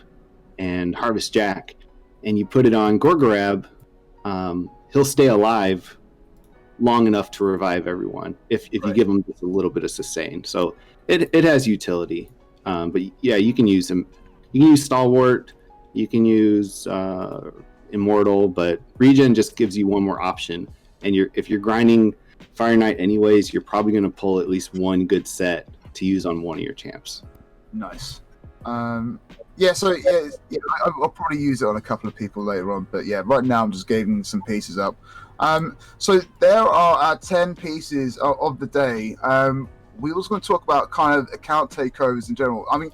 and Harvest Jack, and you put it on Gorgrab, he'll stay alive long enough to revive everyone if you give him just a little bit of sustain. So it has utility. But yeah, you can use him. You can use Stalwart. You can use Immortal, but regen just gives you one more option. And if you're grinding Fire Knight anyways, you're probably going to pull at least one good set to use on one of your champs.
Nice. So I'll probably use it on a couple of people later on, but yeah, right now I'm just giving some pieces up. So there are 10 pieces of the day. We was going to talk about kind of account takeovers in general. I mean,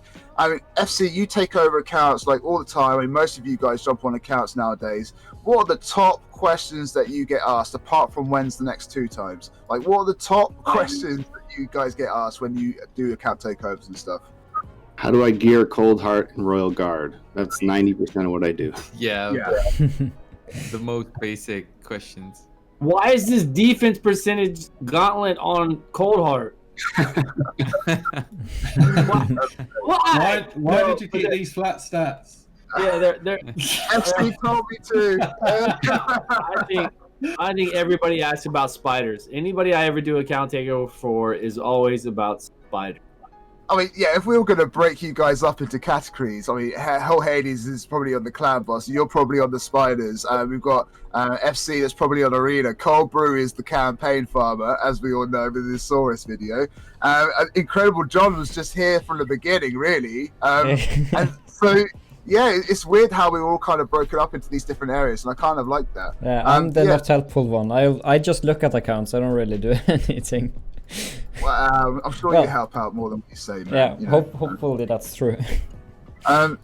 FC, you take over accounts like all the time. I mean, most of you guys jump on accounts nowadays. What are the top questions that you get asked, apart from when's the next 2 times? Like, what are the top questions that you guys get asked when you do account takeovers and stuff?
How do I gear Cold Heart and Royal Guard? That's 90% of what I do.
Yeah. The most basic questions.
Why is this defense percentage gauntlet on Cold Heart?
Why did you get these flat stats?
Yeah, they're
FC told me to.
I think everybody asks about spiders. Anybody I ever do account takeover for is always about spiders.
I mean, yeah, if we were going to break you guys up into categories, I mean, HellHades is probably on the clan boss. You're probably on the spiders. We've got FC that's probably on arena. Cold Brew is the campaign farmer, as we all know with the Saurus video. Incredible John was just here from the beginning, really. And so, yeah, it's weird how we were all kind of broken up into these different areas, and I kind of like that.
Yeah, I'm the not helpful one. I just look at accounts. I don't really do anything.
Well, I'm sure you help out more than what you say, man.
Yeah, hopefully that's true.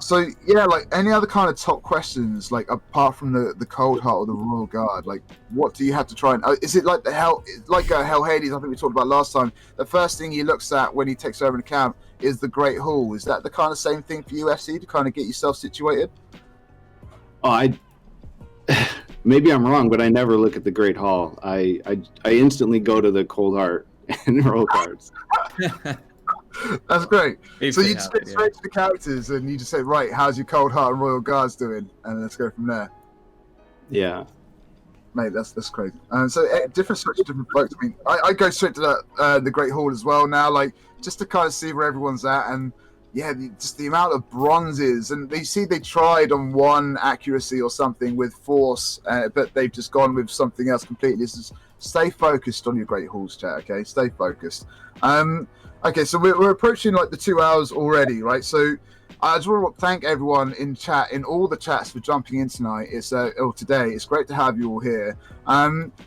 So yeah, like any other kind of top questions, like apart from the Cold Heart or the Royal Guard, like what do you have to try and? Is it like HellHades? I think we talked about last time. The first thing he looks at when he takes over an account is the Great Hall. Is that the kind of same thing for UFC to kind of get yourself situated?
Oh, maybe I'm wrong, but I never look at the Great Hall. I instantly go to the Cold Heart and Royal Guards.
That's great. So you just get straight to the characters and you just say, right, how's your Cold Heart and Royal Guards doing? And let's go from there.
Yeah.
Mate, that's crazy. So different folks. I mean, I go straight to the Great Hall as well now, like just to kind of see where everyone's at, and yeah, just the amount of bronzes, and they tried on one accuracy or something with force, but they've just gone with something else completely. It's just stay focused on your Great Halls, chat. Okay, stay focused. Okay, so we're approaching like the 2 hours already, right? So I just want to thank everyone in chat, in all the chats, for jumping in tonight. Today. It's great to have you all here.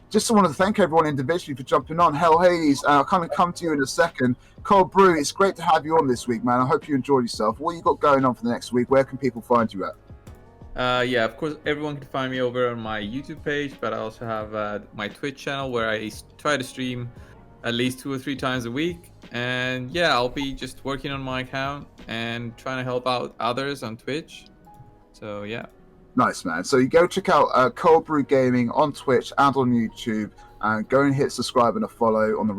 Just want to thank everyone individually for jumping on. HellHades, I'll kind of come to you in a second. Cold Brew, it's great to have you on this week, man. I hope you enjoyed yourself. What you got going on for the next week? Where can people find you at?
Yeah, of course, everyone can find me over on my YouTube page, but I also have my Twitch channel where I try to stream at least 2 or 3 times a week. And yeah, I'll be just working on my account and trying to help out others on Twitch. So yeah.
Nice, man. So you go check out Cold Brew Gaming on Twitch and on YouTube, and go and hit subscribe and a follow on the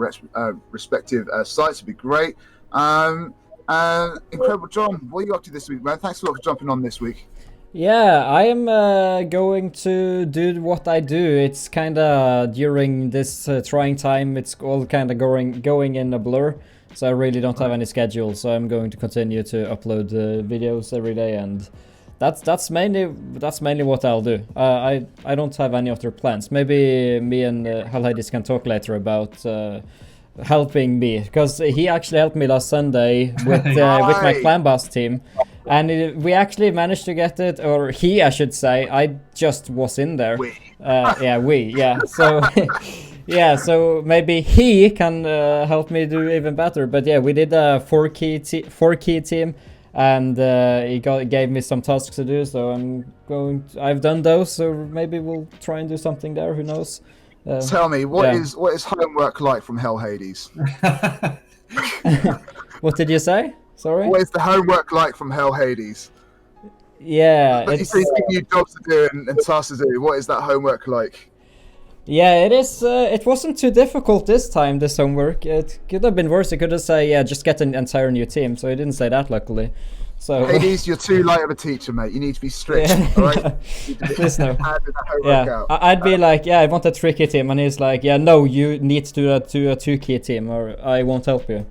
respective sites. It'd be great. Incredible John, what are you up to this week, man? Thanks a lot for jumping on this week.
Yeah, I am going to do what I do. It's kind of during this trying time, it's all kind of going in a blur. So I really don't have any schedule. So I'm going to continue to upload videos every day, and that's mainly what I'll do. I don't have any other plans. Maybe me and HellHades can talk later about helping me, because he actually helped me last Sunday with my clan boss team. And we actually managed to get it, or he, I should say. I just was in there. So, yeah, so maybe he can help me do even better. But yeah, we did a 4-key team, and he gave me some tasks to do. So I've done those. So maybe we'll try and do something there. Who knows?
Tell me, what is homework like from HellHades?
What did you say? Sorry.
What is the homework like from HellHades?
Yeah,
But
it's
you see new jobs to do and tasks to do. What is that homework like?
yeah, it is. It wasn't too difficult this time. This homework. It could have been worse. It could have said, yeah, just get an entire new team. So it didn't say that, luckily. So
Hades, you're too light of a teacher, mate. You need to be strict.
Yeah.
All right.
Please no.
Yeah.
I'd be like, yeah, I want a tricky team, and he's like, yeah, no, you need to do that to a 2-key team, or I won't help you.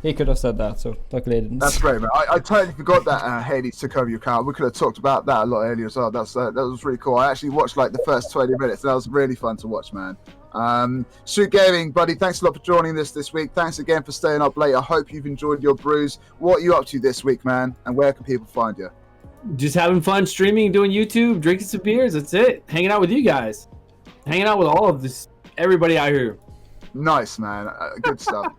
He could have said that, so luckily he didn't.
That's great, man. I totally forgot that Hades took over your account. We could have talked about that a lot earlier as well. That was really cool. I actually watched like the first 20 minutes. And that was really fun to watch, man. Shoot Gaming, buddy, thanks a lot for joining us this week. Thanks again for staying up late. I hope you've enjoyed your brews. What are you up to this week, man? And where can people find you?
Just having fun streaming, doing YouTube, drinking some beers. That's it. Hanging out with you guys. Hanging out with all of this, everybody out here.
Nice, man. Good stuff.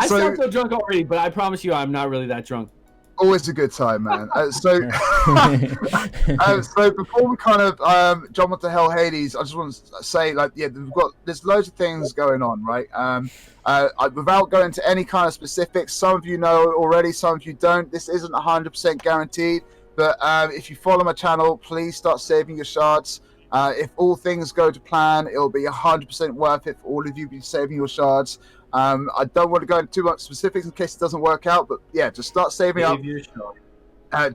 I sound so drunk already, but I promise you I'm not really that drunk.
Always a good time, man. So before we kind of jump onto HellHades, I just want to say, like, yeah, there's loads of things going on, right? Without going into any kind of specifics, some of you know already, some of you don't. This isn't 100% guaranteed, but if you follow my channel, please start saving your shards. If all things go to plan, it'll be 100% worth it for all of you to be saving your shards. I don't want to go into too much specifics in case it doesn't work out, but yeah, just start saving up.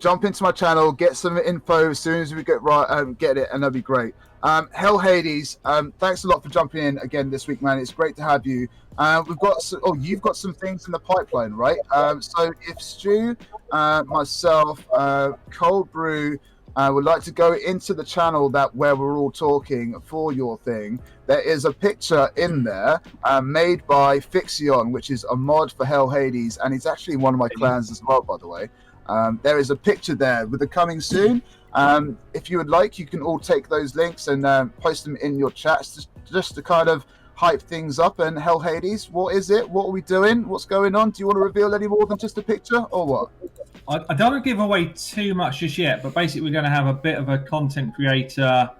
Jump into my channel, get some info as soon as we get it, and that'll be great. HellHades, thanks a lot for jumping in again this week, man. It's great to have you. You've got some things in the pipeline, right? So if Stu, myself, Cold Brew, would like to go into the channel where we're all talking for your thing, there is a picture in there made by Fixion, which is a mod for HellHades, and he's actually one of my clans as well, by the way. There is a picture there with the coming soon. If you would like, you can all take those links and post them in your chats just to kind of hype things up. And HellHades, what is it? What are we doing? What's going on? Do you want to reveal any more than just a picture, or what?
I don't want to give away too much just yet, but basically we're going to have a bit of a content creator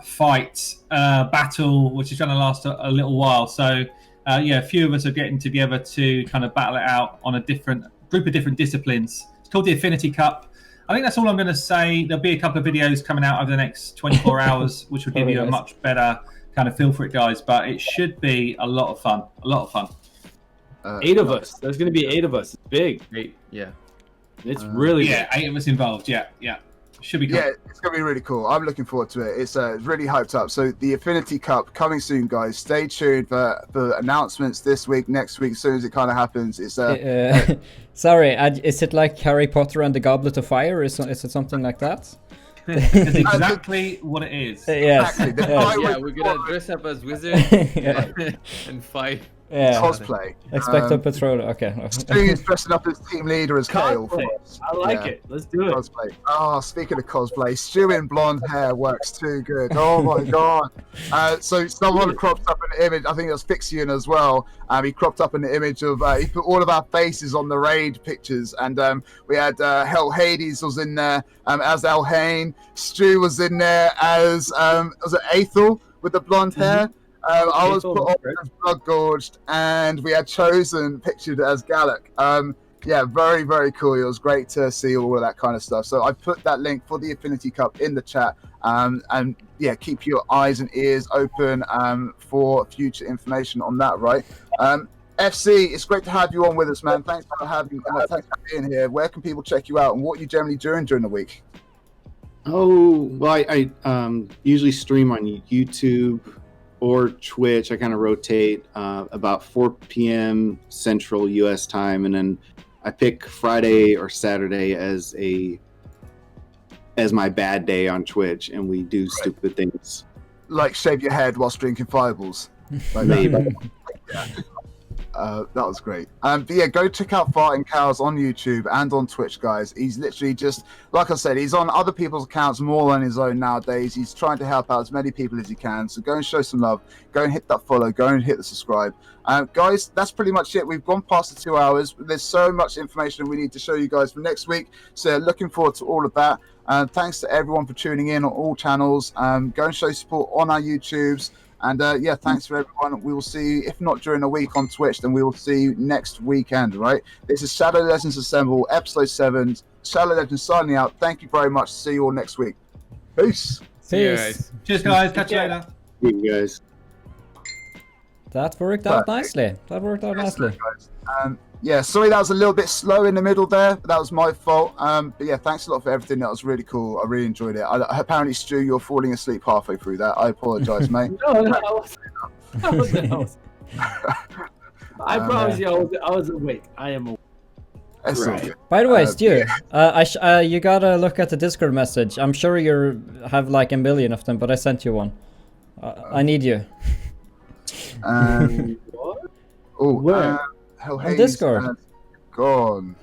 fight battle, which is going to last a little while. So yeah, a few of us are getting together to kind of battle it out on a group of different disciplines. It's called the Affinity Cup. I think that's all I'm going to say. There'll be a couple of videos coming out over the next 24 hours, which will give you a much better kind of feel for it, guys. But it should be a lot of fun. A lot of fun.
8 of us. There's going to be 8 of us. It's big.
8, yeah.
It's really
big. 8 of us involved. Yeah. Should be cool.
Yeah, it's going to be really cool. I'm looking forward to it. It's really hyped up. So the Affinity Cup coming soon, guys. Stay tuned for announcements this week, next week, as soon as it kind of happens. It's
sorry, is it like Harry Potter and the Goblet of Fire? Is it something like that?
That's exactly what it is.
Yes.
Exactly.
Yeah, we're going to dress up as wizards and fight.
Yeah.
Cosplay.
Expecto Patronum. Okay.
Stu's dressing up as team leader as Kale.
I like it. Let's do it.
Cosplay. Oh, speaking of cosplay, Stu in blonde hair works too good. Oh my god. So someone cropped up an image. I think it was Fixion as well. He cropped up an image of. He put all of our faces on the raid pictures, and we had HellHades was in there as Elhain. Stu was in there as was it Aethel with the blonde hair. I was put on as Blood Gorged, and we had Chosen pictured as Gallic. Yeah, very, very cool. It was great to see all of that kind of stuff. So I put that link for the Affinity Cup in the chat. And yeah, keep your eyes and ears open for future information on that, right? FC, it's great to have you on with us, man. Thanks for thanks for being here. Where can people check you out, and what you generally doing during the week?
Oh, well, I usually stream on YouTube or Twitch. I kind of rotate about 4 p.m. Central U.S. time, and then I pick Friday or Saturday as my bad day on Twitch, and we do stupid things.
Like shave your head whilst drinking fireballs. Like
Maybe.
Yeah. That was great. But yeah, go check out Farting Cows on YouTube and on Twitch, guys. He's literally just, like I said, he's on other people's accounts more than his own nowadays. He's trying to help out as many people as he can. So go and show some love. Go and hit that follow. Go and hit the subscribe. Guys, that's pretty much it. We've gone past the 2 hours. There's so much information we need to show you guys for next week. So looking forward to all of that. Thanks to everyone for tuning in on all channels. Go and show support on our YouTubes. And yeah, thanks for everyone. We will see you, if not during the week on Twitch, then we will see you next weekend, right? This is Shadow Legends Assemble, episode 7. Shadow Legends signing out. Thank you very much. See you all next week. Peace.
See you guys.
Cheers, guys. Catch you later.
See you guys.
That worked out nicely. That worked out nicely.
Yeah, sorry that was a little bit slow in the middle there, but that was my fault. But yeah, thanks a lot for everything. That was really cool. I really enjoyed it. Apparently, Stu, you're falling asleep halfway through that. I apologize, mate.
No. I promise you, I was awake. I am awake.
That's all good.
By the way, Stu, you gotta look at the Discord message. I'm sure you have like a million of them, but I sent you one. I need you.
What?
Oh,
Where?
HellHades
On Discord.
Gone.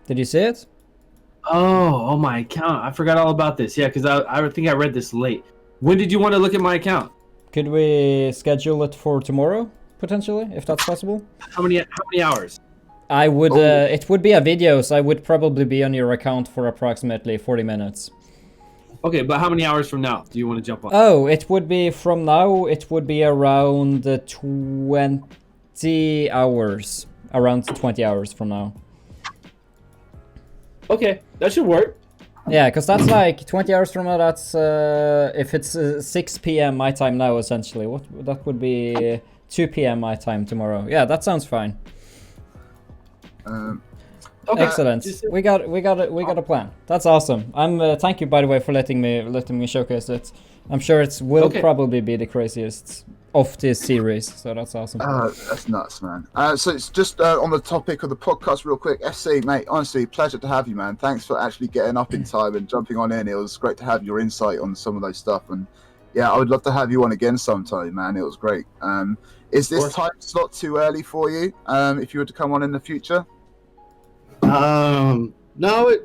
Did you see it?
Oh, my account. I forgot all about this. Yeah, because I think I read this late. When did you want to look at my account?
Could we schedule it for tomorrow, potentially, if that's possible?
How many hours?
I would. It would be a video, so I would probably be on your account for approximately 40 minutes.
Okay, but how many hours from now do you want to jump on?
Oh, it would be from now. It would be around 20 hours. Around 20 hours from now.
Okay, that should work.
Yeah, because that's like 20 hours from now. That's if it's 6 p.m. my time now, essentially. That would be 2 p.m. my time tomorrow. Yeah, that sounds fine.
Okay.
Excellent. We got a plan. That's awesome. Thank you, by the way, for letting me showcase it. I'm sure it will probably be the craziest of this series. So that's awesome.
That's nuts, man. So it's just on the topic of the podcast, real quick. SC, mate, honestly, pleasure to have you, man. Thanks for actually getting up in time and jumping on in. It was great to have your insight on some of those stuff. And yeah, I would love to have you on again sometime, man. It was great. Is this time slot too early for you? If you were to come on in the future?
No,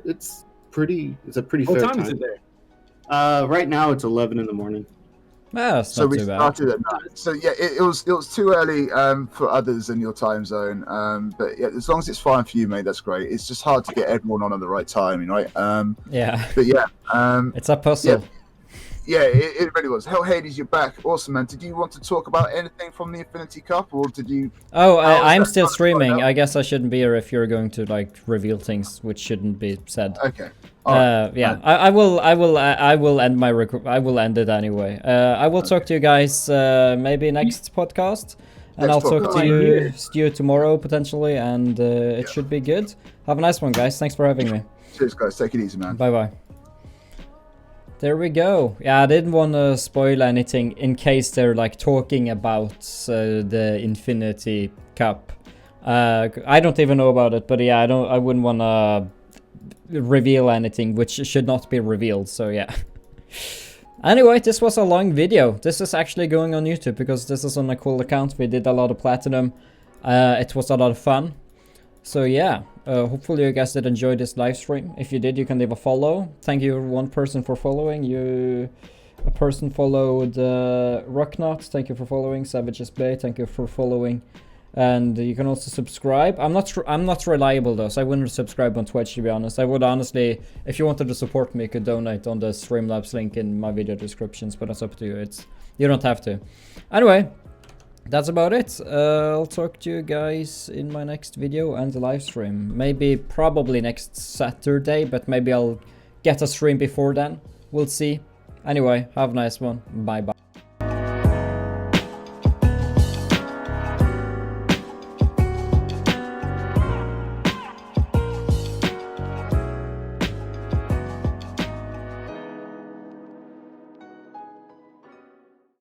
it's a pretty fair time.
What time is it there?
Right now it's 11 in the morning.
That's
So
not
we
too bad.
started at 9. So yeah, it was too early for others in your time zone. But yeah, as long as it's fine for you, mate, that's great. It's just hard to get everyone on at the right timing, right?
Yeah.
But yeah,
it's a puzzle.
Yeah, it really was. HellHades, you're back. Awesome, man. Did you want to talk about anything from the Infinity Cup, or did you?
Oh, I'm still streaming. I guess I shouldn't be here if you're going to like reveal things which shouldn't be said.
Okay.
Yeah, I will end my I will end it anyway. I will talk to you guys maybe next podcast, and I'll talk to you, Stu, tomorrow potentially, and it should be good. Have a nice one, guys. Thanks for having me.
Cheers, guys. Take it easy, man.
Bye bye. There we go. Yeah, I didn't want to spoil anything in case they're like talking about the Infinity Cup. I don't even know about it, but yeah, I wouldn't want to reveal anything which should not be revealed. So yeah. Anyway, this was a long video. This is actually going on YouTube because this is on a cool account. We did a lot of platinum. It was a lot of fun. So yeah, hopefully you guys did enjoy this live stream. If you did, you can leave a follow. Thank you, one person, for following. A person followed Rocknot. Thank you for following. Savages Bay. Thank you for following. And you can also subscribe. I'm not reliable though, so I wouldn't subscribe on Twitch, to be honest. I would honestly, if you wanted to support me, you could donate on the Streamlabs link in my video descriptions. But that's up to you. You don't have to. Anyway. That's about it. I'll talk to you guys in my next video and the live stream. Probably next Saturday, but maybe I'll get a stream before then. We'll see. Anyway, have a nice one. Bye bye.